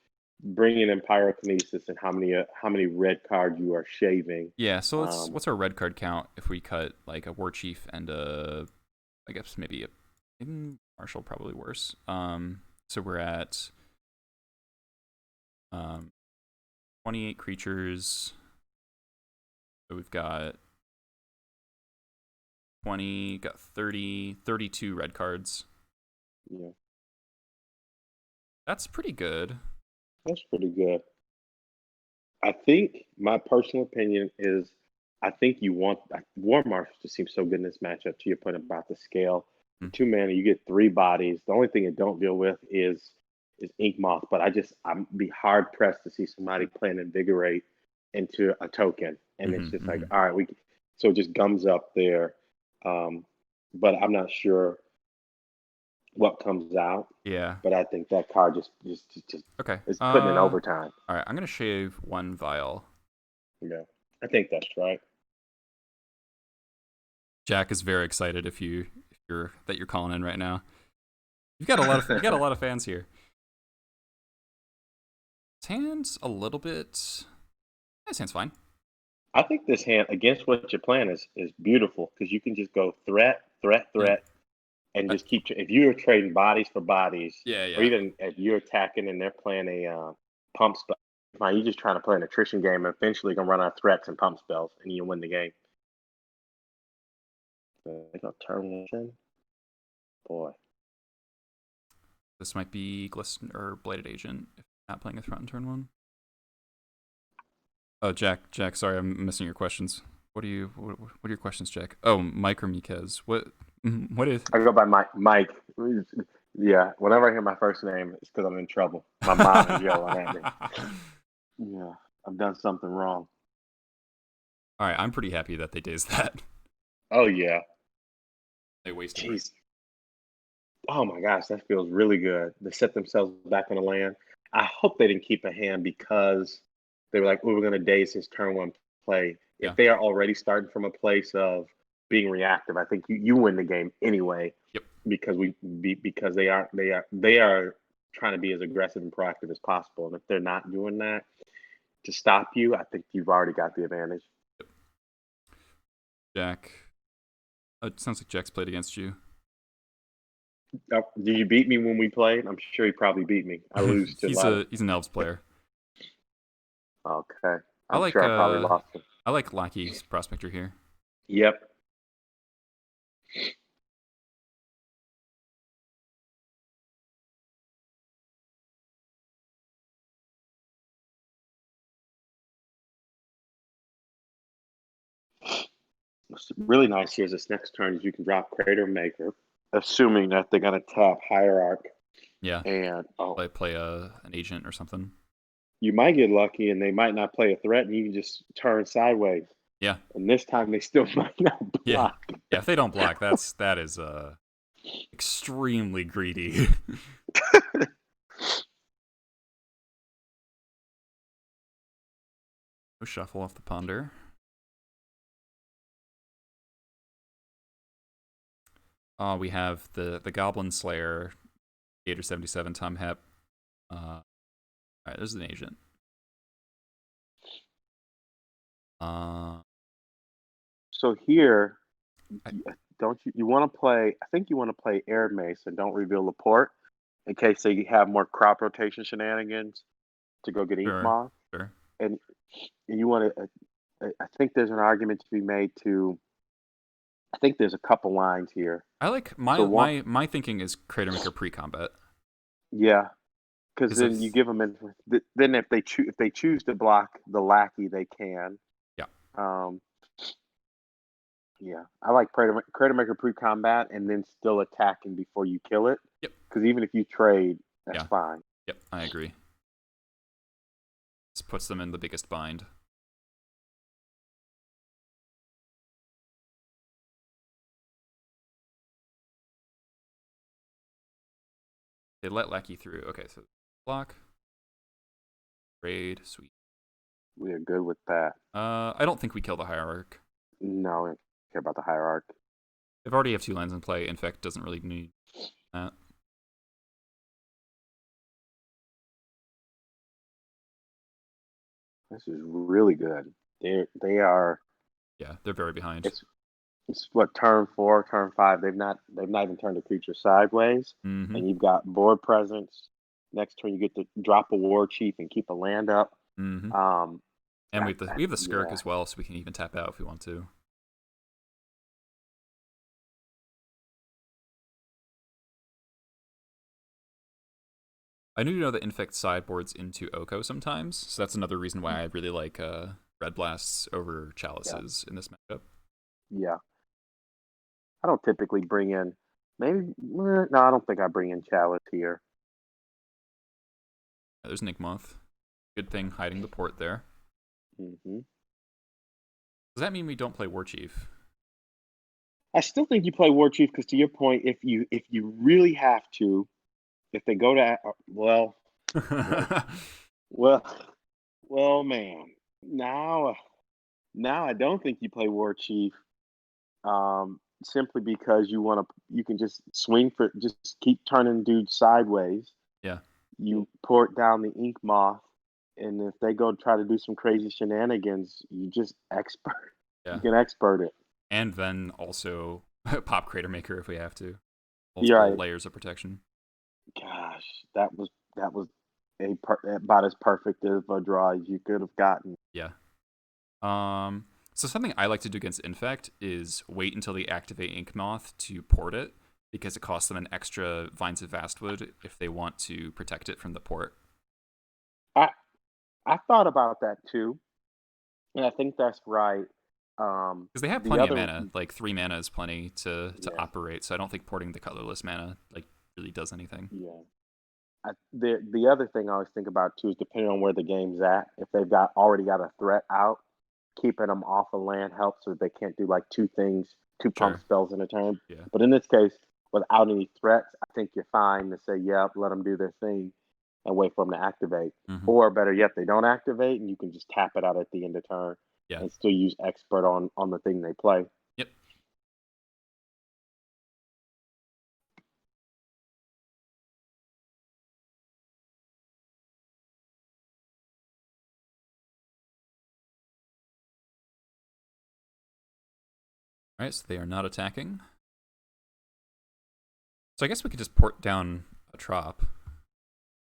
bringing in Pyrokinesis and how many red cards you are shaving. Yeah, so what's our red card count if we cut like a War Chief and I guess maybe Marshal, probably worse. So we're at 28 creatures. So we've got 32 red cards. Yeah. That's pretty good. That's pretty good. I think my personal opinion is I think you want War Marshal to seem so good in this matchup, to your point about the scale. Hmm. 2 mana, you get 3 bodies. The only thing it don't deal with is ink moth. But I'm be hard pressed to see somebody playing invigorate into a token, and it's just like, Mm-hmm. all right, so it just gums up there. But I'm not sure what comes out. Yeah. But I think that card just Okay. is putting in overtime. All right. I'm gonna shave 1 vial. Yeah, I think that's right. Jack is very excited if you're that you're calling in right now. You got a lot of fans here. His hand's a little bit. His hand's fine. I think this hand against what you're playing is beautiful because you can just go threat, Yeah. and just keep. If you're trading bodies for bodies, Yeah. or Yeah. even if you're attacking and they're playing a pump spell, fine, you're just trying to play an attrition game and eventually gonna run out of threats and pump spells and you win the game. They got turn one. Boy. This might be Glisten or Bladed Agent if you're not playing a threat in turn 1. Oh, Jack, sorry, I'm missing your questions. What are your questions, Jack? Oh, Mike or Mikez. What is? I go by Mike. Yeah, whenever I hear my first name, it's because I'm in trouble. My mom is yelling at me. Yeah, I've done something wrong. All right, I'm pretty happy that they dazed that. Oh yeah. They wasted. Jeez. Oh my gosh, that feels really good. They set themselves back on the land. I hope they didn't keep a hand because they were like, "Oh, we're going to daze his turn 1 play." Yeah. If they are already starting from a place of being reactive, I think you win the game anyway. Yep. Because they are trying to be as aggressive and proactive as possible, and if they're not doing that to stop you, I think you've already got the advantage. Yep. Jack. It sounds like Jack's played against you. Did you beat me when we played? I'm sure he probably beat me. I lose to he's an Elves player. Okay. I'm sure I probably lost him. I like Lackey's Prospector here. Yep. What's really nice here is this next turn is you can drop Crater Maker, assuming that they're going to tap Hierarch. Yeah. And play an agent or something. You might get lucky and they might not play a threat and you can just turn sideways. Yeah. And this time they still might not block. Yeah, if they don't block, that is extremely greedy. Go shuffle off the ponder. We have the Goblin Slayer, Gator 77, Tom Hep. All right, there's an agent. So here, don't you want to play? I think you want to play Air Mace and don't reveal the port in case they have more crop rotation shenanigans to go get Ink Moth. Sure. And you want to. I think there's an argument to be made to. I think there's a couple lines here. I like my thinking is Crater Maker pre-combat. Yeah, because then you give them in. Then if they choose to block the Lackey, they can. Yeah. Yeah, I like Crater Maker pre-combat and then still attacking before you kill it. Yep. Because even if you trade, that's fine. Yep, I agree. This puts them in the biggest bind. They let Lackey through. Okay, so block. Raid, sweet. We are good with that. I don't think we kill the Hierarch. No, we don't care about the Hierarch. They've already have 2 lands in play. Infect doesn't really need that. This is really good. They are. Yeah, they're very behind. It's what, turn 4, turn 5. They've not even turned a creature sideways, and you've got board presence. Next turn, you get to drop a War Chief and keep a land up. Mm-hmm. And we have the Skirk as well, so we can even tap out if we want to. I do know that Infect sideboards into Oko sometimes, so that's another reason why I really like Red Blasts over Chalices in this matchup. Yeah. I don't typically bring in Maybe no, I don't think I bring in Chalice here. There's an Inkmoth. Good thing hiding the port there. Hmm. Does that mean we don't play War Chief? I still think you play War Chief because, to your point, if you really have to, if they go to well, well, well, man, now I don't think you play War Chief. Simply because you can just swing for, just keep turning dudes sideways. Yeah. You port down the Ink Moth, and if they go try to do some crazy shenanigans, you just expert. Yeah. You can expert it. And then also pop Crater Maker if we have to. You're Multiple right. layers of protection. Gosh, that was about as perfect of a draw as you could have gotten. Yeah. So something I like to do against Infect is wait until they activate Ink Moth to port it, because it costs them an extra Vines of Vastwood if they want to protect it from the port. I I thought about that too, and I think that's right. Because they have The plenty of other, mana, like 3 mana is plenty to yeah, operate, so I don't think porting the colorless mana like really does anything. yeah. The other thing I always think about too is depending on where the game's at. If they've already got a threat out, keeping them off of land helps so that they can't do like two pump Sure. spells in a turn. Yeah. But in this case, without any threats, I think you're fine to say, yep, let them do their thing and wait for them to activate. Mm-hmm. Or better yet, they don't activate and you can just tap it out at the end of turn Yeah. and still use expert on the thing they play. Yep. All right, so they are not attacking. So I guess we could just port down a Trop.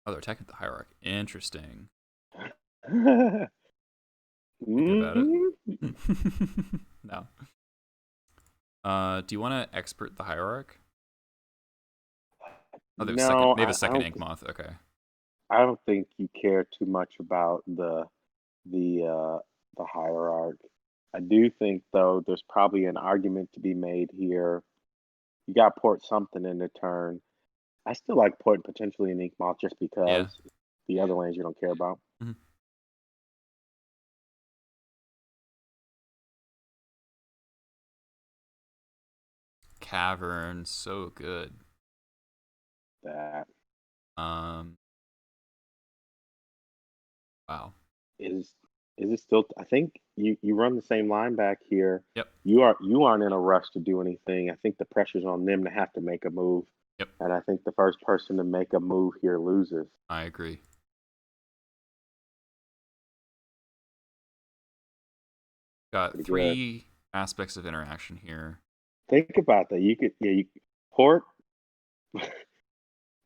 Oh, they're attacking the Hierarch. Interesting. Think about it. No. Do you want to expert the Hierarch? Oh, they have a second. No, They have a second Ink Moth. Okay. I don't think you care too much about the hierarch. I do think though there's probably an argument to be made here. You got to port something in the turn. I still like porting potentially an Ink Moth just Yeah. because the other lanes you don't care about. Mm-hmm. Cavern, so good. That Um. Wow. is is it still? I think you run the same line back here. Yep. You aren't in a rush to do anything. I think the pressure's on them to have to make a move. Yep. And I think the first person to make a move here loses. I agree. Got Pretty good. 3 aspects of interaction here. Think about that. You port,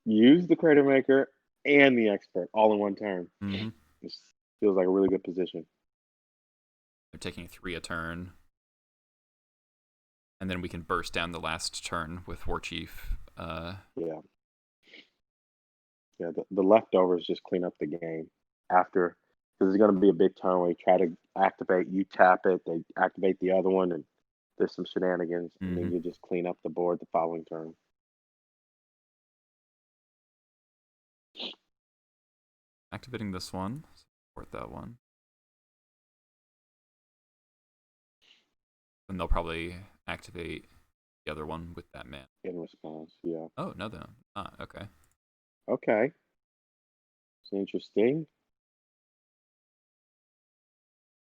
use the crater maker and the expert all in one turn. Mm-hmm. This feels like a really good position. They're taking 3 a turn. And then we can burst down the last turn with War Chief. Yeah. The leftovers just clean up the game after, because it's going to be a big turn where you try to activate, you tap it, they activate the other one, and there's some shenanigans, and then Mm-hmm. you just clean up the board the following turn. Activating this one. Support that one. And they'll probably activate the other one with that man. In response, yeah. Oh, no, they're not. Okay. Okay. It's interesting.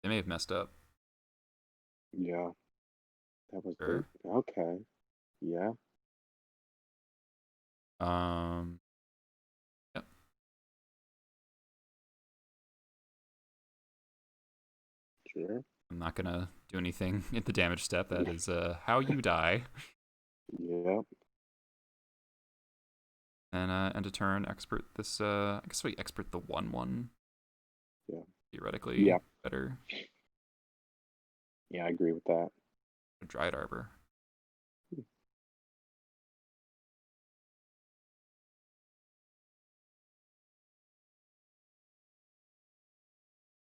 They may have messed up. Yeah. That was Sure. okay. Yeah. Yep. Sure. I'm not gonna do anything in the damage step. That is how you die. Yep. And end a turn, expert this. I guess we expert the 1/1. Yeah. Theoretically, Yeah. better. Yeah, I agree with that. Dried Arbor.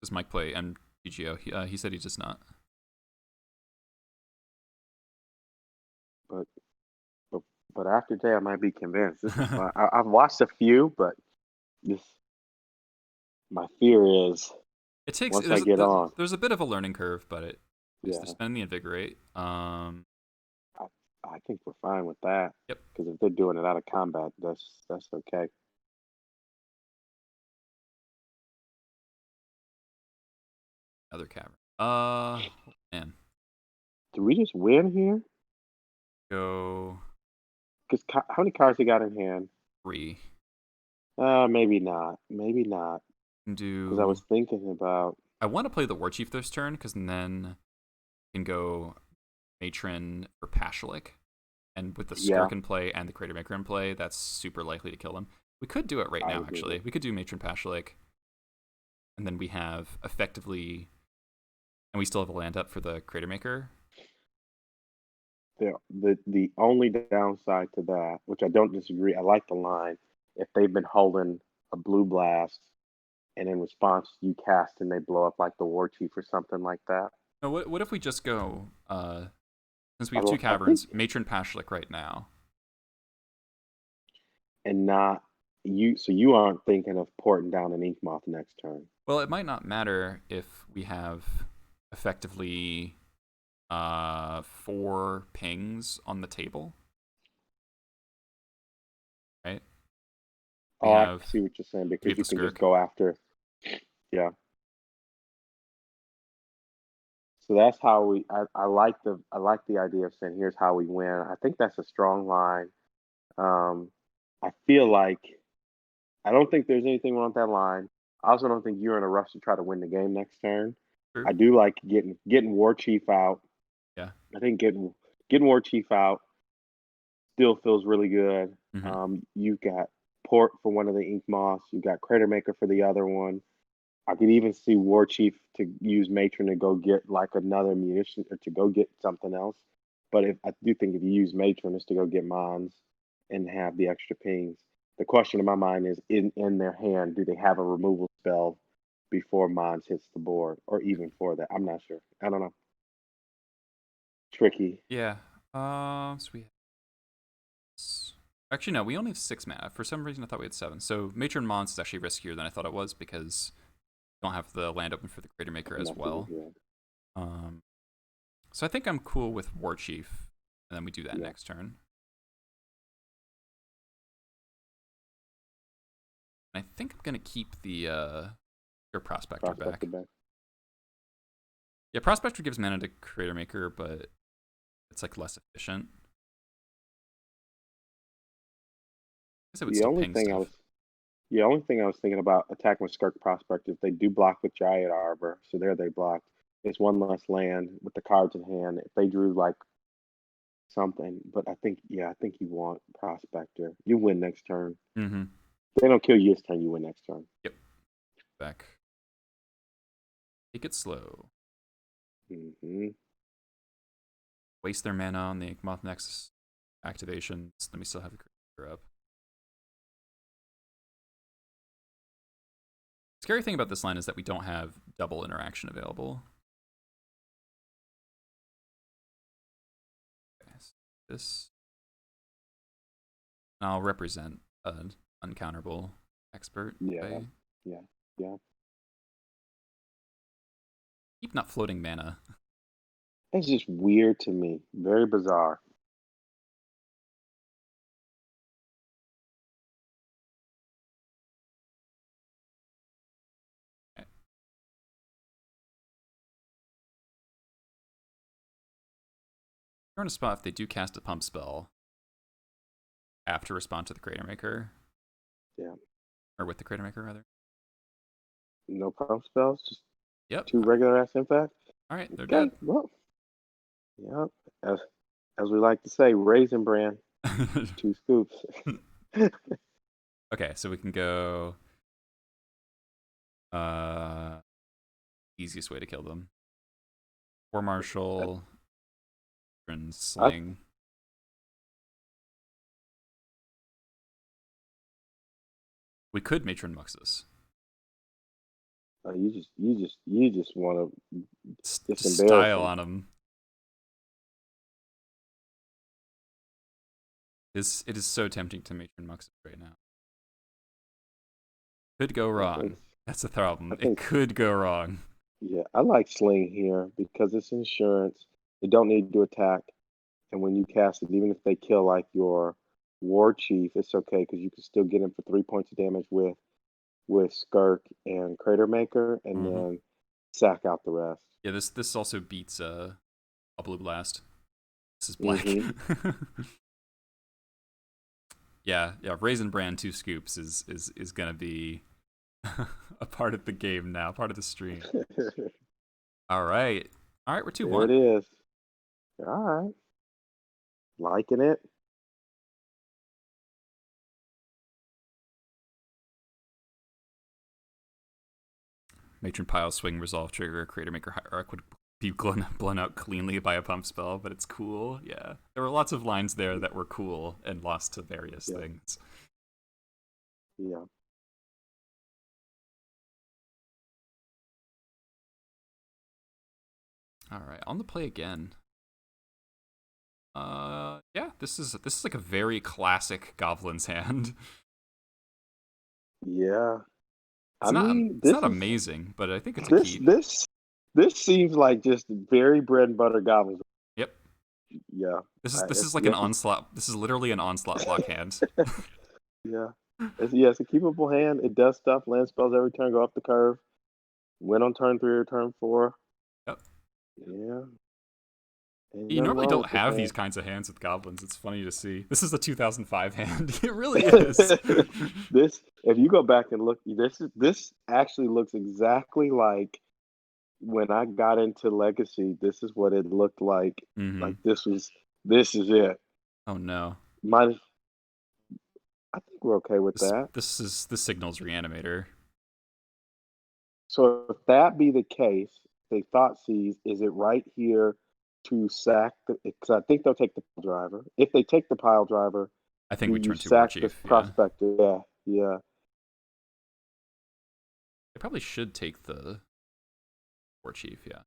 Does Mike play MTGO? He said he does not. But but after today, I might be convinced. This is fun. I've watched a few, but this my fear is It takes once I get on, there's a bit of a learning curve, but they're yeah, spending the invigorate. I, I think we're fine with that Yep, because if they're doing it out of combat, that's okay. other cavern. Man, Do we just win here? go Because how many cards they got in hand? 3. Maybe not. Maybe not. Can Because I do. was thinking about I want to play the War Chief this turn because then you can go Matron for Pashalik, and with the yeah, Skirk in play and the Crater Maker in play, that's super likely to kill them. We could do it right I now, agree actually. with We could do Matron Pashalik, and then we have effectively, and we still have a land up for the Crater Maker. the only downside to that, which I don't disagree, I like the line. If they've been holding a blue blast, and in response you cast and they blow up like the war chief or something like that. No, what if we just go, since we have two I think caverns, Matron Pashalik right now. and not you. So you aren't thinking of porting down an ink moth next turn. Well, it might not matter if we have effectively 4 pings on the table, right? We Oh, I have see what you're saying we because have you the can just Skirk. go after. Yeah. So that's how we. I like the idea of saying here's how we win. I think that's a strong line. Um, I feel like I don't think there's anything wrong with that line. I also don't think you're in a rush to try to win the game next turn. True. I do like getting War Chief out. Yeah. I think getting War Chief out still feels really good. Mm-hmm. You've got Port for one of the Ink Moths. You've got Crater Maker for the other one. I could even see War Chief to use Matron to go get like another munition or to go get something else. But if I do think if you use Matron, it's to go get Mons and have the extra pings. The question in my mind is in their hand, do they have a removal spell before Mons hits the board, or even for that? I'm not sure. I don't know. Tricky. Yeah. So we actually no, we only have 6 mana. For some reason, I thought we had 7. So Matron Mons is actually riskier than I thought it was because we don't have the land open for the Crater Maker I'm as not thinking well. good. Um, so I think I'm cool with War Chief, and then we do that Yeah. next turn. And I think I'm gonna keep the your Prospector Prospector back. back. Yeah, Prospector gives mana to Crater Maker, but it's like less efficient. I guess it would The still only ping thing I stuff. was The only thing I was thinking about attacking with Skirk Prospector, if they do block with Giant Arbor, so there they blocked. It's one less land with the cards in hand. If they drew like something, but I think you want Prospector. You win next turn. Mm-hmm. If they don't kill you this turn, you win next turn. Yep. Back. Take it slow. Hmm. Waste their mana on the Inkmoth Nexus activations. Then we still have the creature up. Scary thing about this line is that we don't have double interaction available. Okay, so this. I'll represent an uncounterable expert. Yeah, Okay. yeah, yeah. Keep not floating mana. It's just weird to me. Very bizarre. Okay. You're in a spot if they do cast a pump spell. Have to respond to the Crater Maker. Yeah. Or with the Crater Maker, rather. No pump spells, just Yep. 2 regular ass Infect. Alright, they're Okay, well, yeah. As we like to say, Raisin Bran, dead. 2 scoops. Okay, so we can go easiest way to kill them. War Marshal and I, Sling. We could Matron Muxus. you just want to just Just embarrass style them. on them. It is so tempting to Matron Muxus right now. Could go I think wrong. That's the problem. I It think could go wrong. yeah, I like Sling here because it's insurance. They don't need to attack, and when you cast it, even if they kill like your war chief, it's okay because you can still get him for 3 points of damage with Skirk and Crater Maker, and Mm-hmm. then sack out the rest. Yeah, this also beats a Blue Blast. This is black. Hmm. Yeah. Raisin Bran 2 scoops is gonna be a part of the game now, part of the stream. All right, we're There 2-1. it is. All right, liking it. Matron Pile Swing Resolve Trigger Creator Maker Hierarch would be blown out cleanly by a pump spell, but it's cool. Yeah, there were lots of lines there that were cool and lost to various Yeah, things. yeah. All right, on the play again. Yeah, this is like a very classic Goblins hand. Yeah. I mean, It's not amazing, but I think it's a this keep. this this seems like just very bread and butter goblins. Yep. Yeah. This is like an Yes, onslaught. This is literally an onslaught block hand. yeah. It's a keepable hand. It does stuff. Land spells every turn go up the curve. Win on turn 3 or turn 4. Yep. Yeah. Ain't You nothing normally wrong don't with this have these hand. kinds of hands with goblins. It's funny to see. This is the 2005 hand. It really is. This, if you go back and look, this actually looks exactly like when I got into Legacy. This is what it looked like. Mm-hmm. Like this is it. Oh no. Minus, I think we're okay with that. This signals Reanimator. So if that be the case, they thought seize, is it right here to sack the, because I think they'll take the pile driver. If they take the pile driver, I think do we you turn to War sack the Chief. Yeah. prospector? Yeah, yeah. They probably should take the War Chief. Yeah.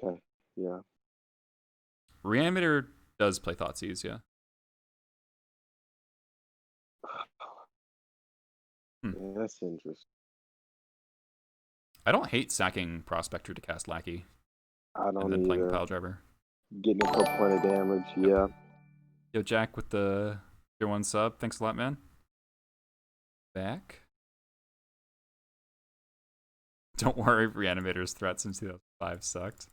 Okay, yeah. Reanimator does play Thoughtseize. Yeah. Hmm. Yeah, that's interesting. I don't hate sacking Prospector to cast Lackey I and don't then playing the either. Pile Driver. Getting a full point of damage, Yep. yeah. Yo, Jack with the Tier 1 sub. Thanks a lot, man. Back. Don't worry, Reanimator's threat since 2005 sucked.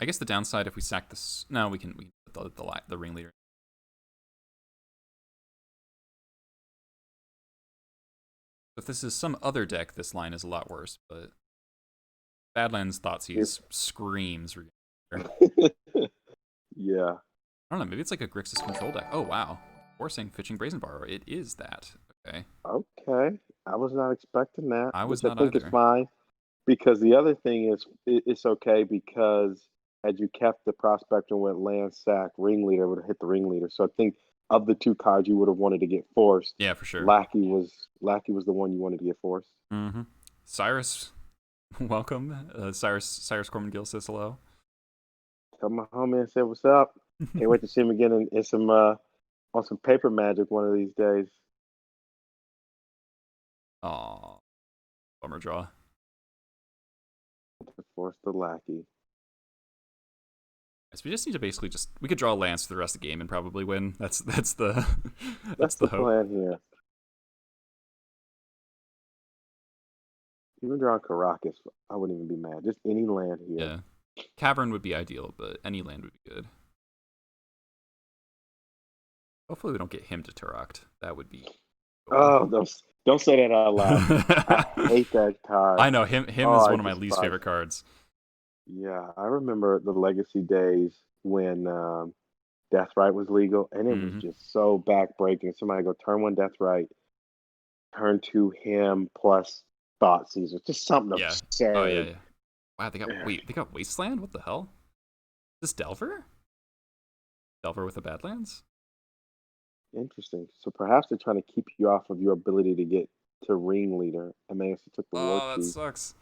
I guess the downside if we sack this... No, we can put the ringleader. If this is some other deck, this line is a lot worse, but Badlands Thoughtseize screams Reanimator. Yeah. I don't know, maybe it's like a Grixis control deck. Oh, wow. Forcing Fitching Brazen Borrower. It is that. Okay. Okay. I was not expecting that, I was which I not think is either. fine. Because the other thing is, it's okay because had you kept the prospector and went land sack, ringleader would have hit the ringleader. So I think of the two cards you would have wanted to get forced, Yeah, for sure. Lackey was the one you wanted to get forced. Mm-hmm. Cyrus, welcome. Cyrus Corman Gill says hello. Tell my homie and said what's up. Can't wait to see him again in some on some paper magic one of these days. Aw, bummer draw. To force the Lackey. So we just need to basically we could draw lands for the rest of the game and probably win. That's the That's the the hope. plan here. Even drawing Caracas, I wouldn't even be mad. Just any land here. Yeah, Cavern would be ideal, but any land would be good. Hopefully we don't get him to Turok. That would be cool. Oh, don't say that out loud. I hate that card. I know him is one of my least favorite cards. Yeah, I remember the Legacy days when Deathrite was legal, and it was just so backbreaking. Somebody go turn 1 Deathrite, turn 2 him plus Thoughtseize. Just something absurd. Oh yeah. Wow, they got Wasteland? What the hell? Is this Delver? Delver with the Badlands? Interesting. So perhaps they're trying to keep you off of your ability to get to ringleader. I mean, if took the war that sucks.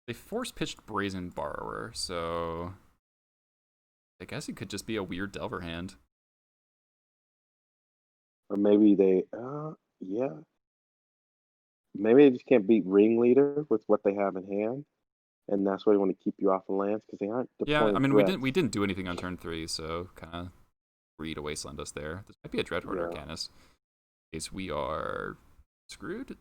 They force pitched Brazen Borrower, so I guess it could just be a weird Delver hand. Or maybe they, yeah. Maybe they just can't beat Ringleader with what they have in hand, and that's why they want to keep you off the lands because they aren't Yeah, I deploying mean threats. we didn't do anything on turn 3, so kind of free to wasteland us there. This might be a Dreadhorde Yeah. Arcanist. In case we are screwed.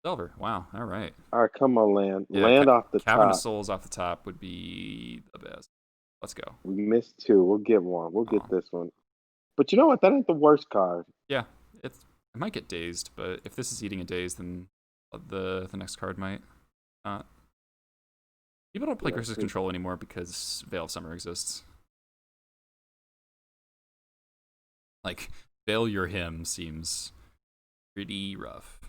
Delver. Wow. All right. All right, come on, land. Yeah, Land off the Cavern of top. Souls off the top would be the best. Let's go. We missed two. We'll get one. We'll get Aw. this one. But you know what? That ain't the worst card. Yeah, it might get dazed, but if this is eating a daze, then the next card might not. People don't play Yeah, Grixis Control anymore because Veil of Summer exists. Like, Veil Your Hymn seems pretty rough.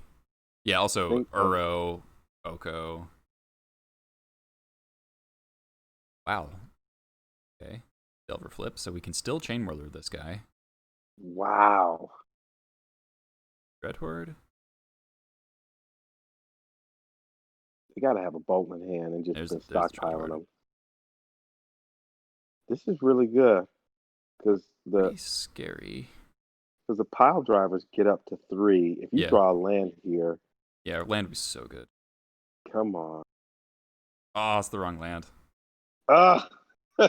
Yeah, also Uro, Oko. Wow. Okay. Delver flip, so we can still Chain Whirler this guy. Wow. Dreadhorde? You got to have a bolt in hand and just There's been the stockpiling Dreadhorde. them. This is really good because Pretty scary. Because the pile drivers get up to 3. If you draw a land here. Yeah, our land was so good. Come on. Oh, it's the wrong land. Ah! Oh,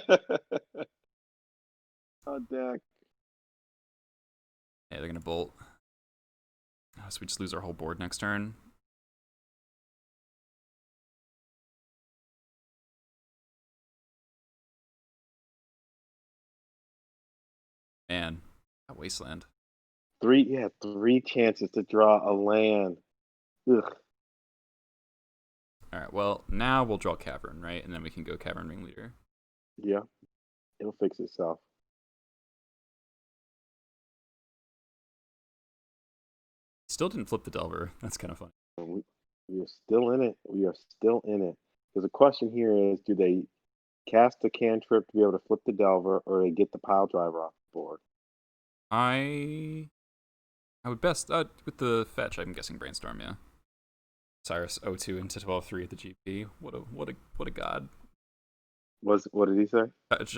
deck. Yeah, they're going to bolt. Oh, so we just lose our whole board next turn. Man, that wasteland. 3 chances to draw a land. Ugh. All right, well, now we'll draw Cavern, right? And then we can go Cavern Ringleader. Yeah, it'll fix itself. Still didn't flip the Delver. That's kind of fun. We are still in it. We are still in it. Because the question here is, do they cast a cantrip to be able to flip the Delver, or they get the pile driver off the board? I would best with the fetch. I'm guessing Brainstorm. Yeah. Cyrus 0-2 into 12-3 at the GP. What a god. What did he say?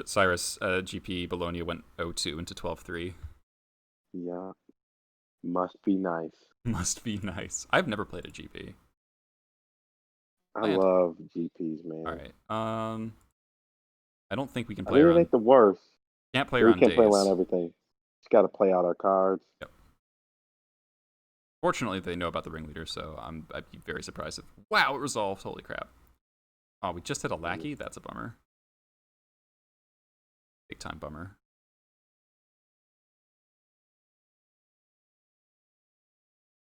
Cyrus GP Bologna went 0-2 into 12-3. Yeah. Must be nice. Must be nice. I've never played a GP. I love GPs, man. All right. I don't think we can play around. It ain't the worst. Can't play around. We can't play around everything. Just got to play out our cards. Yep. Fortunately, they know about the Ringleader, so I'd be very surprised if it resolved. Holy crap! Oh, we just hit a lackey. That's a bummer. Big time bummer.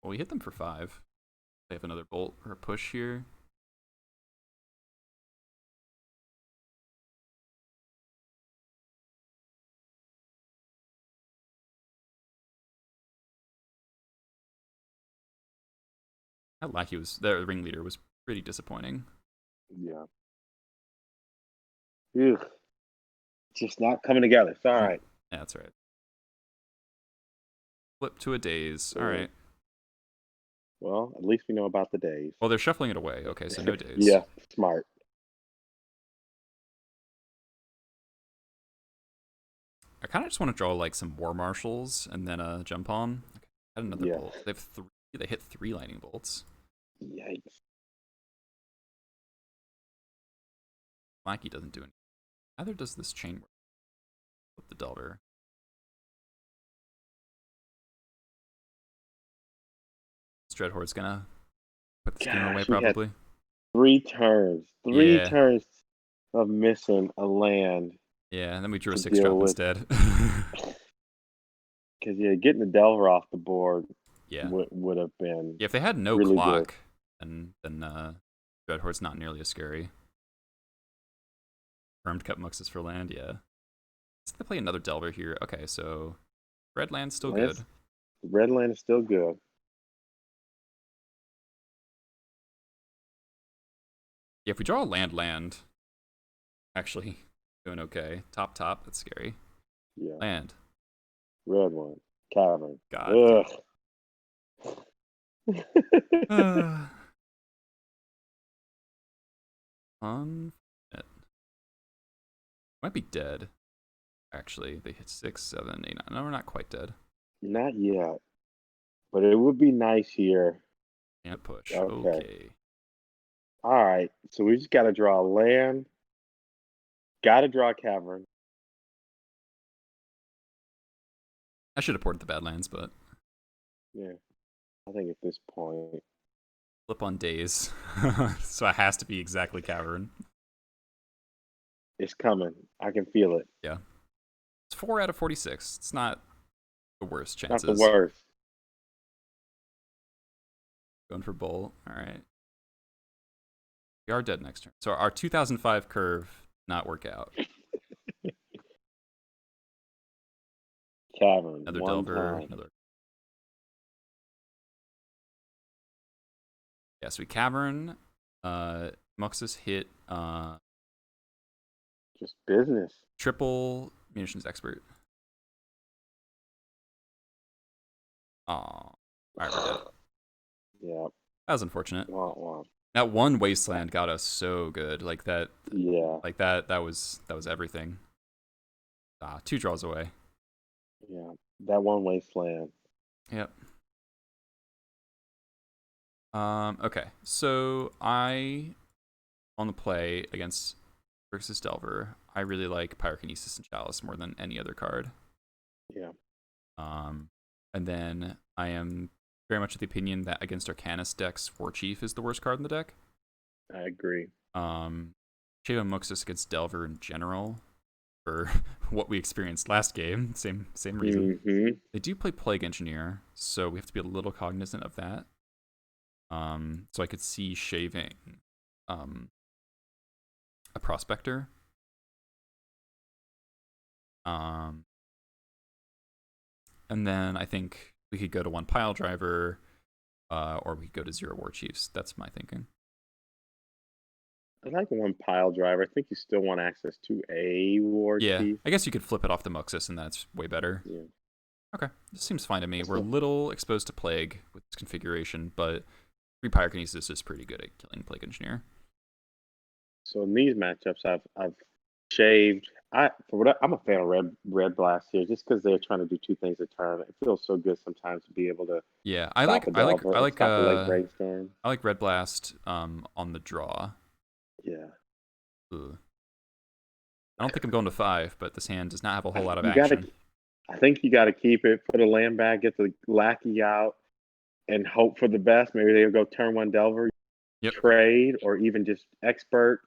Well, we hit them for 5. They have another bolt or a push here. That lackey the Ringleader was pretty disappointing. Yeah. Ugh. Just not coming together. It's all right. Yeah, that's right. Flip to a daze. All right. Well, at least we know about the daze. Well, they're shuffling it away. Okay, so no daze. Yeah, smart. I kind of just want to draw like some War Marshals and then a jump on. Okay, add another bolt. They have 3. They hit 3 lightning bolts. Yikes. Lackey doesn't do anything. Neither does this chain work. Flip the Delver. This Dreadhorde's gonna put this game away probably. 3 turns. 3 turns of missing a land. Yeah, and then we drew a 6-drop instead. Because getting the Delver off the board yeah. would have been. Yeah, if they had no really clock, then Dreadhorde's not nearly as scary. Confirmed cut Muxus for land, yeah. Let's play another Delver here. Okay, so red land's still good. Red land is still good. Yeah, if we draw a land, actually doing okay. Top, that's scary. Yeah. Land. Red one. Cavern. God. Might be dead. Actually, they hit 6, 7, 8, 9. No, we're not quite dead. Not yet, but it would be nice here. Can't push. Okay. Okay. All right. So we just got to draw a land. Got to draw a cavern. I should have ported the Badlands, but Yeah. I think at this point. flip on days. So it has to be exactly Cavern. It's coming. I can feel it. Yeah. It's 4 out of 46. It's not the worst chances. Not the worst. Going for Bolt. All right. We are dead next turn. So our 2005 curve not work out. Cavern. Another one Delver. time. Another. Yeah, so we Cavern. Muxus hit Just business. triple munitions expert. Oh. All right, we're dead. Yeah. That was unfortunate. Wow. That one wasteland got us so good. Like that. Yeah. Like that was everything. 2 draws away. Yeah. That one wasteland. Yep. Okay. So I on the play against Grixis Delver, I really like Pyrokinesis and Chalice more than any other card. Yeah. And then I am very much of the opinion that against Arcanist decks, War Chief is the worst card in the deck. I agree. Shadow Muxus against Delver in general, for what we experienced last game, same reason. Mm-hmm. They do play Plague Engineer, so we have to be a little cognizant of that. So I could see shaving a Prospector. And then I think we could go to 1 Pile Driver, or we could go to 0 War Chiefs. That's my thinking. I like the 1 Pile Driver. I think you still want access to a War Chief. I guess you could flip it off the Muxus, and that's way better. Yeah. Okay, this seems fine to me. That's We're a little exposed to Plague with this configuration, but 3 Pyrokinesis is pretty good at killing Plague Engineer. So in these matchups, I've shaved. I'm a fan of red blast here, just because they're trying to do 2 things a turn. It feels so good sometimes to be able to. Yeah, I like Brainstorm. I like Red Blast on the draw. Yeah. Ugh. I don't think I'm going to 5, but this hand does not have a whole lot of action. I think you got to keep it. Put a land back, get the Lackey out, and hope for the best. Maybe they'll go turn 1 Delver, trade, or even just expert.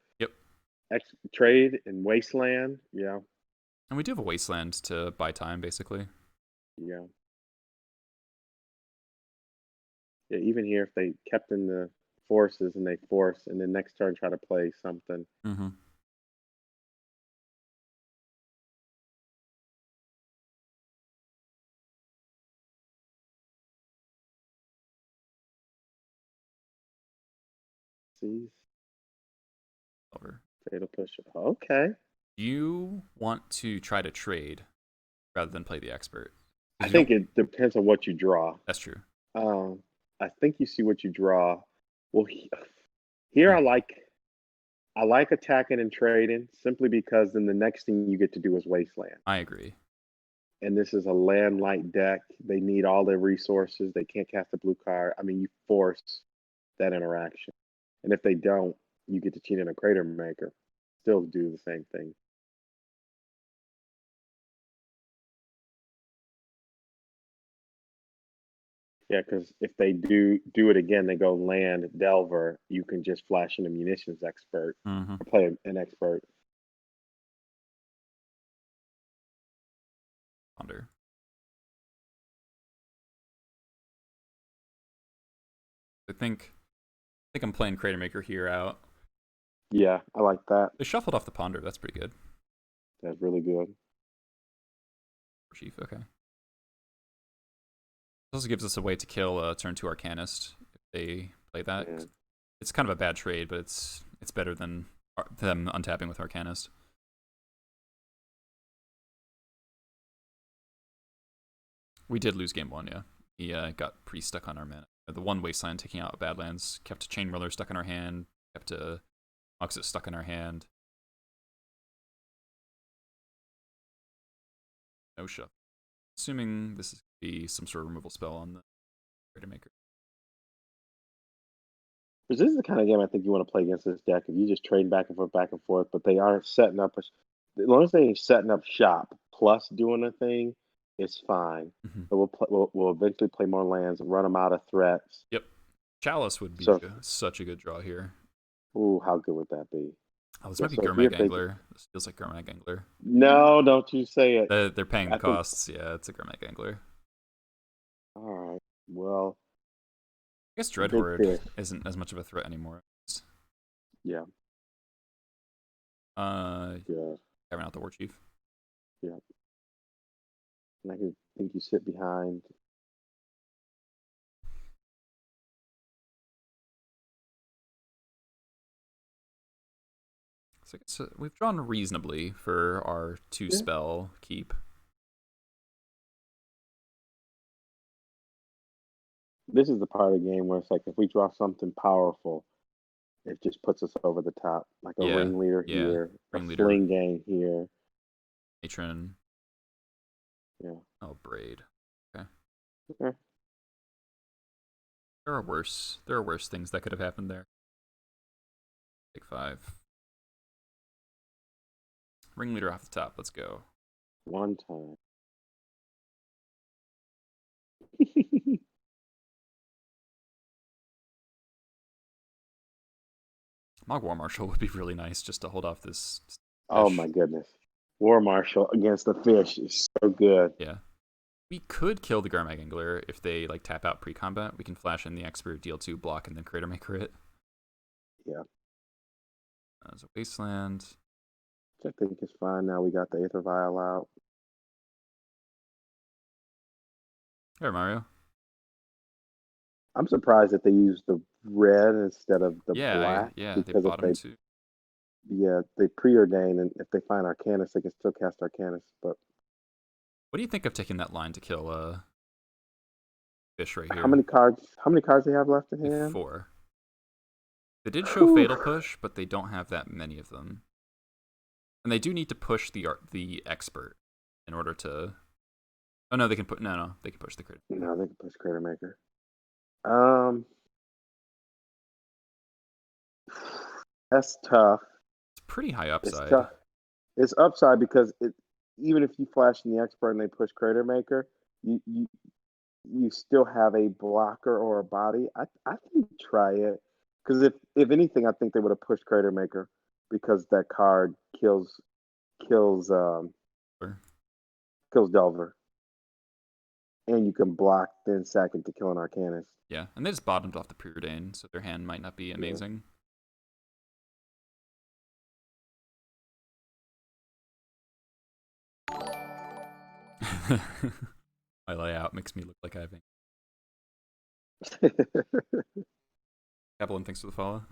Trade and Wasteland. Yeah. And we do have a Wasteland to buy time, basically. Yeah. Yeah, even here, if they kept in the forces and they force, and then next turn try to play something. Mm-hmm. See? Over. Fatal push. Okay. You want to try to trade rather than play the expert. I think it depends on what you draw. That's true. I think you see what you draw. Well, here I like attacking and trading simply because then the next thing you get to do is Wasteland. I agree. And this is a land light deck. They need all their resources. They can't cast a blue card. I mean, you force that interaction. And if they don't, you get to cheat in a Crater Maker. Still do the same thing. Yeah, because if they do it again, they go land Delver. You can just flash in a munitions expert or play an expert. Ponder. I think I'm playing Crater Maker here out. Yeah, I like that. They shuffled off the Ponder. That's pretty good. That's really good. Chief, okay. This also gives us a way to kill turn 2 Arcanist if they play that. Yeah. It's kind of a bad trade, but it's better than them untapping with Arcanist. We did lose game 1, yeah. He got pretty stuck on our mana. The 1 Wasteland taking out Badlands kept a Chain Whirler stuck in our hand, kept a Muxus stuck in our hand. No shuffle. Assuming this is going to be some sort of removal spell on the Crater Maker. Because this is the kind of game I think you want to play against this deck. If you just trade back and forth, but they aren't setting up as long as they ain't setting up shop plus doing a thing, it's fine. But we'll eventually play more lands, run them out of threats. Yep. Chalice would be such a good draw here. Ooh, how good would that be? Oh, this might be Gurmag Angler. This feels like Gurmag Angler. No, don't you say it. They're paying the costs. Yeah, it's a Gurmag Angler. All right. Well, I guess Dreadhorde isn't as much of a threat anymore. Yeah. Yeah. Having out the War Chief. Yeah. And I think you sit behind. So I guess we've drawn reasonably for our 2-spell keep. This is the part of the game where it's like if we draw something powerful, it just puts us over the top. Like a ringleader here, ringleader. A fling gang here. Matron. Yeah. Oh, Braid. Okay. Okay. There are worse things that could have happened there. Take 5. Ringleader off the top. Let's go. One time. Mog War Marshal would be really nice just to hold off this fish. Oh my goodness. War Marshal against the fish is so good. Yeah. We could kill the Gurmag Angler if they like tap out pre-combat. We can flash in the Expert, deal 2, block, and then Crater Maker it. Yeah. There's a Wasteland. I think it's fine now. We got the Aether Vial out. There, Mario. I'm surprised that they used the red instead of the black. Yeah, they bottom too. Yeah, they preordain, and if they find Arcanus, they can still cast Arcanus. But what do you think of taking that line to kill fish right here? How many cards do they have left in hand? 4. They did show Fatal Push, but they don't have that many of them. And they do need to push the Expert in order to. Oh no, they can put they can push the Crater. No, they can push Crater Maker. That's tough. It's pretty high upside. It's tough. It's upside because even if you flash in the Expert and they push Crater Maker, you still have a blocker or a body. I think try it because if anything, I think they would have pushed Crater Maker because that card kills Delver, and you can block then sack it to kill an Arcanist. Yeah, and they just bottomed off the preordain, so their hand might not be amazing. My layout makes me look like I have. Goblin, thanks for the follow.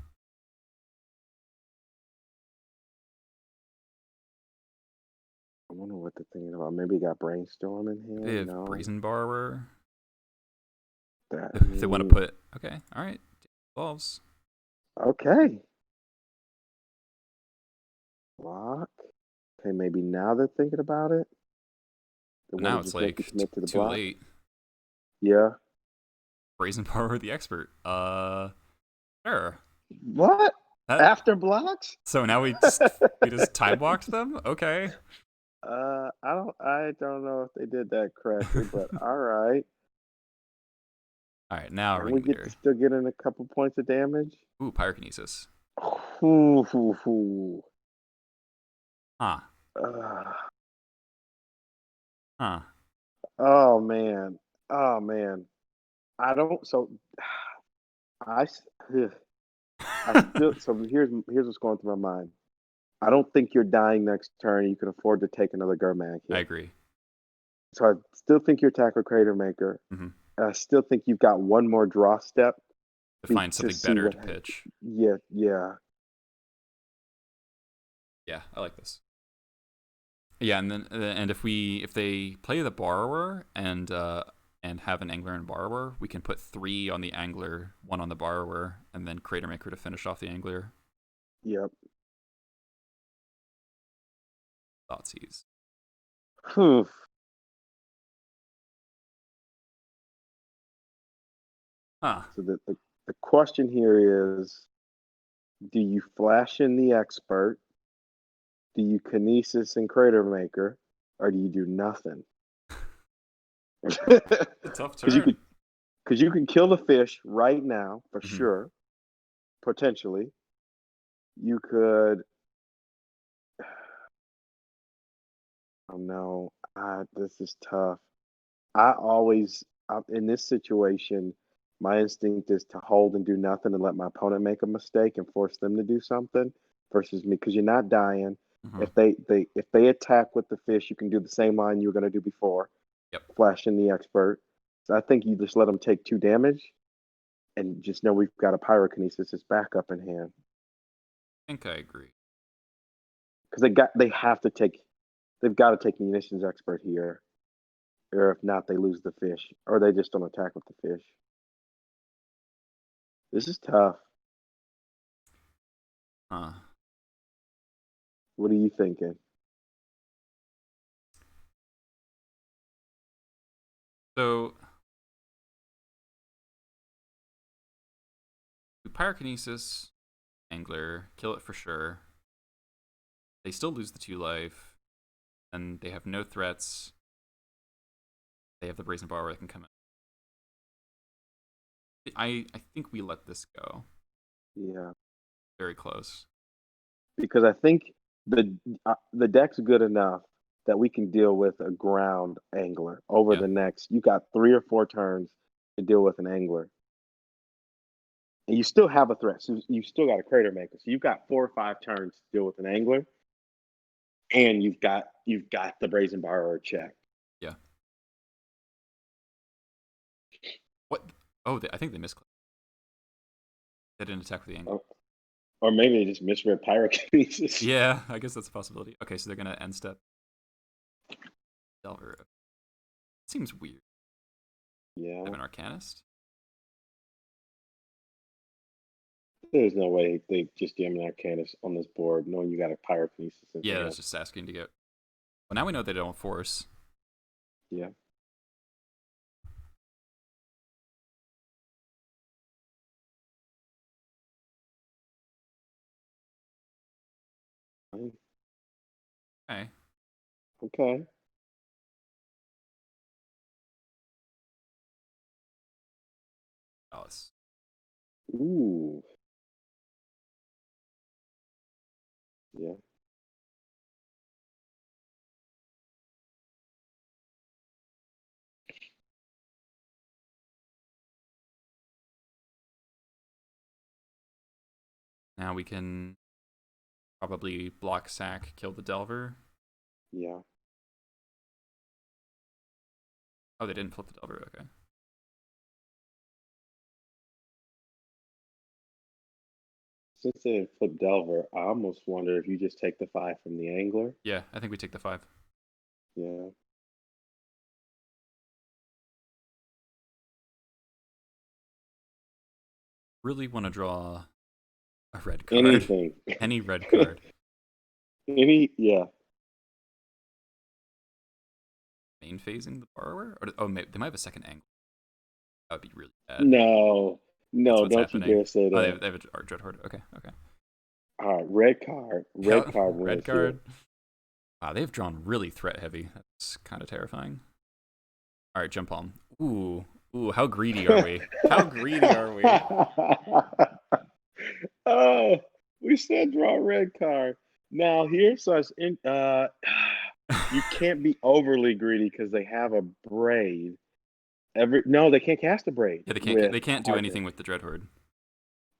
I wonder what they're thinking about. Maybe got Brainstorm in here. They have Brazen Borrower. If they want to put all right, evolves. Okay. Block. Okay, maybe now they're thinking about it. Now it's like too late. Yeah. Brazen Borrower the Expert. Sure. What? After blocks? So now we just time blocked them? Okay. I don't know if they did that correctly, but all right. All right, now we get to still get in a couple points of damage. Ooh, Pyrokinesis. Ooh. Huh. Huh. Oh man. I don't. So I still. So here's what's going through my mind. I don't think you're dying next turn. You can afford to take another Gurmag hit. I agree. So I still think you attack with Crater Maker. Mm-hmm. I still think you've got one more draw step to find something better to pitch. Yeah. Yeah, I like this. Yeah, and if they play the Borrower and have an Angler and Borrower, we can put 3 on the Angler, 1 on the Borrower, and then Crater Maker to finish off the Angler. Yep. Thoughtseize. Huh. So the question here is, do you flash in the expert? Do you kinesis and crater maker? Or do you do nothing? It's a tough Because you turn. could because you can kill the fish right now for Mm-hmm. sure, potentially. You could. Oh no, this is tough. In this situation, my instinct is to hold and do nothing and let my opponent make a mistake and force them to do something versus me because you're not dying. Mm-hmm. If they attack with the fish, you can do the same line you were going to do before, Yep. flash in the expert. So I think you just let them take 2 damage and just know we've got a pyrokinesis as backup in hand I think I agree. because they've got to take munitions expert here, or if not, they lose the fish or they just don't attack with the fish. This is tough. Huh. What are you thinking? So, pyrokinesis, angler, kill it for sure. They still lose the 2 life, and they have no threats. They have the brazen borrower that can come in. I think we let this go. Yeah, Very close. because I think the deck's good enough that we can deal with a ground angler over Yeah. the next. You got 3 or 4 turns to deal with an angler, and you still have a threat. So you still got a crater maker. So you've got 4 or 5 turns to deal with an angler, and you've got the brazen borrower check. Yeah. What? Oh, I think they misclicked. They didn't attack with the angler. Or maybe they just misread pyrokinesis. Yeah, I guess that's a possibility. Okay, so they're gonna end step Delver. Seems weird. They Yeah, have an Arcanist. there's no way they just jam an Arcanist on this board, knowing you got a pyrokinesis in Yeah, hand. it's just asking to get. Well, now we know they don't force. Yeah. Okay. Okay. Alice. Ooh. Yeah. Now we can probably block sack, kill the Delver. Yeah. Oh, they didn't flip the Delver. Okay. Since they flip Delver, I almost wonder if you just take the 5 from the angler. Yeah, I think we take the 5. Yeah. Really want to draw a red card. Anything. Any red card. Yeah. Main phasing the borrower? Or, oh, they might have a second angle. That would be really bad. No. That's No, what's don't you happening. dare say Oh, that. they have a Dreadhorde. Okay, okay. All right, red card. Red Yeah, card red wins card. here. Wow, they've drawn really threat heavy. That's kind of terrifying. All right, jump on. Ooh, how greedy are we? How greedy are we? Oh, we said draw a red card. Now here's us in you can't be overly greedy because they have a braid. No, they can't cast a braid Yeah, with they can't do Harkness. anything with the Dreadhorde.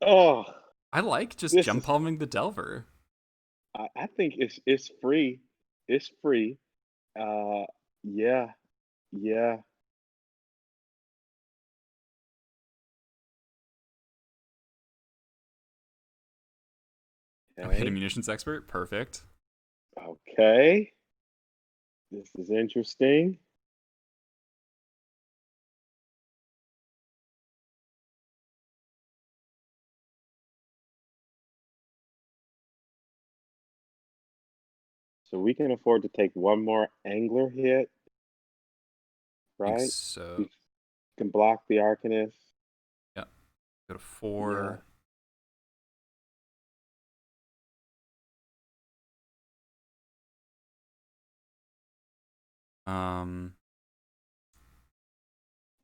Oh, I like just this jump is palming the Delver. I think it's free. It's free. Uh yeah, yeah. Oh, hit a Okay. munitions expert. Perfect. Okay. This is interesting. So we can afford to take one more angler hit, I think right? We so. can block the Arcanist. Go to 4.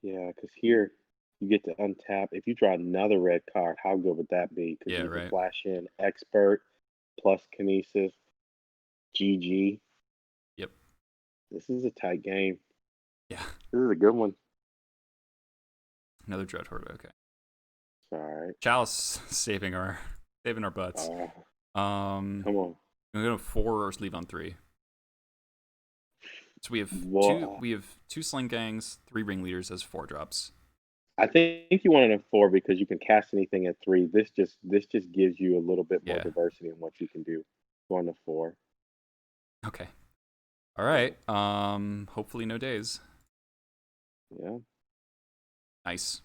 Yeah, because here you get to untap. If you draw another red card, how good would that be? Because Yeah, you can right. flash in Expert plus Kinesis, GG. Yep. This is a tight game. Yeah. This is a good one. Another Dreadhorde. Okay. All right. Chalice saving our butts. Come on. I'm gonna go 4 or leave on 3. So we have Well, two Sling Gangs, 3 Ringleaders as 4-drops. I think you want it at 4 because you can cast anything at 3. This just gives you a little bit more Yeah. diversity in what you can do. Going to 4. Okay. All right. Hopefully no days. Yeah. Nice.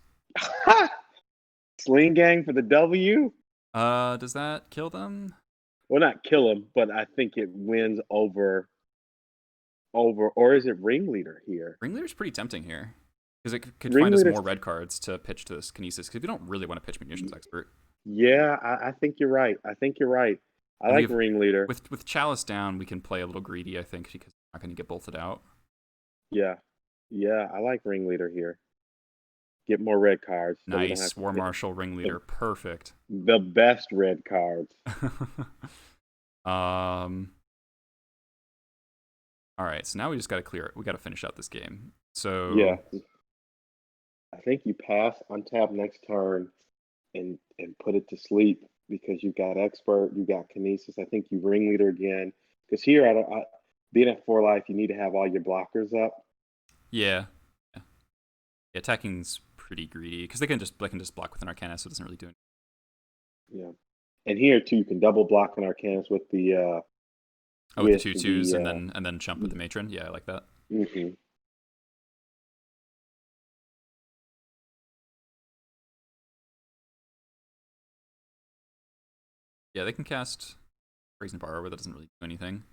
Sling Gang for the W. Does that kill them? Well, not kill him, but I think it wins over, or is it Ringleader here? Ringleader's pretty tempting here because it could find us Ringleader's more red cards to pitch to this Kinesis. Because we don't really want to pitch Munitions Expert. Yeah, I think you're right. I And like Ringleader. With Chalice down, we can play a little greedy, I think, because we're not going to get bolted out. Yeah, I like Ringleader here. Get more red cards. So we don't Nice. have to War Marshal, Ringleader. Perfect. the best red cards. All right, so now we just got to clear it. We got to finish out this game. So Yeah. I think you pass, untap next turn, and put it to sleep because you got Expert, you got Kinesis. I think you Ringleader again. Because here, being at 4 life, you need to have all your blockers up. Yeah. Attacking's pretty greedy because they can just block with an Arcana, so it doesn't really do anything. Yeah, and here too, you can double block an Arcanus with the with the 2/2s and then jump with the Matron. Yeah, I like that. Mm-hmm. Yeah, they can cast Brazen Borrower, but that doesn't really do anything.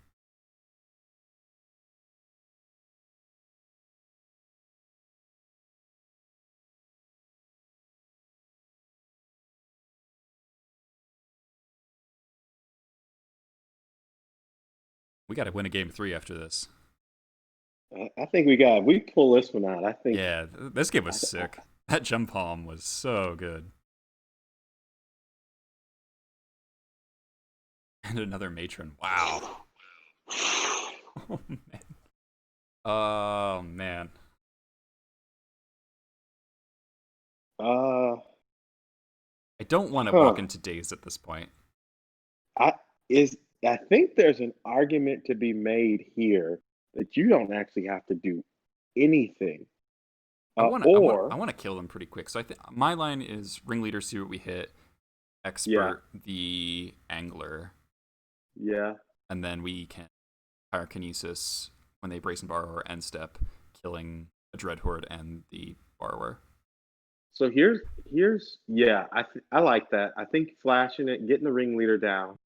We got to win a game 3 after this. I think we pull this one out. I think. Yeah, this game was sick. That jump palm was so good. And another Matron. Wow. Oh man. Oh man. I don't want to walk into days at this point. I think there's an argument to be made here that you don't actually have to do anything. I want to kill them pretty quick. So I think my line is Ringleader, see what we hit. Expert, the Angler. Yeah. And then we can Pyrokinesis when they Brazen Borrower or end step, killing a Dreadhorde and the Borrower. So here's I like that. I think flashing it, getting the Ringleader down,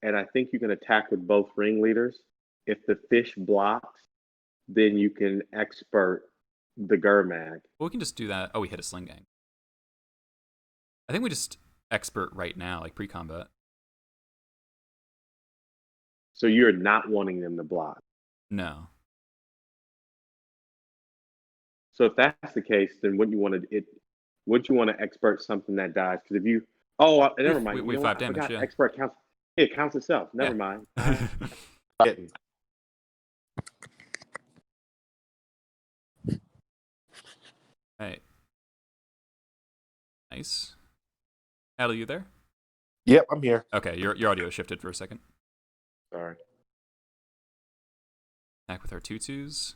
and I think you can attack with both Ringleaders. If the fish blocks, then you can Expert the Gurmag. Well, we can just do that. Oh, we hit a Sling Gang. I think we just Expert right now, like pre-combat. So you're not wanting them to block? No. So if that's the case, then wouldn't you want to Expert something that dies? Because if you never mind. We 5 damage. Yeah. Expert counts. It counts itself. Never mind. Right. Nice. Hadley, you there? Yep, I'm here. Okay, your audio shifted for a second. Sorry. Back with our 2/2s.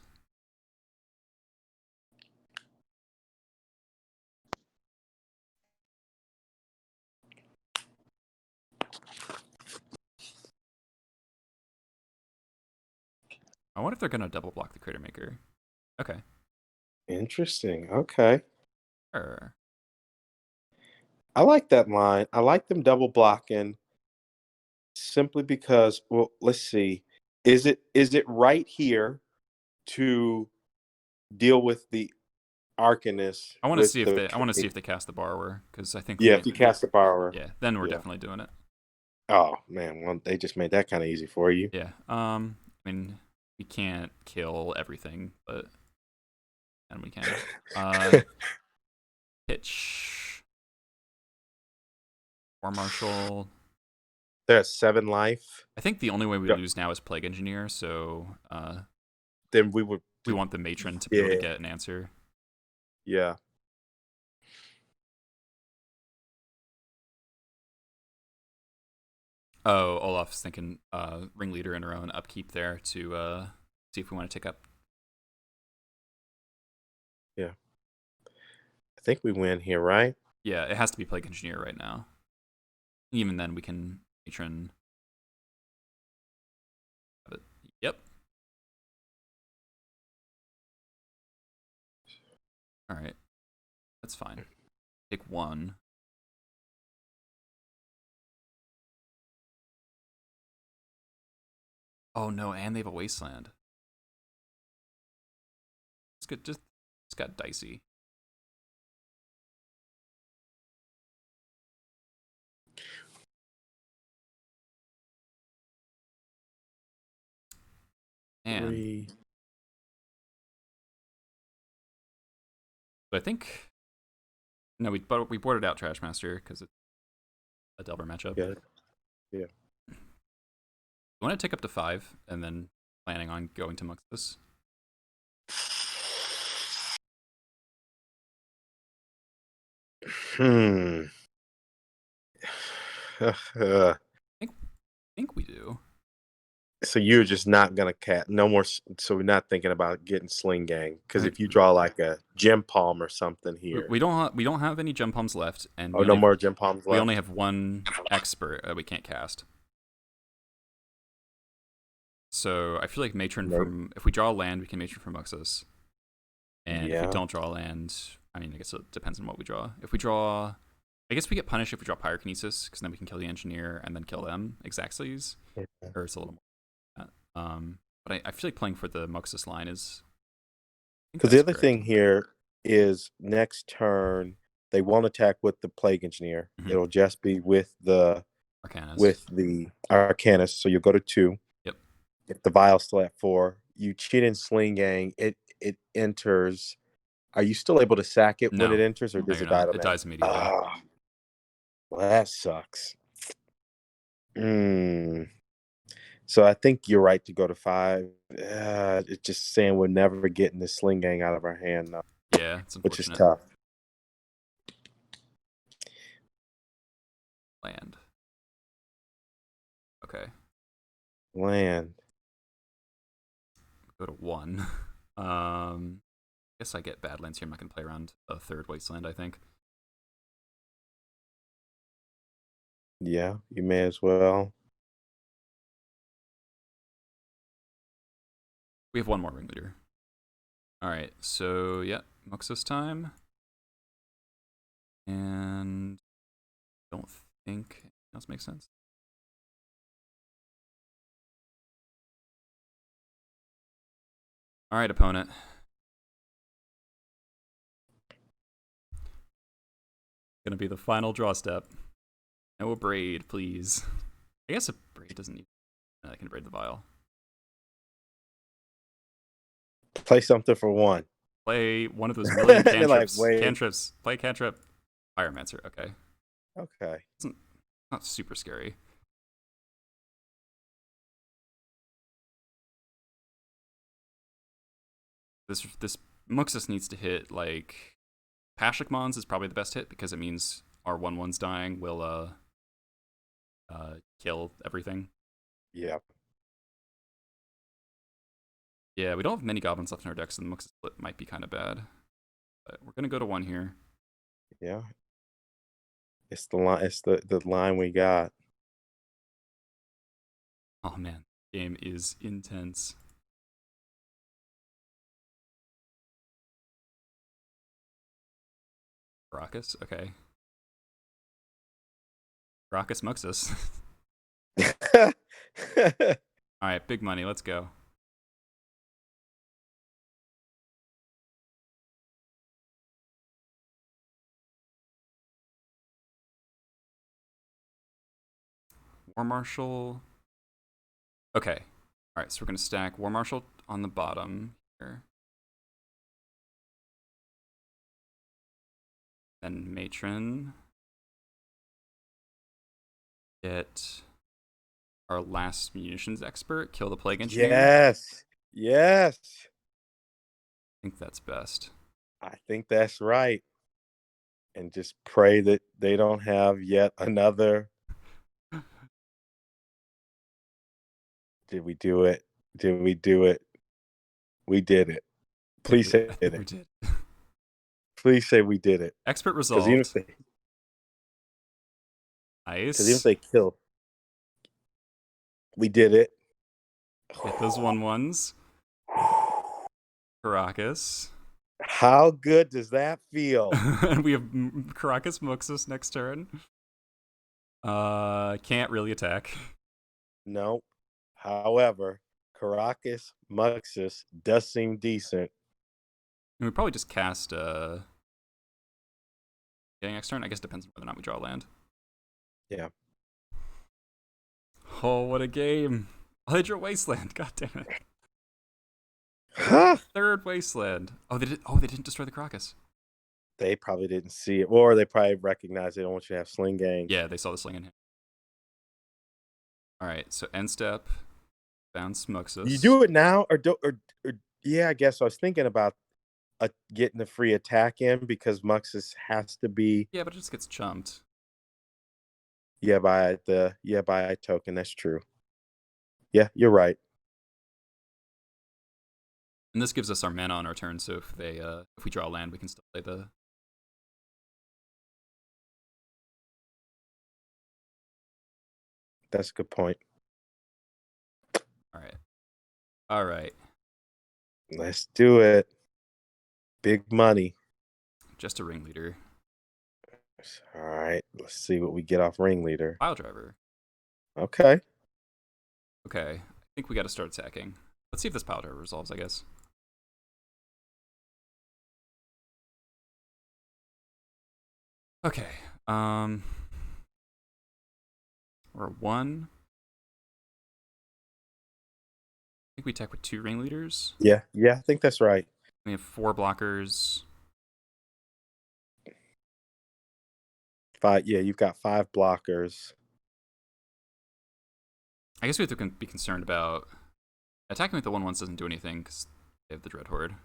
I wonder if they're gonna double block the Crater Maker. Okay. Interesting. Okay. Sure. I like that line. I like them double blocking simply because, well, let's see. Is it right here to deal with the Arcanist I want to with see if the they. I want to see if they cast the borrower because I think yeah. we. If you cast the borrower, Yeah, then we're yeah. definitely doing it. Oh man, well, they just made that kind of easy for you. Yeah. I mean, we can't kill everything, but and we can. Pitch. War Marshal. They're at 7 life. I think the only way we Yeah. lose now is Plague Engineer, so Then we would. we want the Matron to be able to Yeah. get an answer. Yeah. Oh, Olaf's thinking Ringleader in her own upkeep there to see if we want to take up. Yeah. I think we win here, right? Yeah, it has to be Plague Engineer right now. Even then, we can Matron. Yep. All right. That's fine. Take 1. Oh no, and they have a Wasteland. It's good. Just it's got dicey. And 3. but I think no, we boarded out Trashmaster because it's a Delver matchup. Yeah. Yeah. We want to take up to 5 and then planning on going to Muxus. I think we do. So you're just not gonna cat no more. So we're not thinking about getting Sling Gang because Right. if you draw like a Gem Palm or something here, We don't have any Gem Palms left, and no more Gem Palms left. We only have 1 expert we can't cast. So I feel like Matron from if we draw a land, we can Matron from Muxus. And if we don't draw a land, I mean, I guess it depends on what we draw. If we draw, I guess we get punished if we draw Pyrokinesis, because then we can kill the engineer and then kill them exactly. Or it's a little more. But I feel like playing for the Muxus line is. Because the other thing here is next turn they won't attack with the Plague Engineer. Mm-hmm. It'll just be with the Arcanist. So you'll go to 2. Yep. If the Vial's still at 4, you cheat in Sling Gang. It enters. Are you still able to sack it when it enters, or does it die? It dies immediately. Well, that sucks. So I think you're right to go to 5. It's just saying we're never getting the Sling Gang out of our hand, though. Yeah, it's unfortunate. Which is tough. Land. Okay. Land. Go to 1. Guess I get Badlands here. I'm not gonna play around a 3rd Wasteland, I think. Yeah, you may as well. We have 1 more Ringleader. Alright, so yeah, Muxus time. And I don't think anything else makes sense. Alright, opponent. Gonna be the final draw step. No Abrade, please. I guess Abrade doesn't need. I can Abrade the Vial. Play something for 1. Play one of those million cantrips. Cantrips. Play cantrip. Pyromancer. Okay. Okay. It's not super scary. This Muxus needs to hit like Pashikmons is probably the best hit because it means our 1/1's dying will kill everything. Yeah. Yeah, we don't have many goblins left in our deck, so the Muxus split might be kind of bad. But we're gonna go to 1 here. Yeah. It's the line. It's the line we got. Oh man, game is intense. Grixis, okay. Grixis Muxus. All right, big money. Let's go. War Marshal. Okay. All right, so we're going to stack War Marshal on the bottom here. Then Matron. Get our last munitions expert, kill the Plague Engineer. Yes. I think that's best. I think that's right. And just pray that they don't have yet another. Did we do it? Did we do it? We did it. Please say it. We did. Please say we did it. Expert resolved. Nice. Because even if they kill, we did it. Get those 1/1s. Caracas. How good does that feel? And we have Caracas Muxus next turn. Can't really attack. No. However, Caracas Muxus does seem decent. And we probably just cast getting next turn. I guess it depends on whether or not we draw land. Yeah. Oh, what a game. Oh, they drew Wasteland. God damn it. Huh? Third Wasteland. Oh, they didn't destroy the Caracas. They probably didn't see it, or they probably recognized they don't want you to have Sling Gang. Yeah, they saw the Sling in him. All right, so end step, bounce Muxus. You do it now, or yeah, I guess I was thinking about getting the free attack in because Muxus has to be. Yeah, but it just gets chumped. Yeah, by a token. That's true. Yeah, you're right. And this gives us our mana on our turn, so if we draw land, we can still play the. That's a good point. All right. Let's do it. Big money. Just a ringleader. All right. Let's see what we get off ringleader. Pile driver. Okay. I think we got to start attacking. Let's see if this pile driver resolves, I guess. Okay. We're 1. I think we attack with 2 ringleaders. Yeah, I think that's right. We have 4 blockers. 5. Yeah, you've got 5 blockers. I guess we have to be concerned about attacking with the 1/1s doesn't do anything because they have the Dread Horde.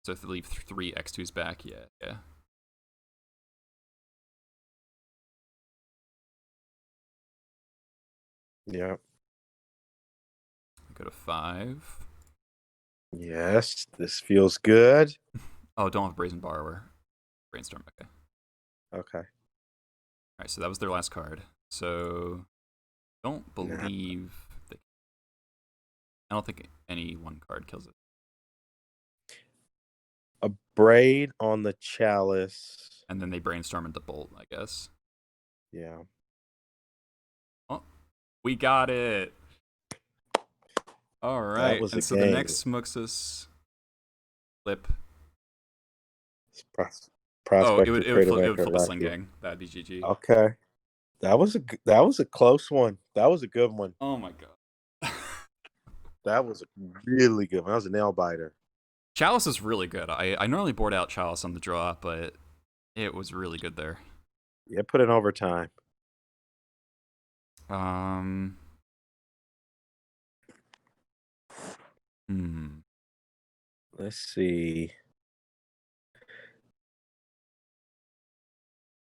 So if they leave 3 X2s back, yeah. Yeah. Go to 5. Yes, this feels good. Oh, don't have Brazen Borrower. Brainstorm, okay. Okay. All right, so that was their last card. So, don't believe... I don't think any one card kills it. A Braid on the Chalice. And then they Brainstorm into Bolt, I guess. Yeah. Oh, we got it! All right, and so the next Muxus flip. It would flip the Sling Gang. That'd be GG. Okay, that was a close one. That was a good one. Oh my god, that was a really good one. That was a nail biter. Chalice is really good. I normally board out Chalice on the draw, but it was really good there. Yeah, put it in overtime. Let's see.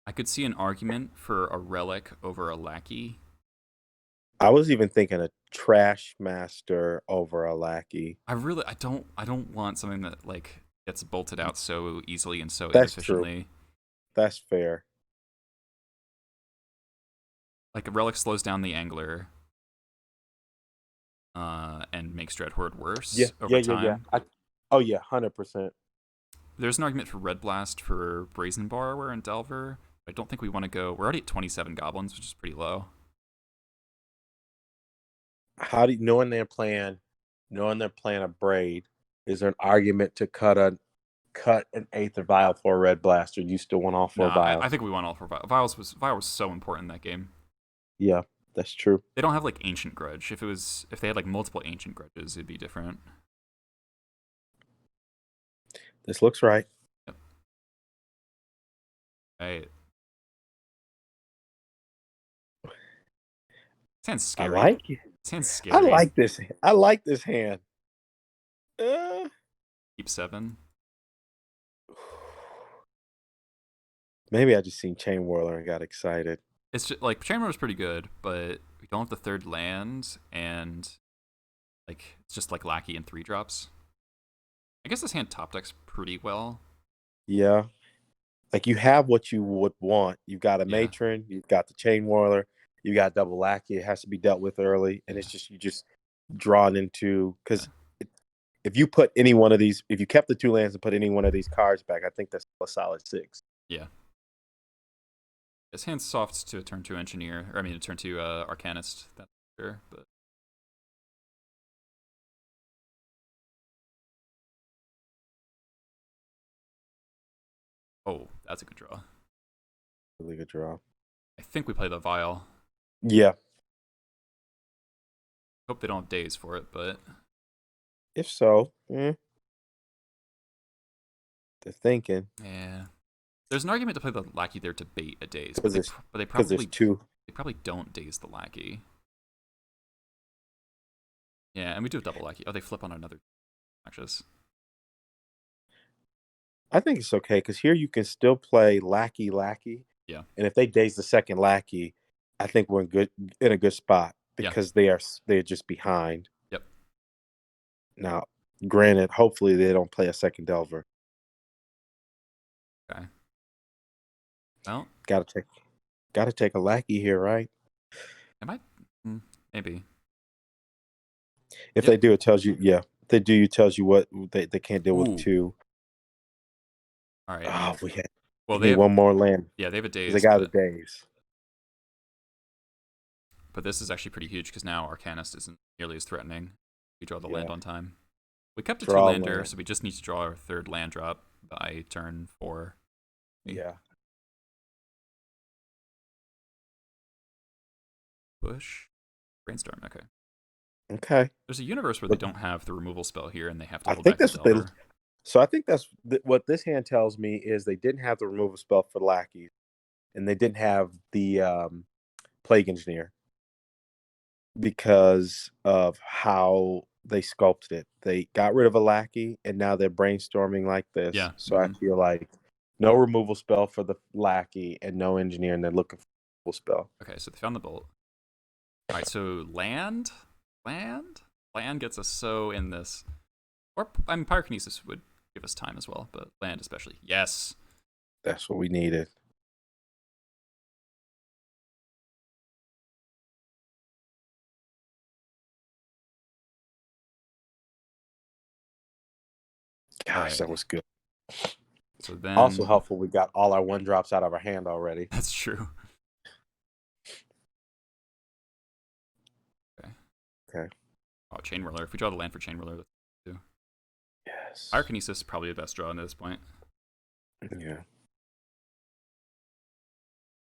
I could see an argument for a Relic over a Lackey. I was even thinking a Trash Master over a Lackey. I don't want something that like gets bolted out so easily and so inefficiently. True. That's fair. Like a Relic slows down the Angler. And makes Dread Horde worse over time. Yeah, 100%. There's an argument for Red Blast for Brazen Borrower and Delver. I don't think we want to go. We're already at 27 Goblins, which is pretty low. How do you, knowing their plan of Braid, is there an argument to cut an 8th of Vial for a Red Blast, or do you still want all 4 Vials? I think we want all 4 Vials. Vial was so important in that game. Yeah, That's true. They don't have like Ancient Grudge. If they had like multiple Ancient Grudges, it'd be different. This looks right. Yep. Right. Sounds scary. I like it. Sounds scary. I like this. I like this hand. Keep 7. Maybe I just seen Chain Whirler and got excited. It's just like Chain Whirler's pretty good, but we don't have the 3rd land, and like it's just like Lackey and 3 drops. I guess this hand top decks pretty well. Yeah. Like you have what you would want. You've got a Matron, you've got the Chain Whirler, you got double Lackey. It has to be dealt with early, and it's just you just drawn into because if you put any one of these, if you kept the 2 lands and put any one of these cards back, I think that's a solid 6. Yeah. This hand's soft to a turn 2 Engineer, or I mean a turn 2 Arcanist. That's sure, but. Oh, that's a good draw. Really good draw. I think we play the Vial. Yeah. Hope they don't have days for it, but if so, they're thinking. Yeah. There's an argument to play the Lackey there to bait a daze, but they probably don't daze the Lackey. Yeah, and we do have double Lackey. Oh, they flip on another Muxus. I think it's okay because here you can still play Lackey. Yeah. And if they daze the second Lackey, I think we're in a good spot because they're just behind. Yep. Now, granted, hopefully they don't play a second Delver. Okay. Well, gotta take a Lackey here, right? Am I? Maybe. If they do, it tells you. Yeah, if they do, it tells you what they can't deal with 2. All right. Oh, they have one more land. Yeah, they have a daze. They got a daze. But this is actually pretty huge because now Arcanist isn't nearly as threatening. We draw the land on time. We kept a 2-lander, so we just need to draw our 3rd land drop by turn 4. Yeah. Push. Brainstorm. Okay. Okay. There's a universe where they don't have the removal spell here, and they have to hold back the Delver. So I think that's what this hand tells me is they didn't have the removal spell for Lackeys, and they didn't have the Plague Engineer because of how they sculpted it. They got rid of a Lackey, and now they're brainstorming like this. Yeah. So I feel like no removal spell for the Lackey and no Engineer, and they're looking for a removal spell. Okay, so they found the bolt. All right, so land gets us so in this. Or, I mean, Pyrokinesis would give us time as well, but land especially. Yes. That's what we needed. Gosh, that was good. So then, also helpful, we got all our 1-drops out of our hand already. That's true. Okay. Oh, Chain Whirler. If we draw the land for Chain Whirler, that's too. Yes. Pyrokinesis is probably the best draw at this point. Yeah.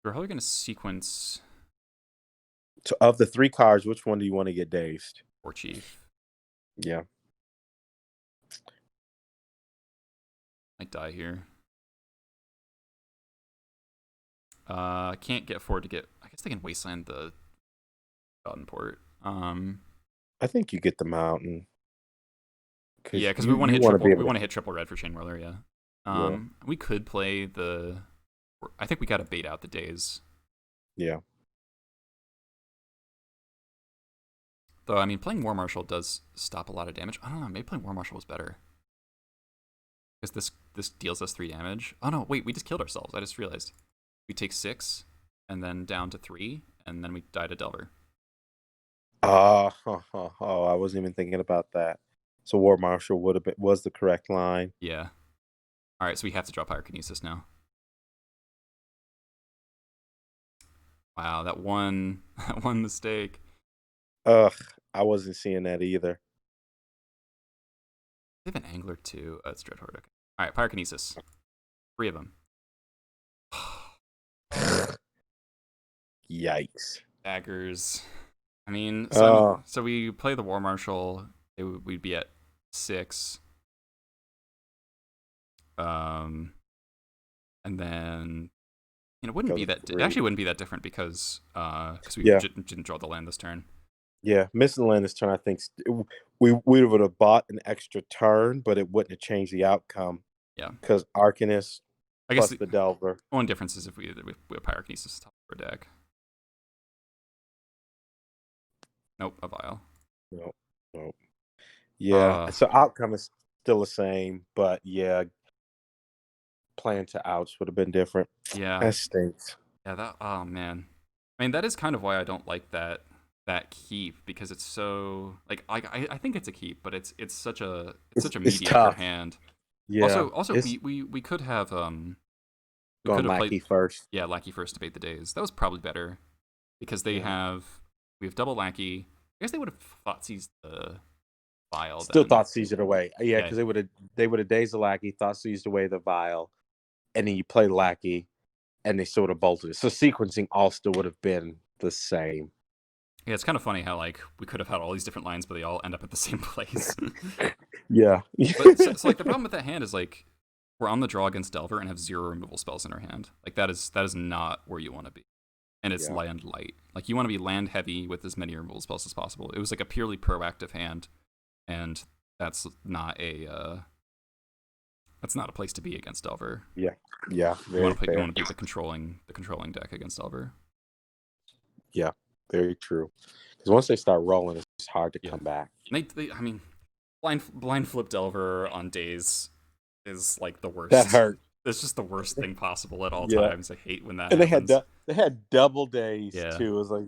We're probably going to sequence. So of the 3 cards, which one do you want to get dazed? Or Chief. Yeah. Might die here. Can't get forward to get. I guess they can wasteland the Mountain Port. I think you get the Mountain. Yeah, because we want to hit triple. We want to hit triple red for Chain Whirler. Yeah. We could play the. I think we got to bait out the days. Yeah. Though I mean, playing War Marshal does stop a lot of damage. I don't know. Maybe playing War Marshal was better. Because this deals us 3 damage. Oh no, wait, we just killed ourselves. I just realized. We take 6, and then down to 3, and then we die to Delver. I wasn't even thinking about that. So War Marshal was the correct line. Yeah. All right, so we have to draw Pyrokinesis now. Wow, that one mistake. Ugh, I wasn't seeing that either. They have an Angler too. Oh, it's Dreadhorde. Okay. All right, Pyrokinesis. 3 of them. Yikes. Daggers. I mean, Oh, so we play the War Marshal. We'd be at 6. And then it wouldn't go be to that. It 3. actually wouldn't be that different because we Yeah, didn't draw the land this turn. yeah. Missing land this turn, I think we would have bought an extra turn, but it wouldn't have changed the outcome. Yeah. Because Arcanist I guess plus the Delver. one difference is if we have Pyrokinesis top of our deck. Nope, a Vial. Nope. Nope. Yeah. So outcome is still the same, but yeah, playing to outs would have been different. Yeah. That stinks. Yeah, that. Oh man. I mean, that is kind of why I don't like that keep, because it's so like I think it's a keep, but it's such a mediocre tough. hand. Yeah. Also we could have gone Lackey played first. Yeah, Lackey first to bait the days. That was probably better because we have double Lackey. I guess they would have thought seized the Vial. Still then. thought seized it away. Yeah, because they would have dazed the Lackey, thought seized away the Vial, and then you play Lackey, and they sort of bolted it. So sequencing all still would have been the same. Yeah, it's kind of funny how like we could have had all these different lines, but they all end up at the same place. Yeah. But so like the problem with that hand is like we're on the draw against Delver and have 0 removal spells in our hand. Like that is not where you want to be. And it's land light. Like you want to be land heavy with as many removal spells as possible. It was like a purely proactive hand, and that's not a place to be against Delver. Yeah. You want to be the controlling deck against Delver. Yeah, very true. Because once they start rolling, it's hard to come back. I mean, blind flip Delver on days is like the worst. That hurt. It's just the worst thing possible at all times. I hate when that happens. And they had double days too. It was like,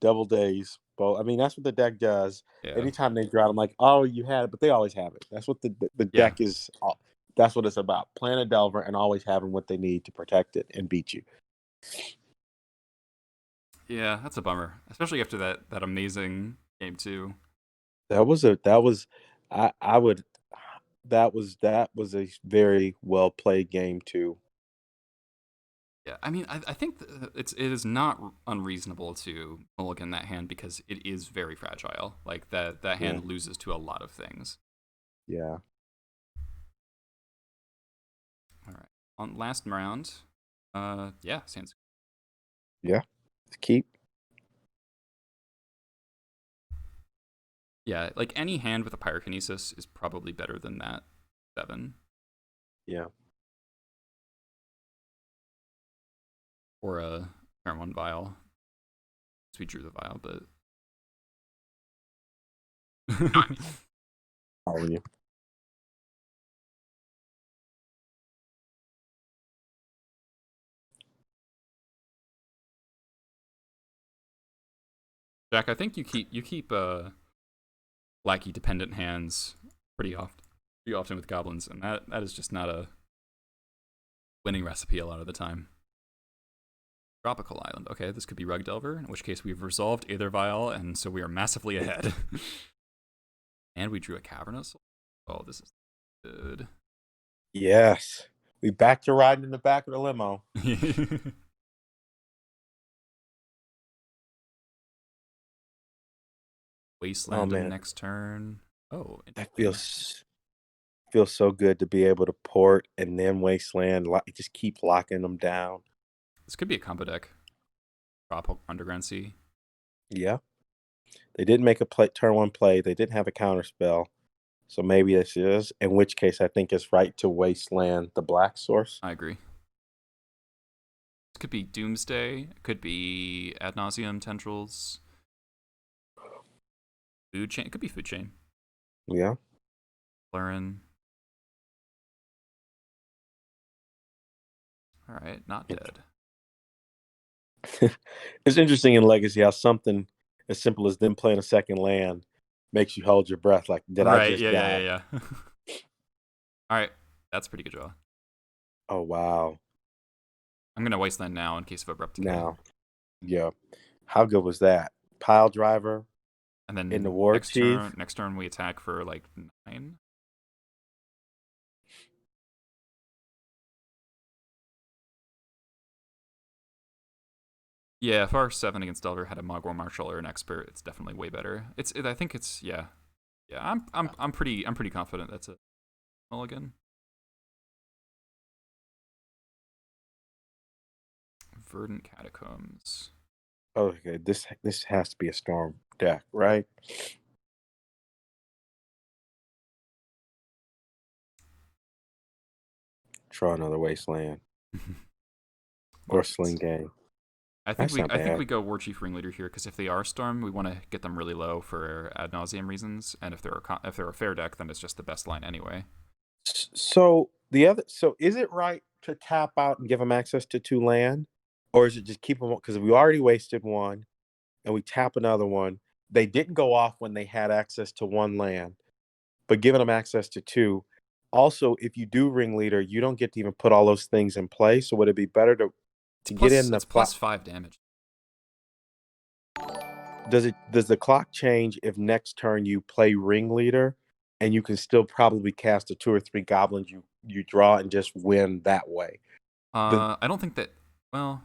double days. Well, I mean, that's what the deck does. Yeah. Anytime they draw, I'm like, oh, you had it, but they always have it. That's what the deck is. That's what it's about. Playing a Delver and always having what they need to protect it and beat you. Yeah, that's a bummer, especially after that amazing game 2. That was a very well played game 2. Yeah, I mean, I think it is not unreasonable to mulligan that hand because it is very fragile. Like that hand loses to a lot of things. Yeah. All right. On last round, Sans. Yeah, keep. Yeah, like any hand with a Pyrokinesis is probably better than that 7. Yeah. Or a turn 1 Vial. So we drew the Vial, but. Following you. Jack, I think you keep Lackey dependent hands pretty often with Goblins, and that is just not a winning recipe a lot of the time. Tropical Island. Okay, this could be Rug Delver, in which case we've resolved Aether Vial, and so we are massively ahead. And we drew a Cavernous. Oh, this is good. Yes. We back to riding in the back of the limo. Wasteland in the next turn. Oh, that feels so good to be able to port and then Wasteland. Just keep locking them down. This could be a combo deck. Drop Underground Sea. Yeah. They didn't make a turn 1 play. They didn't have a counter spell. So maybe this is, in which case I think it's right to Wasteland the black source. I agree. This could be Doomsday. It could be Ad Nauseam Tendrils. Food Chain. It could be Food Chain. Yeah. Lurin. All right, not dead. It's interesting in Legacy how something as simple as them playing a second land makes you hold your breath. Like, did I just die? Yeah. All right, that's a pretty good draw. Oh, wow. I'm going to Wasteland now in case of Abrupt Decay. Now. Yeah. How good was that? Pile Driver. And then in the War Chief. Next turn we attack for like 9. Yeah, if our 7 against Delver had a Mogwai Marshal or an Expert, it's definitely way better. I think it's yeah. I'm pretty confident that's a mulligan. Verdant Catacombs. Okay, this has to be a storm deck, right? Draw another wasteland or Sling Gang. I think we go War Chief Ringleader here because if they are Storm, we want to get them really low for ad nauseum reasons, and if they're a fair deck, then it's just the best line anyway. So is it right to tap out and give them access to 2 land, or is it just keep them? Because we already wasted one, and we tap another one. They didn't go off when they had access to 1 land, but giving them access to 2. Also, if you do Ringleader, you don't get to even put all those things in play. So would it be better to get in the plus 5 damage? Does the clock change if next turn you play Ringleader, and you can still probably cast a 2 or 3 goblins you draw and just win that way? I don't think that. Well,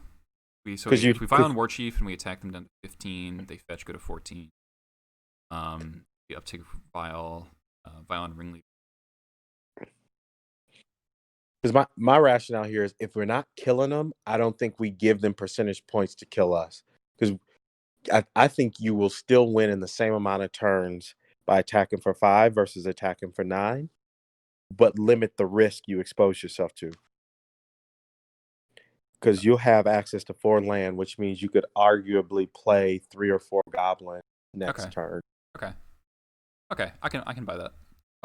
if we Violent War Chief and we attack them down to 15, they fetch, go to 14. We uptake Violent Ringleader. Because my rationale here is if we're not killing them, I don't think we give them percentage points to kill us. Because I think you will still win in the same amount of turns by attacking for 5 versus attacking for 9, but limit the risk you expose yourself to. Because you'll have access to 4 land, which means you could arguably play 3 or 4 goblins next turn. Okay, I can buy that.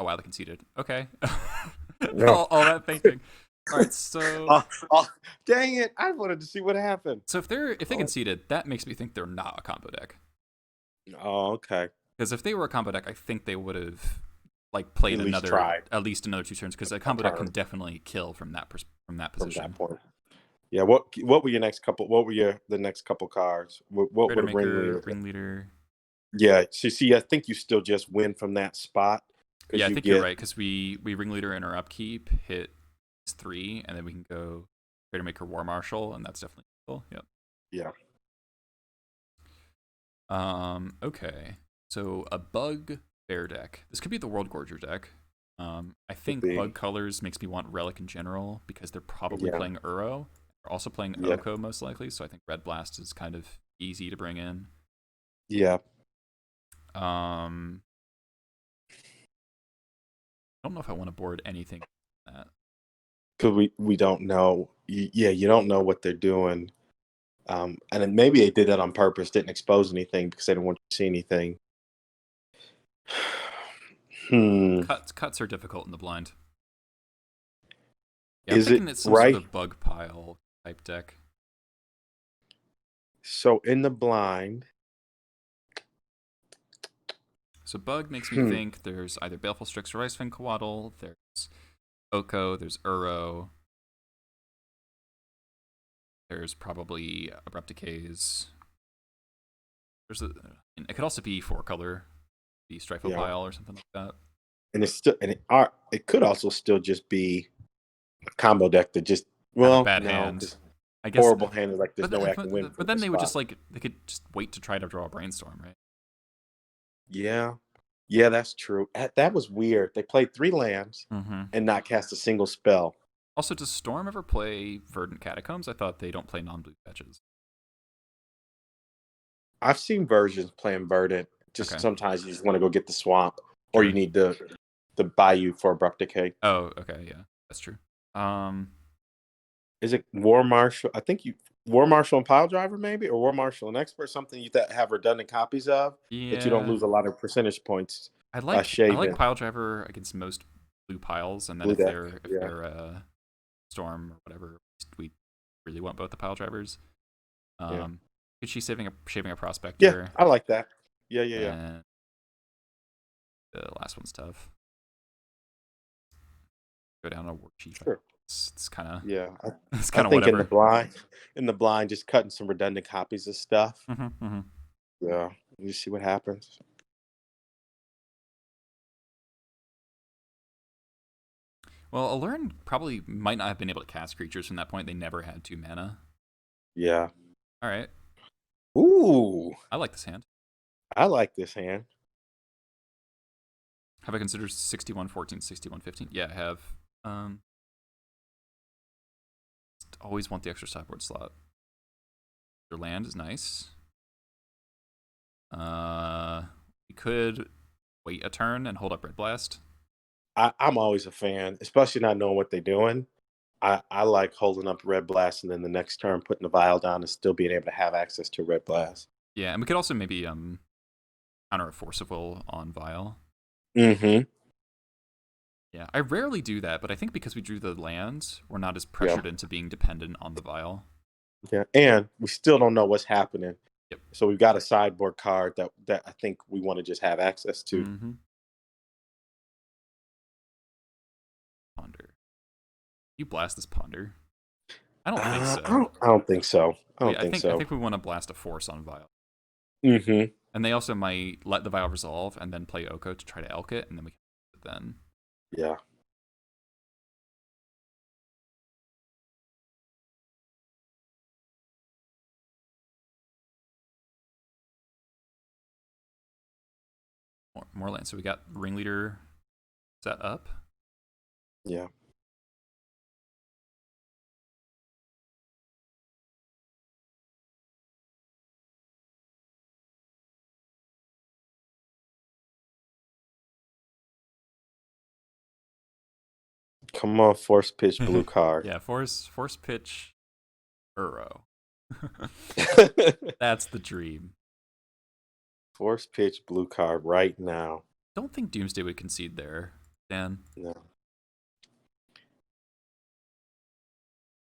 Oh wow, they conceded. Okay. all that thinking. All right, so dang it! I wanted to see what happened. So if they conceded, that makes me think they're not a combo deck. Oh, okay. Because if they were a combo deck, I think they would have played at least another 2 turns. Because a combo deck can definitely kill from that position. From that point. Yeah. What were your next couple? What were the next couple cards? What would Ringleader? Yeah. So see, I think you still just win from that spot. Yeah, I think you're right because we Ringleader in our upkeep, hit 3, and then we can go Crater Maker War Marshal, and that's definitely cool. Yep. Yeah. Okay. So a Bug Bear deck. This could be the World Gorger deck. I think Bug Colors makes me want Relic in general because they're probably playing Uro. They're also playing Oko most likely, so I think Red Blast is kind of easy to bring in. Yeah. I don't know if I want to board anything like that. Because we don't know. You don't know what they're doing. And then maybe they did that on purpose, didn't expose anything because they didn't want you to see anything. Cuts are difficult in the blind. Yeah, I'm thinking it's some sort of bug pile type deck. So in the blind. So Bug makes me think there's either Baleful Strix or Icefang Coatl, there's Oko, there's Uro, there's probably Abrupt Decays. It could also be 4-color, be Strifle Pile or something like that. And it could also still just be a combo deck that just bad hand. I guess horrible hand like there's no way I can win. But then they would they could just wait to try to draw a Brainstorm, right? Yeah, that's true. That was weird. They played 3 lands and not cast a single spell. Also, does Storm ever play Verdant Catacombs? I thought they don't play non-blue fetches. I've seen versions playing Verdant. Just sometimes you just want to go get the swamp, or you need the Bayou for Abrupt Decay. Oh, okay, yeah, that's true. Is it War Marshal? I think War Marshal and Pile Driver, maybe, or War Marshal and Expert, something you have redundant copies of that you don't lose a lot of percentage points. I like Pile Driver against most blue piles, and then if they're Storm or whatever, we really want both the Pile Drivers. Is she saving a Prospector? Yeah, I like that. Yeah. The last one's tough. Go down a War Chief. Sure. It's kind of It's kind of whatever. In the blind, just cutting some redundant copies of stuff. Yeah, you see what happens. Well, Allurin probably might not have been able to cast creatures from that point. They never had 2 mana. Yeah. All right. Ooh, I like this hand. I like this hand. Have I considered 61-14, 61-15? Yeah, I have. Always want the extra sideboard slot. Your land is nice. We could wait a turn and hold up Red Blast. I'm always a fan, especially not knowing what they're doing. I like holding up Red Blast and then the next turn putting the vial down and still being able to have access to Red Blast. Yeah, and we could also maybe counter a Force of Will on Vial. Mm-hmm. Yeah, I rarely do that, but I think because we drew the lands, we're not as pressured into being dependent on the Vial. Yeah, and we still don't know what's happening. Yep. So we've got a sideboard card that I think we want to just have access to. Mm-hmm. Ponder. You blast this Ponder? I don't think so. I don't think so. I think we want to blast a Force on Vial. Mm-hmm. And they also might let the Vial resolve and then play Oko to try to elk it, and then we can then. Yeah. More land. So we got Ringleader set up. Yeah. Come on, force pitch blue card. Yeah, force pitch Uro. That's the dream. Force pitch blue card right now. Don't think Doomsday would concede there, Dan. No.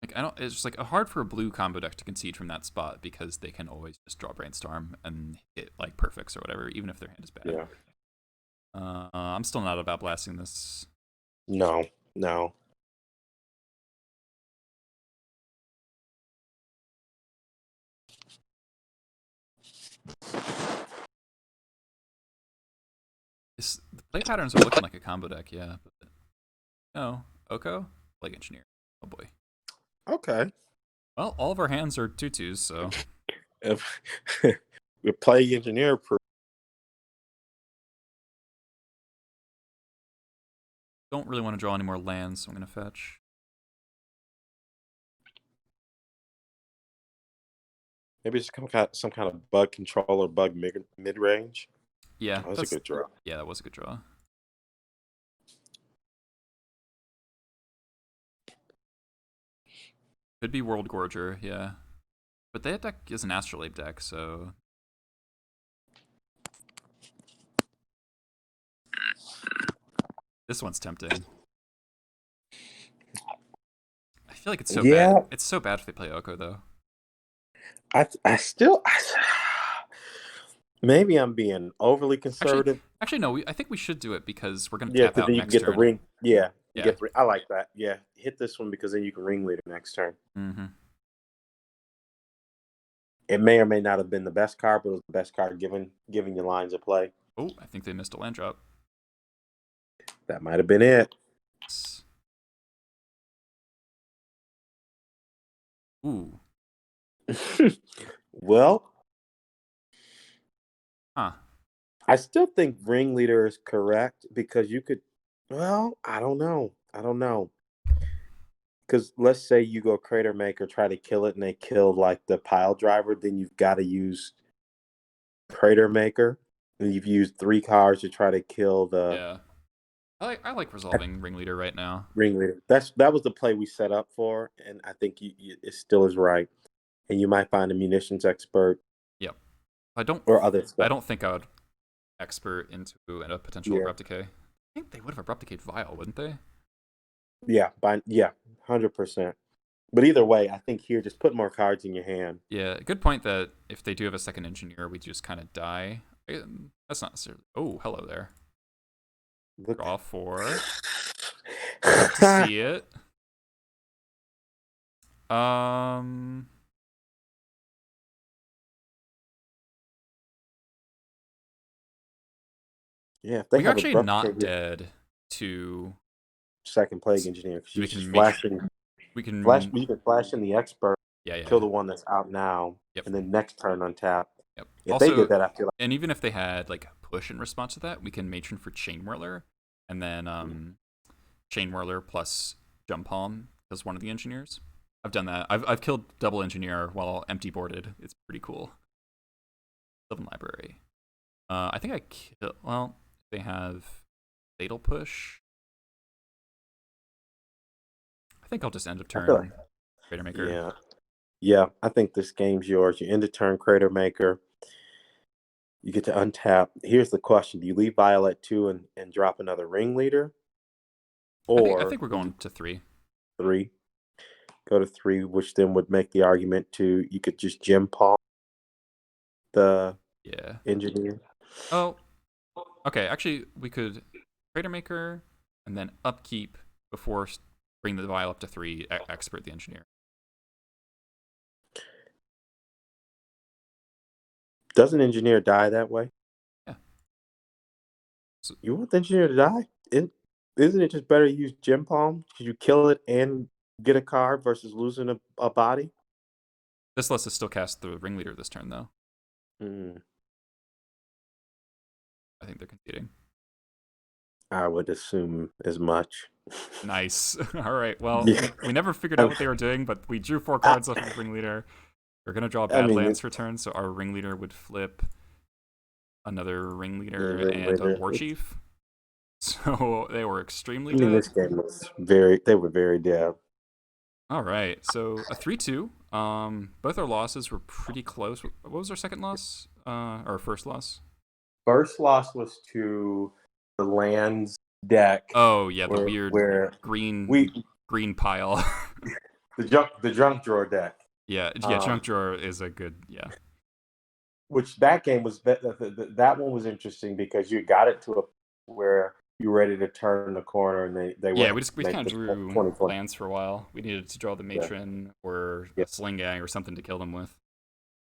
Like it's just like hard for a blue combo deck to concede from that spot because they can always just draw Brainstorm and hit like perfects or whatever, even if their hand is bad. Yeah. I'm still not about blasting this. No. The play patterns are looking like a combo deck, yeah. But no, Oko, Plague Engineer. Oh boy. Okay. Well, all of our hands are 2/2s, so. If we play engineer proof. Don't really want to draw any more lands, so I'm gonna fetch. Maybe it's some kind of bug control or bug mid range. Yeah, that's a good draw. Yeah, that was a good draw. Could be World Gorger, yeah. But that deck is an Astrolabe deck, so. This one's tempting. I feel like it's so bad. It's so bad if they play Oko, though. I still. Maybe I'm being overly conservative. Actually, no. I think we should do it because we're going to tap out next turn. Yeah, you get the ring. Yeah. I like that. Yeah, hit this one because then you can ringleader next turn. Mm-hmm. It may or may not have been the best card, but it was the best card giving you lines of play. Oh, I think they missed a land drop. That might have been it. Ooh. Well. Huh. I still think ringleader is correct because you could. Well, I don't know. Because let's say you go Crater Maker, try to kill it, and they kill like the pile driver, then you've got to use Crater Maker, and you've used 3 cards to try to kill the. Yeah. I like resolving ringleader right now. Ringleader. That was the play we set up for, and I think it still is right. And you might find a munitions expert. Yep. Or other stuff. I don't think I would expert into a potential abrupt decay. I think they would have abrupt decayed Vial, wouldn't they? Yeah, 100%. But either way, I think here just put more cards in your hand. Yeah, good point that if they do have a second engineer, we just kind of die. That's not necessarily. Oh, hello there. Draw 4. See it. Yeah, we're actually not dead to second Plague Engineer because you can flash in. You can flash in the expert. Yeah, kill the one that's out now, Yep. and then next turn untap. Yep. If Also, they did that, I feel like. And even if they had like push in response to that, we can matron for Chain Whirler, and then Chain Whirler plus Jump Palm as one of the engineers. I've done that. I've killed double engineer while empty boarded. It's pretty cool. Sylvan Library. I think I kill. Well, they have Fatal Push. I think I'll just end of turn. Crater Maker. Yeah. I think this game's yours. You end of turn Crater Maker. You get to untap. Here's the question: do you leave Violet 2 and drop another Ringleader? Or I think we're going to 3. 3. Go to 3, which then would make the argument to you could just Gem Palm the engineer. Oh, okay. Actually, we could Crater Maker and then upkeep before bring the vial up to 3. Expert the engineer. Doesn't engineer die that way? Yeah. So, you want the engineer to die? Isn't it just better to use Gem Palm? Because you kill it and get a card versus losing a body? This lets us still cast the Ringleader this turn, though. I think they're conceding. I would assume as much. Nice. All right. Well, we never figured out what they were doing, but we drew 4 cards off of Ringleader. We're going to draw Badlands for turn, so our Ringleader would flip another Ringleader and a War Chief. So they were extremely dead. This game was they were very dead. All right. So a 3-2. Both our losses were pretty close. What was our second loss? Or first loss? First loss was to the lands deck. Oh yeah, the weird green pile. the junk drawer deck. Yeah, junk drawer is a good Which that game was that one was interesting because you got it to a where you were ready to turn the corner and they we kind of drew lands for a while. We needed to draw the matron or a sling gang or something to kill them with.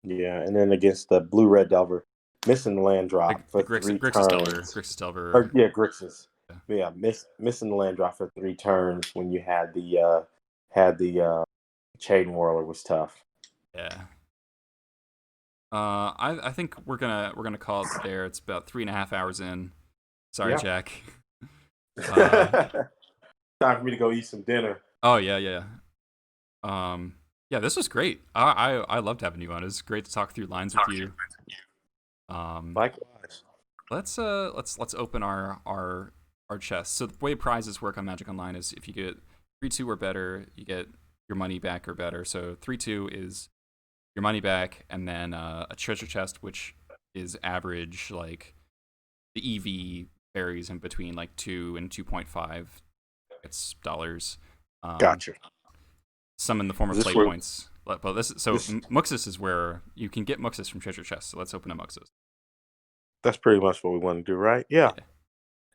Yeah, and then against the blue-red Delver, missing the land drop for Grixis Delver. Grixis. Yeah, missing the land drop for 3 turns when you had the Chain Whirler was tough. Yeah. I think we're gonna call it there. It's about 3.5 hours in. Sorry, Jack. Time for me to go eat some dinner. Oh yeah. Yeah, this was great. I loved having you on. It was great to talk through lines with you. Likewise. Let's open our chest. So the way prizes work on Magic Online is if you get 3-2 or better, you get your money back or better. So 3-2 is your money back, and then a treasure chest, which is average. Like the EV varies in between like 2 and 2.5. It's dollars. Gotcha. Some in the form of play points. But Muxus is where you can get Muxus from treasure chests. So let's open a Muxus. That's pretty much what we want to do, right? Yeah.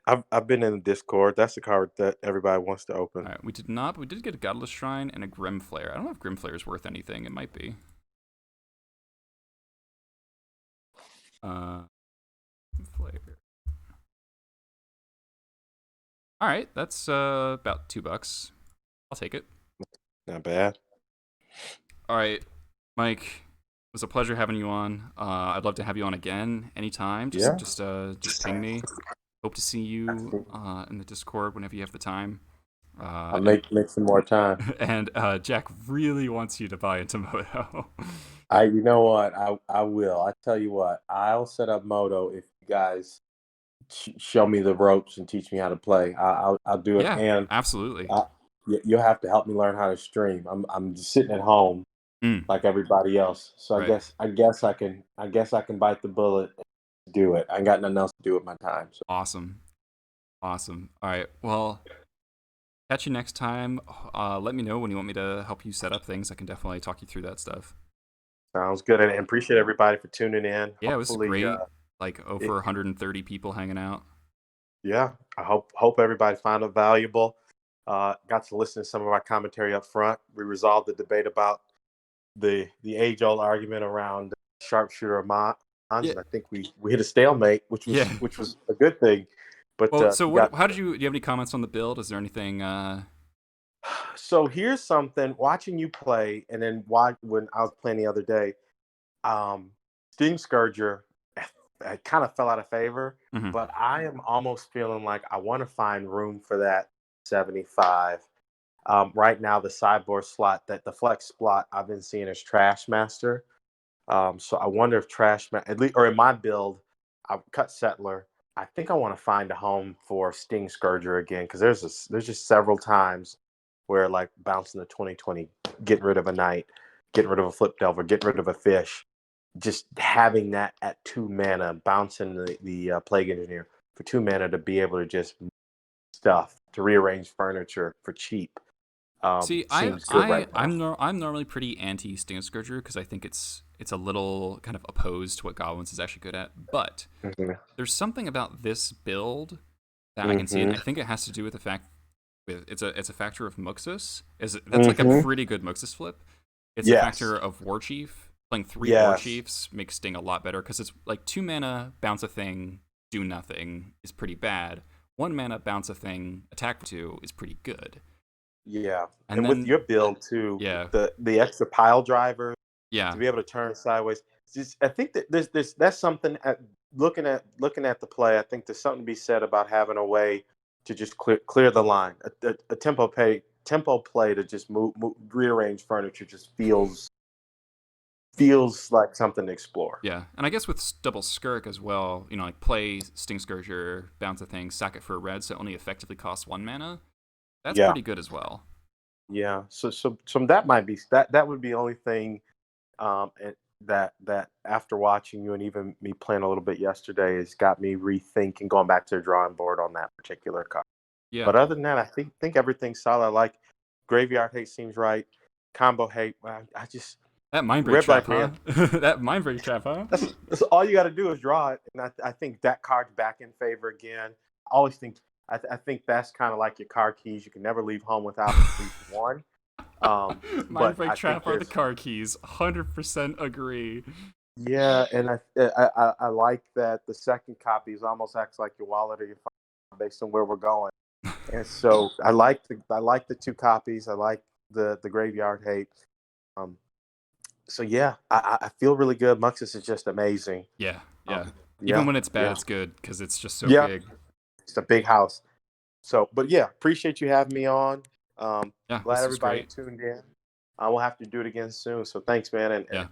I've been in the Discord. That's the card that everybody wants to open. All right, we did not, but we did get a Godless Shrine and a Grim Flare. I don't know if Grim Flare is worth anything. It might be. Flare. All right, that's about $2. I'll take it. Not bad. All right, Mike, it was a pleasure having you on. I'd love to have you on again anytime. Just ping me. Hope to see you in the Discord whenever you have the time. I'll make some more time. And Jack really wants you to buy into Moto. You know what? I will. I tell you what. I'll set up Moto if you guys show me the ropes and teach me how to play. I'll do it. Yeah, and absolutely. You'll have to help me learn how to stream. I'm just sitting at home like everybody else. So right. I guess I can bite the bullet and do it. I ain't got nothing else to do with my time. So. Awesome. All right. Well, catch you next time. Let me know when you want me to help you set up things. I can definitely talk you through that stuff. Sounds good, and appreciate everybody for tuning in. Yeah, it was great. Over 130 people hanging out. Yeah, I hope everybody found it valuable. Got to listen to some of our commentary up front. We resolved the debate about the age-old argument around Sharpshooter Mons. Yeah. And I think we hit a stalemate, which was a good thing. But do you have any comments on the build? Is there anything? So here's something. Watching you play, and then when I was playing the other day, Sting Scourger, it kind of fell out of favor. Mhm. But I am almost feeling like I want to find room for that 75. Right now, the sideboard slot, that the flex slot I've been seeing is Trash Master. So I wonder if at least, or in my build, I've cut Settler. I think I want to find a home for Sting Scourger again, because there's just several times where, like, bouncing the 2020, getting rid of a knight, getting rid of a flip delver, getting rid of a fish, just having that at 2 mana, bouncing the Plague Engineer for 2 mana to be able to just stuff to rearrange furniture for cheap. See, Seems good right now. I'm normally pretty anti Sting Scourger because I think it's a little kind of opposed to what Goblins is actually good at. But Mm-hmm. there's something about this build that I can see, and Mm-hmm. I think it has to do with the fact with it's a factor of Muxus. That's like a Mm-hmm. pretty good Muxus flip. It's a Yes. factor of War Chief. Playing 3 War Yes. Chiefs makes Sting a lot better because it's like 2 mana, bounce a thing, do nothing is pretty bad. 1 mana, bounce a thing, attack for 2 is pretty good. Yeah. And And with then your build too, yeah, the extra pile driver to yeah. be able to turn sideways. I think that there's that's something looking at the play. I think there's something to be said about having a way to just clear the line. A tempo play to just move rearrange furniture just feels like something to explore. Yeah, and I guess with double Skirk as well, like play Sting Scourger, bounce a thing, sack it for a red, so it only effectively costs 1 mana. That's Yeah. pretty good as well. Yeah. So that might be that would be the only thing and that after watching you and even me playing a little bit yesterday has got me rethinking, going back to the drawing board on that particular card. Yeah, But other than that, I think everything's solid. I like Graveyard Hate seems right. Combo Hate, I just that Mind Break Red Trap, Black huh? Man. That Mind Break Trap, huh? That's all you got to do is draw it, and I think that card's back in favor again. I always think I think that's kind of like your card keys. You can never leave home without at least one. Mind But Break I think Trap are the there's card keys. 100% agree. Yeah, and I like that the second copy is almost acts like your wallet or your phone based on where we're going. And so I like the 2 copies. I like the Graveyard Hate. Um, so yeah, I feel really good. Muxus is just amazing. Yeah, yeah. Um, Even yeah, when it's bad, yeah, it's good because it's just so yeah. big. It's a big house. So, but yeah, appreciate you having me on. Yeah, Glad this is everybody great. tuned in. I will have to do it again soon. So thanks, man, and Yeah,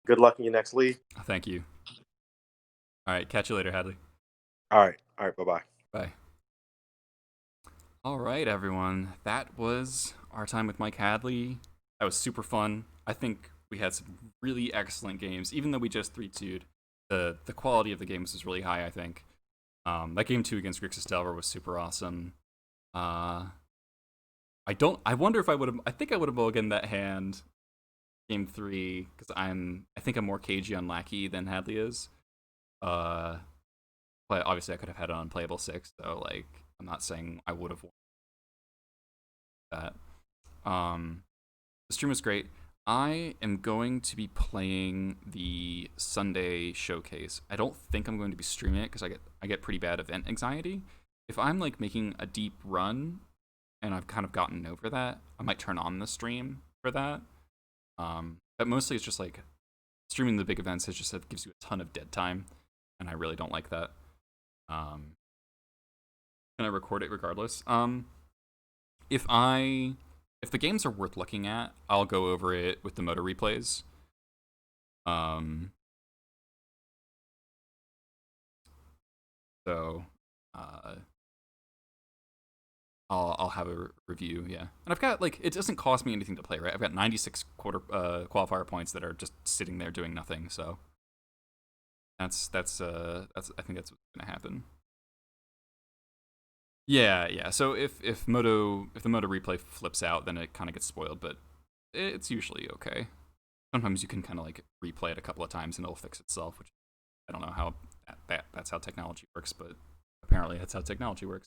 good luck in your next league. thank you. All right, catch you later, Hadley. All right, bye-bye. Bye. All right, everyone. That was our time with Mike Hadley. That was super fun. I think we had some really excellent games, even though we just 3-2'd. The quality of the games was really high, I think. That game 2 against Grixis Delver was super awesome. I wonder if I think I would have mulliganed that hand game 3 because I think I'm more cagey on Lackey than Hadley is. But obviously I could have had an unplayable 6, so like I'm not saying I would have won that. The stream was great. I am going to be playing the Sunday showcase. I don't think I'm going to be streaming it because I get pretty bad event anxiety. If I'm like making a deep run and I've kind of gotten over that, I might turn on the stream for that. But mostly it's just like streaming the big events. It just gives you a ton of dead time, and I really don't like that. Can I record it regardless? If the games are worth looking at, I'll go over it with the motor replays. So, I'll have a review, yeah. And I've got it doesn't cost me anything to play, right? I've got 96 qualifier points that are just sitting there doing nothing. So that's I think that's what's gonna happen. Yeah. So if the moto replay flips out, then it kind of gets spoiled, but it's usually okay. Sometimes you can kind of like replay it a couple of times and it'll fix itself, which I don't know how that's how technology works, but apparently that's how technology works.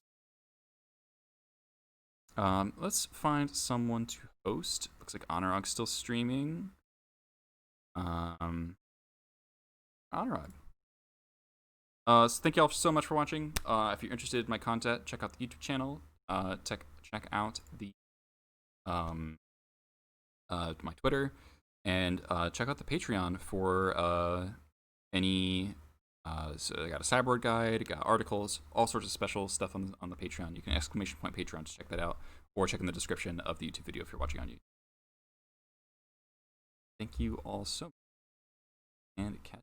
Let's find someone to host. Looks like Honorog's still streaming. Honorog. So thank you all so much for watching. If you're interested in my content, check out the YouTube channel. Check out the my Twitter, and check out the Patreon for any. So I got a sideboard guide, got articles, all sorts of special stuff on the Patreon. You can !Patreon to check that out, or check in the description of the YouTube video if you're watching on YouTube. Thank you all so much, and catch